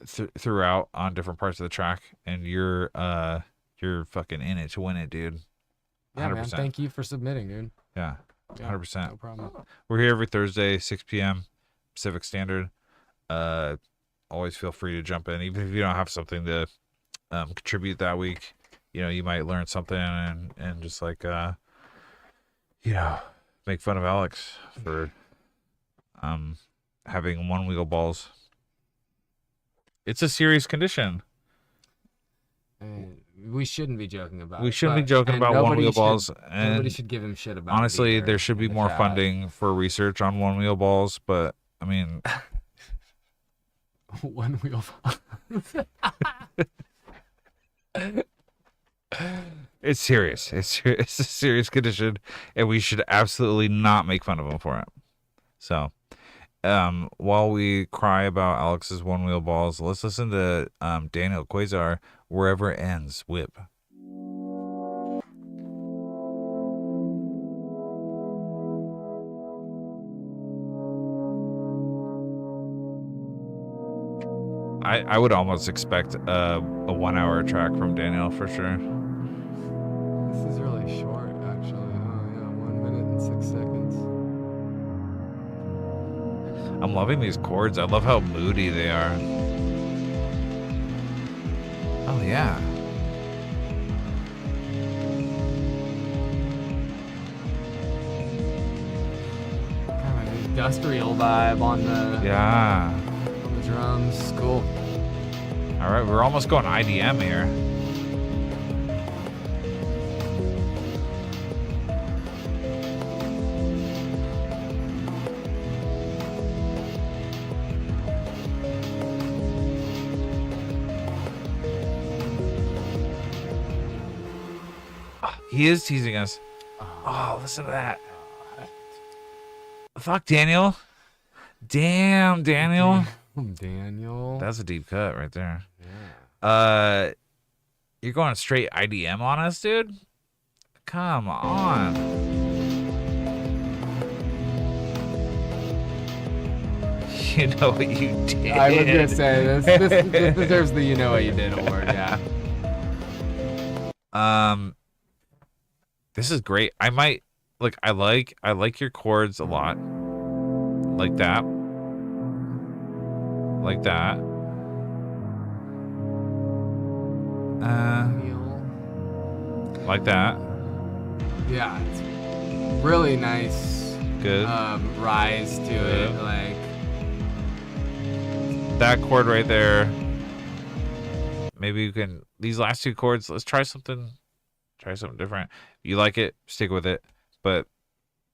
throughout on different parts of the track, and you're fucking in it to win it, dude. 100%. Yeah, man. Thank you for submitting, dude. Yeah, 100%. No problem. We're here every Thursday, 6 p.m. Pacific Standard. Always feel free to jump in, even if you don't have something to contribute that week. You might learn something and just like make fun of Alex for having one wheel balls. It's a serious condition. We shouldn't be joking about We shouldn't be joking about one wheel balls. And nobody should give him shit about it. honestly, there should be more funding for research on one wheel balls, but I mean, one wheel balls. it's serious. It's a serious condition, and we should absolutely not make fun of him for it. So, while we cry about Alex's one wheel balls, let's listen to Daniel Quasar, Wherever Ends Whip. I would almost expect a 1 hour track from Daniel for sure. This is really short, actually. Oh, yeah, 1 minute and 6 seconds. I'm loving these chords. I love how moody they are. Oh, yeah. Kind of an industrial vibe on the drums. Cool. All right, we're almost going IDM here. He is teasing us. Oh, listen to that. Fuck, Daniel. Damn, Daniel. Daniel. That's a deep cut right there. Yeah. You're going straight IDM on us, dude? Come on. You know what you did. I was gonna say this deserves the "You Know What You Did" award. Yeah. This is great. I might like. I like your chords a lot. Like that. Like that. Like that. Yeah, it's really nice. Good. Rise to it, like that chord right there. Maybe you can. These last two chords. Let's try something. Try something different. If you like it, stick with it. But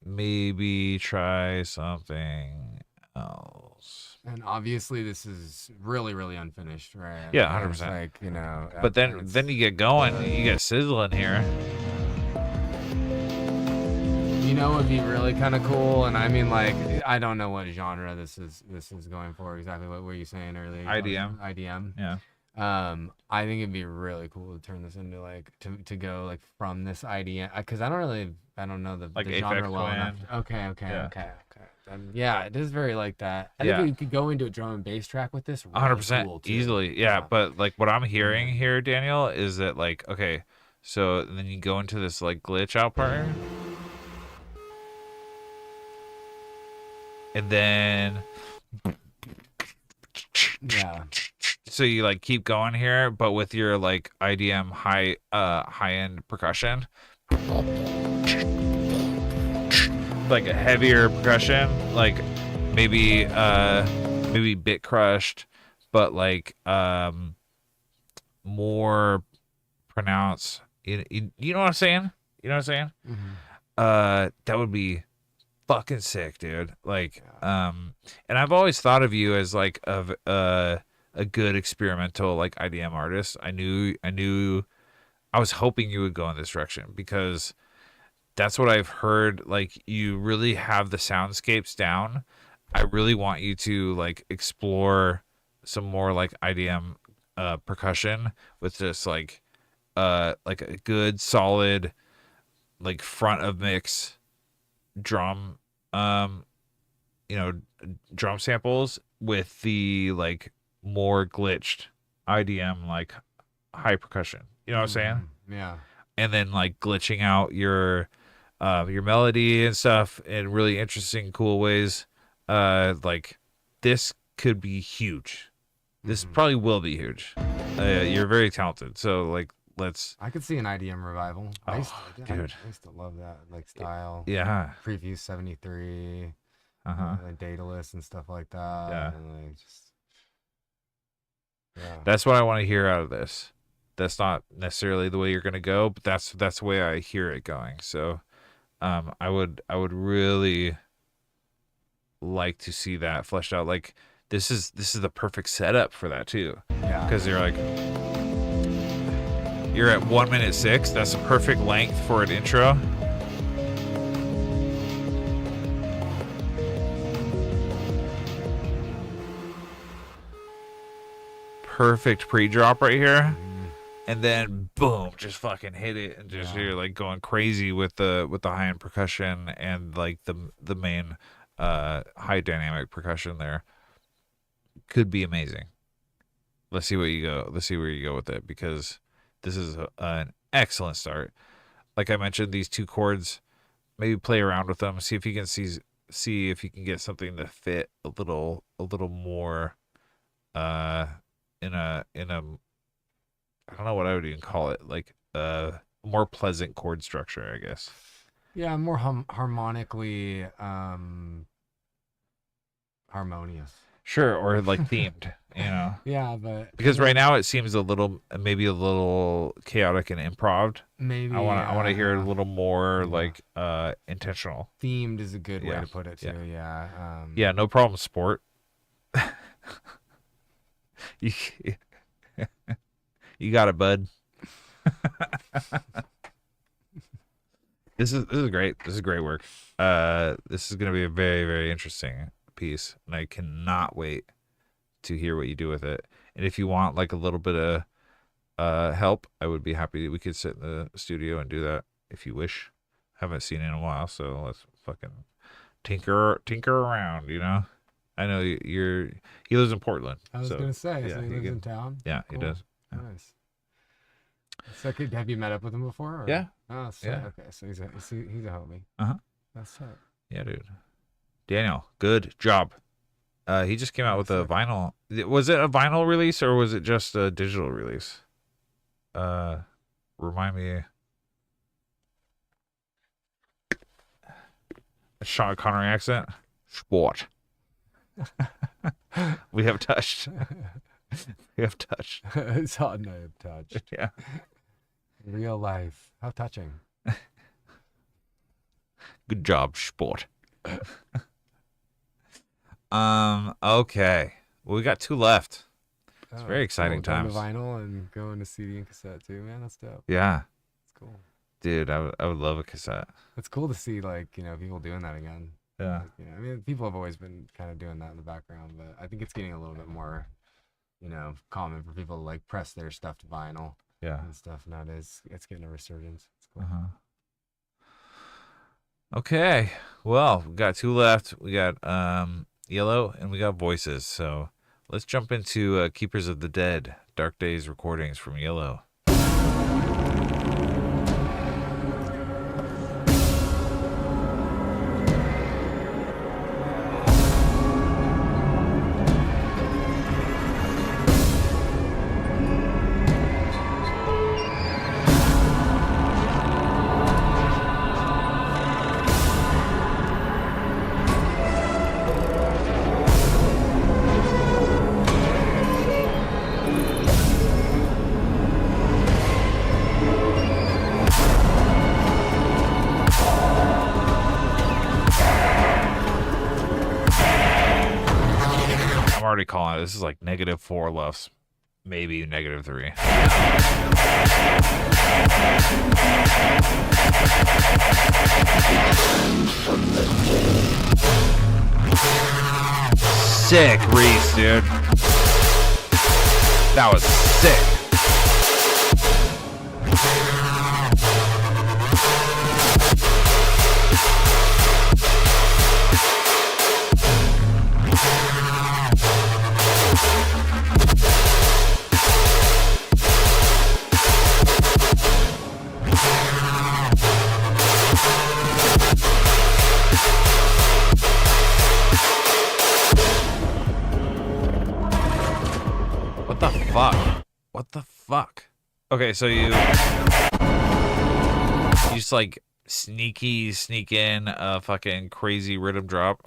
maybe try something else. And obviously, this is really, really unfinished, right? Yeah, 100%. It's like, you know. But then you get going. You get sizzling here. You know, it'd be really kind of cool, and I mean, like, I don't know what genre this is going for exactly. What were you saying earlier? IDM. IDM. Yeah. I think it'd be really cool to turn this into like to go like from this IDM, because I don't know the Like genre Aphex well enough. Twin. Okay. Yeah, it is very like that. I think we could go into a drum and bass track with this. Really 100% cool, too. easily. Yeah, but like what I'm hearing here, Daniel, is that like, okay, so then you go into this like glitch out part. And then Yeah. so you like keep going here, but with your like IDM high end percussion. Like a heavier percussion, like maybe bit crushed, but like more pronounced. You know what I'm saying? You know what I'm saying? Mm-hmm. That would be fucking sick, dude. Like, and I've always thought of you as like a good experimental like IDM artist. I was hoping you would go in this direction because that's what I've heard. Like, you really have the soundscapes down. I really want you to like explore some more like IDM percussion with just like a good solid like front of mix drum drum samples with the like more glitched IDM like high percussion. You know what I'm saying? Yeah. And then like glitching out your melody and stuff in really interesting, cool ways. Like this could be huge. This probably will be huge. You're very talented. So like, I could see an IDM revival. I used to love that like style. Yeah. Preview 73. And Daedalus and stuff like that. Yeah. And like yeah. That's what I want to hear out of this. That's not necessarily the way you're gonna go, but that's the way I hear it going. So I would really like to see that fleshed out. Like this is the perfect setup for that too. Yeah. Because you're at 1:06. That's a perfect length for an intro. Perfect pre-drop right here. And then boom, just fucking hit it, and just you're like going crazy with the high-end percussion and like the main high dynamic percussion there. Could be amazing. Let's see where you go with it, because this is an excellent start. Like I mentioned, these two chords, maybe play around with them, see if you can see if you can get something to fit a little more in a I don't know what I would even call it, like a more pleasant chord structure, I guess. Yeah, more harmonically harmonious. Sure, or like themed, you know. Yeah, but because right now it seems maybe a little chaotic and improv. Maybe I want to hear it a little more like intentional. Themed is a good way to put it too. Yeah. Yeah, no problem, sport. You got it, bud. This is great. This is great work. This is gonna be a very, very interesting piece, and I cannot wait to hear what you do with it. And if you want like a little bit of help, I would be happy. We could sit in the studio and do that if you wish. Haven't seen it in a while, so let's fucking tinker around. You know, I know he lives in Portland. I was gonna say, yeah, so he lives in town. Yeah, Cool. he does. Yeah. Nice. So have you met up with him before? Or? Yeah. Oh, so, Yeah. Okay, so he's a homie. Uh-huh. That's tight. Yeah, dude. Daniel, good job. He just came out with a vinyl. Was it a vinyl release or was it just a digital release? Remind me. A Sean Connery accent. Sport. We have touched. We have touched. It's hot and I have touched. Yeah. Real life. How touching. Good job, sport. Okay. Well, we got 2 left. It's very exciting cool. times. Going to vinyl and going to CD and cassette too, man. That's dope. Yeah. It's cool. Dude, I would love a cassette. It's cool to see people doing that again. Yeah. I mean, people have always been kind of doing that in the background, but I think it's getting a little bit more, common for people to like press their stuff to vinyl. Yeah. And stuff nowadays. It's getting a resurgence. It's cool. Uh-huh. Okay. Well, we got 2 left. We got Yellow and we got Voices. So let's jump into Keepers of the Dead, Dark Days recordings from Yellow. Already calling it. This is like -4 lefts, maybe -3. Sick Reese, dude. That was sick. What the fuck? Okay, so you just like sneak in a fucking crazy rhythm drop.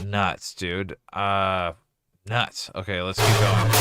Nuts, dude. Nuts. Okay, let's keep going.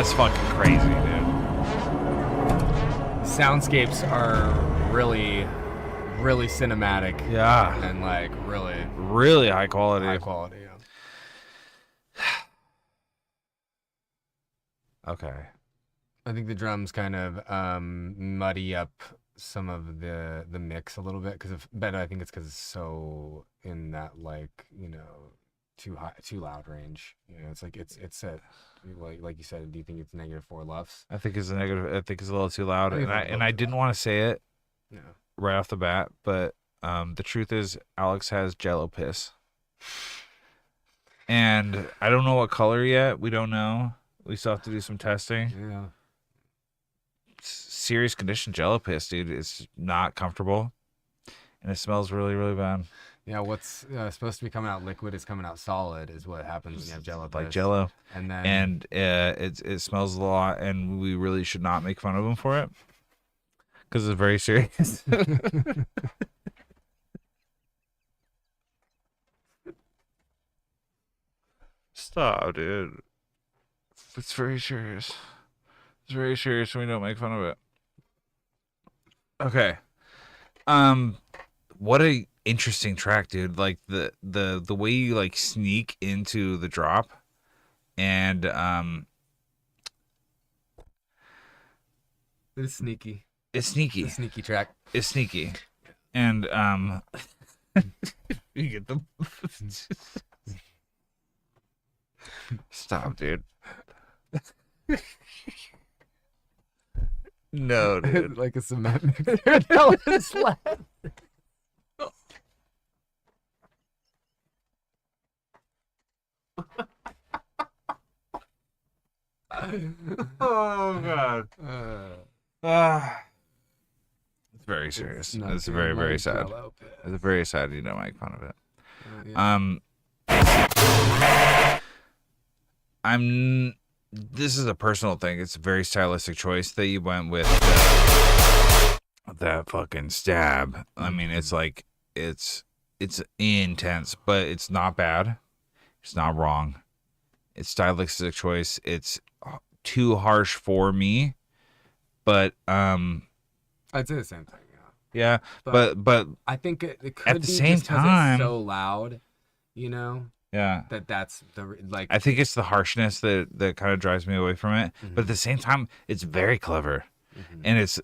That's fucking crazy, dude. Soundscapes are really, really cinematic. Yeah. And like Really high quality. high quality. Yeah. Okay. I think the drums kind of muddy up some of the mix a little bit but I think it's because it's so in that like too loud range. It's like it's set like you said. Do you think it's -4 LUFS? I think it's a negative. I think it's a little too loud, I think and I didn't want to say it Yeah. right off the bat, but the truth is, Alex has Jello piss, and I don't know what color yet. We don't know. We still have to do some testing. Yeah. Serious condition Jello piss, dude. It's not comfortable, and it smells really, really bad. Yeah, what's supposed to be coming out liquid is coming out solid, is what happens when you have Jello. Like Jello, and then it smells a lot, and we really should not make fun of him for it because it's very serious. Stop, dude. It's very serious. It's very serious, and we don't make fun of it. Okay. What a interesting track, dude. Like the way you like sneak into the drop, and it's sneaky. It's sneaky. It's a sneaky track. It's sneaky, and you get the stop, dude. No, dude. Like a cement mixer. That was left. Oh god. It's very serious. It's very, very sad. It's very sad you don't make fun of it. This is a personal thing. It's a very stylistic choice that you went with that fucking stab. I mean, it's like it's intense, but it's not bad. It's not wrong. It's stylistic choice. It's too harsh for me, but I'd say the same thing. Yeah, but I think it could at the be same just 'cause time, it's so loud, Yeah, that's the like. I think it's the harshness that kind of drives me away from it. But at the same time, it's very clever, and it's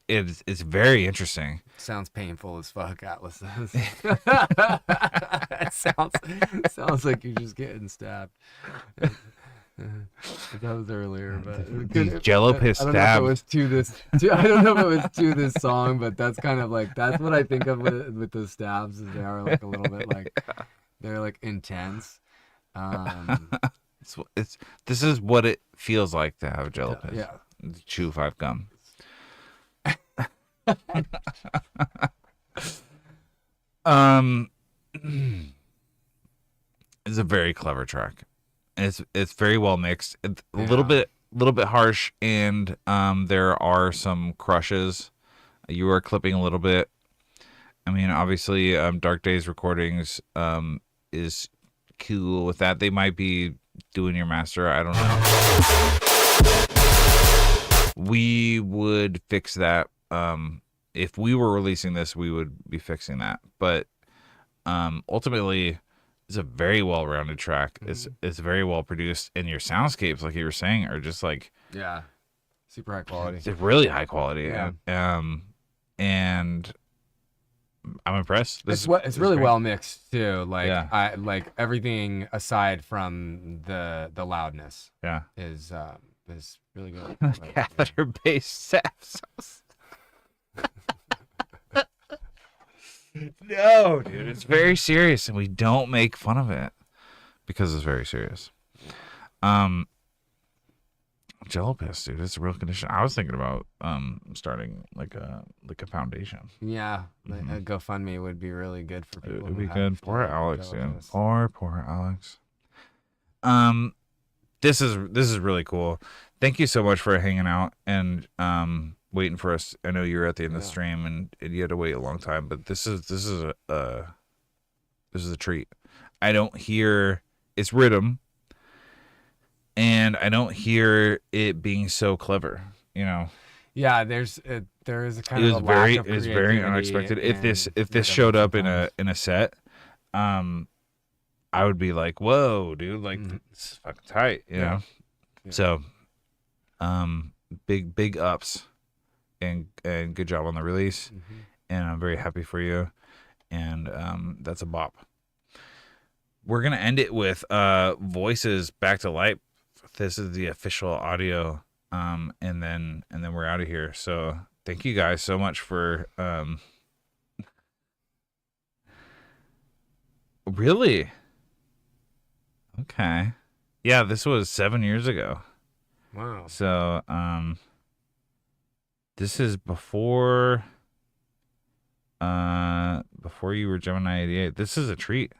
very interesting. Sounds painful as fuck, Atlas says. It sounds like you're just getting stabbed. That was earlier, but These Jello piss I don't stabs. know if it was I don't know if it was to this song, but that's kind of like that's what I think of with the stabs. Is they are like a little bit like they're like intense. This is what it feels like to have Jello piss. Yeah. Chew 5 gum. It's a very clever track. It's very well mixed. It's a little bit harsh, and there are some crushes. You are clipping a little bit. I mean, obviously, Dark Days Recordings is cool with that. They might be doing your master. I don't know. We would fix that. If we were releasing this, we would be fixing that. But ultimately, it's a very well-rounded track. It's very well produced, and your soundscapes, like you were saying, are just like super high quality. It's really high quality. Yeah. And I'm impressed. It's really great. well mixed too. Like Yeah. I like everything aside from the loudness. Yeah. Is really good. Catheter based saps. No, dude, it's very serious, and we don't make fun of it because it's very serious. Jello piss, dude, it's a real condition. I was thinking about starting like a foundation. Yeah, a GoFundMe would be really good for people. It would who be have good. Poor Alex, Jello dude. piss. Poor Alex. This is really cool. Thank you so much for hanging out and waiting for us. I know you were at the end of the stream and you had to wait a long time, but this is a treat. I don't hear it's rhythm, and I don't hear it being so clever. Yeah, there is a kind It of was a very lack of it was very creativity unexpected. If this rhythm showed up sometimes. in a set, I would be like, whoa, dude, like this is fucking tight, you know. Yeah. So, big ups, and good job on the release, and I'm very happy for you, and that's a bop. We're gonna end it with Voices Back to Life. This is the official audio, and then we're out of here. So thank you guys so much for really. Okay. Yeah, this was 7 years ago. Wow. So, this is before you were Gemini 88. This is a treat.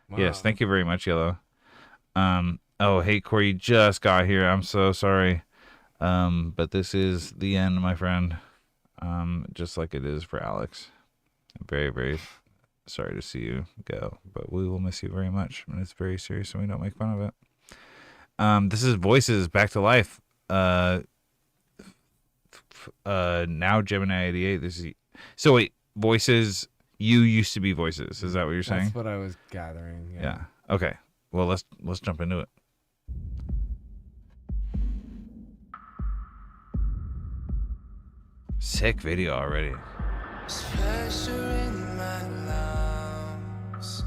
Wow. Yes, thank you very much, Yellow. Oh, hey, Corey, you just got here. I'm so sorry. But this is the end, my friend. Just like it is for Alex. I'm very, very sorry to see you go, but we will miss you very much, and it's very serious, and we don't make fun of it. This is Voices Back to Life. Now Gemini 88. This is so wait, Voices. You used to be Voices. Is that what you're saying? That's what I was gathering. Yeah. Okay. Well, let's jump into it. Sick video already. Pressure in my lungs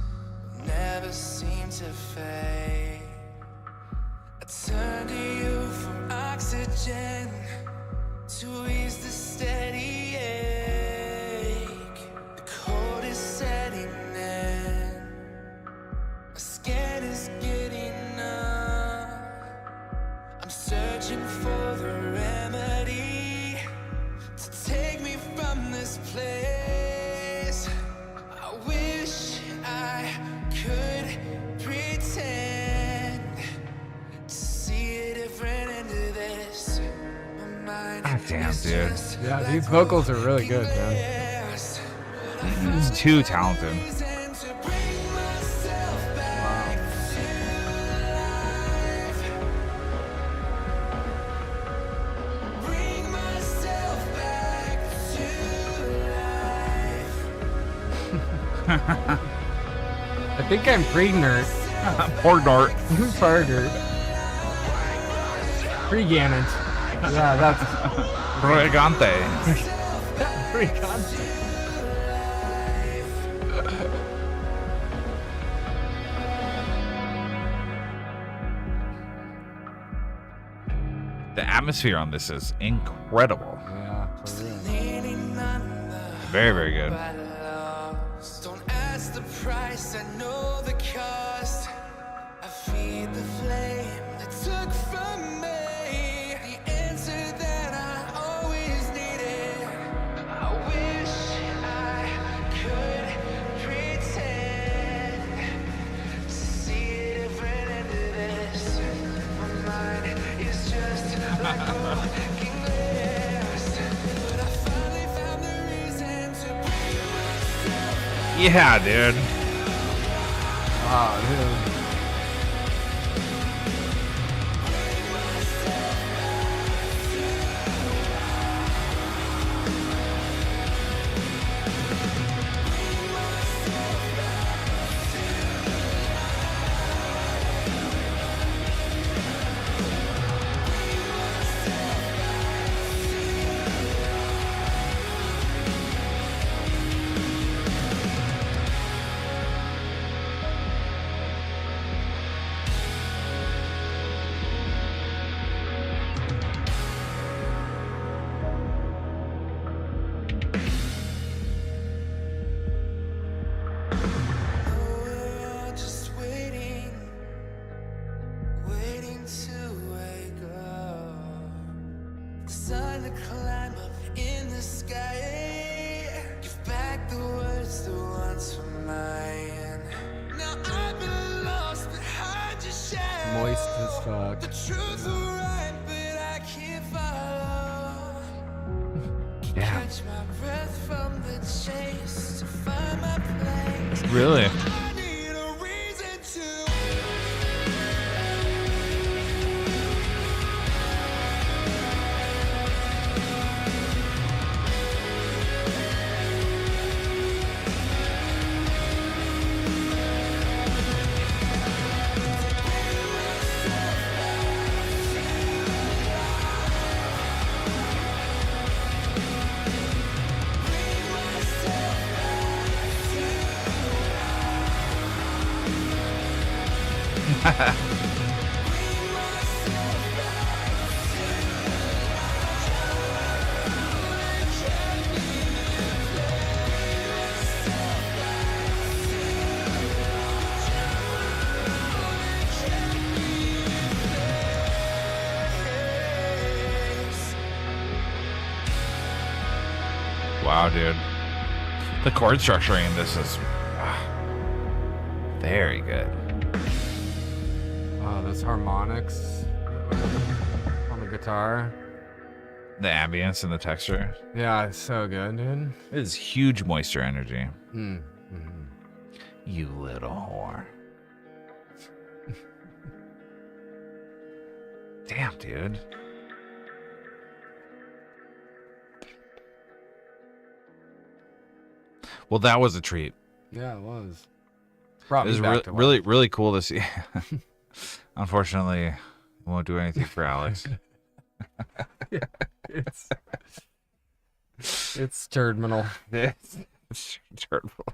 never seem to fade. I turn to you for oxygen to ease the steady ache. The cold is setting in. My skin is getting numb. I'm searching for the remedy to take me from this place. I wish I could pretend to see a different end to this. My mind Damn, is dude. just Yeah, like these vocals are really good, man. glass. He's too talented. Reason to bring myself back to life. Bring myself back to life. I think I'm pre-nerd. Poor Nort. Pre-nerd. Pre-Gannon. Yeah, that's Brigante. pre-Gannon. The atmosphere on this is incredible. Yeah, for real. Leaning on the Very, very good. I lost. Don't ask the price, I know the cost. I feed the flame that took from me. The answer that I always needed. I wish I could pretend to see a different end to this. My mind is just like broken glass. But I finally found the reason to bring myself. Yeah, dude. Wow, dude. We're all just waiting, waiting to wake up. The sun to climb up in the sky. Give back the words that once were mine. Now I've been lost behind your shadow. Moist as fuck. The truth will right, but I can't follow. Yeah. Catch my breath from the chase to find my place. Really? I need a reason to Wow, dude. The chord structuring in this is very good. Oh, those harmonics on the guitar. The ambience and the texture. Yeah, it's so good, dude. It is huge moisture energy. Mm-hmm. You little whore. Damn, dude. Well, that was a treat. Yeah, it was. Brought It was me back to life. really cool to see. Unfortunately, we won't do anything for Alex. Yeah, it's terminal. It's terminal.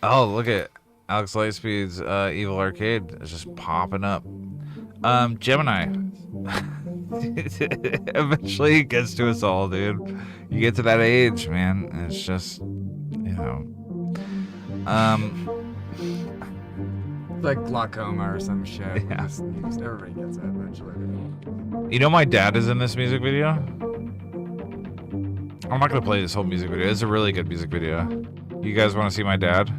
Oh, look at Alex Lightspeed's Evil Arcade. It's just popping up. Gemini. Eventually it gets to us all, dude. You get to that age, man, and it's just, you know. It's like glaucoma or some shit. Yeah. Everybody gets it eventually. You know my dad is in this music video? I'm not gonna play this whole music video. It's a really good music video. You guys want to see my dad?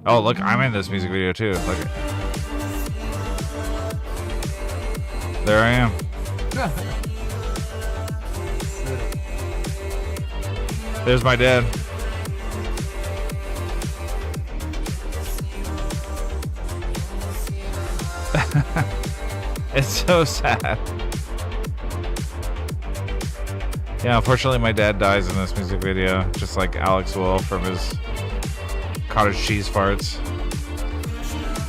Oh, look, I'm in this music video too. Look. There I am. There's my dad. It's so sad. Yeah, unfortunately my dad dies in this music video, just like Alex will from his cottage cheese farts.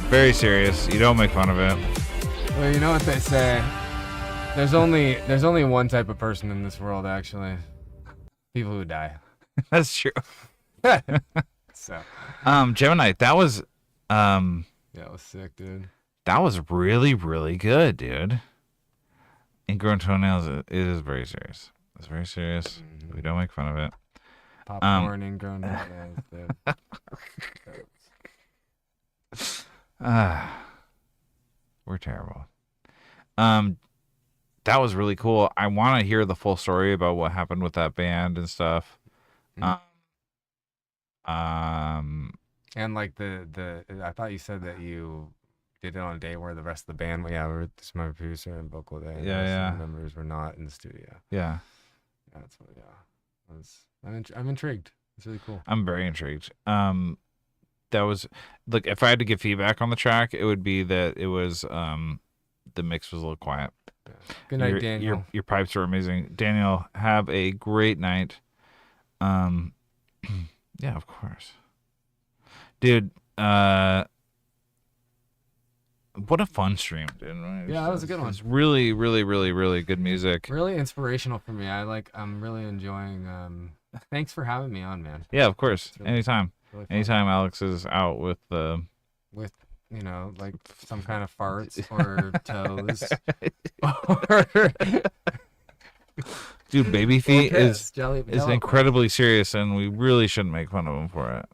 Very serious. You don't make fun of it. Well, you know what they say. There's only one type of person in this world, actually. People who die. That's true. So. Gemini, that was Yeah, it was sick, dude. that was really, really good, dude. Ingrown toenails, it is very serious. It's very serious. Mm-hmm. We don't make fun of it. Popcorn, ingrown toenails, dude. We're terrible. That was really cool. I want to hear the full story about what happened with that band and stuff. And like the I thought you said that you did it on a day where the rest of the band, it's my producer and vocal day. Yeah. The members were not in the studio. Yeah. That's what. Yeah. I'm intrigued. It's really cool. I'm very intrigued. That was, look, if I had to give feedback on the track, it would be that it was the mix was a little quiet. Yeah. Good night, Daniel. Your pipes are amazing. Daniel, have a great night. Yeah, of course. Dude, what a fun stream, dude. Yeah, that was a good one. It's really, really, really, really good music. Really inspirational for me. I'm really enjoying. Thanks for having me on, man. Yeah, of course. Really Anytime. Really fun. Anytime Alex is out with like some kind of farts or toes. Dude, baby feet is Jelly incredibly serious, and we really shouldn't make fun of him for it.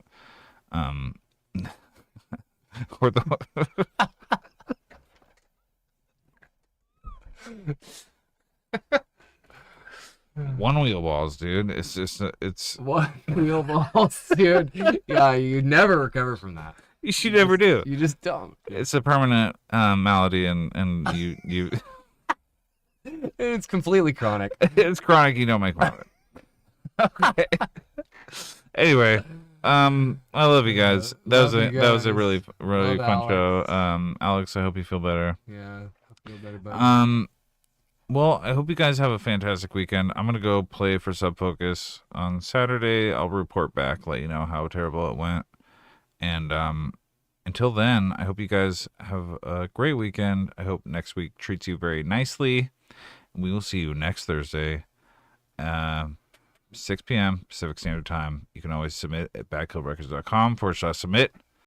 Or the one wheel balls, dude. It's just One wheel balls, dude. Yeah, you never recover from that. you should never do. You just don't. It's a permanent malady, and you It's completely chronic. it's chronic. You don't make fun of it. Okay. Anyway, I love you guys. That was a really Love fun show. Alex. Alex, I hope you feel better. Yeah, I feel better about it. Well, I hope you guys have a fantastic weekend. I'm gonna go play for Subfocus on Saturday. I'll report back, let you know how terrible it went. And until then, I hope you guys have a great weekend. I hope next week treats you very nicely. We will see you next Thursday, 6 p.m. Pacific Standard Time. You can always submit at badkillrecords.com/submit.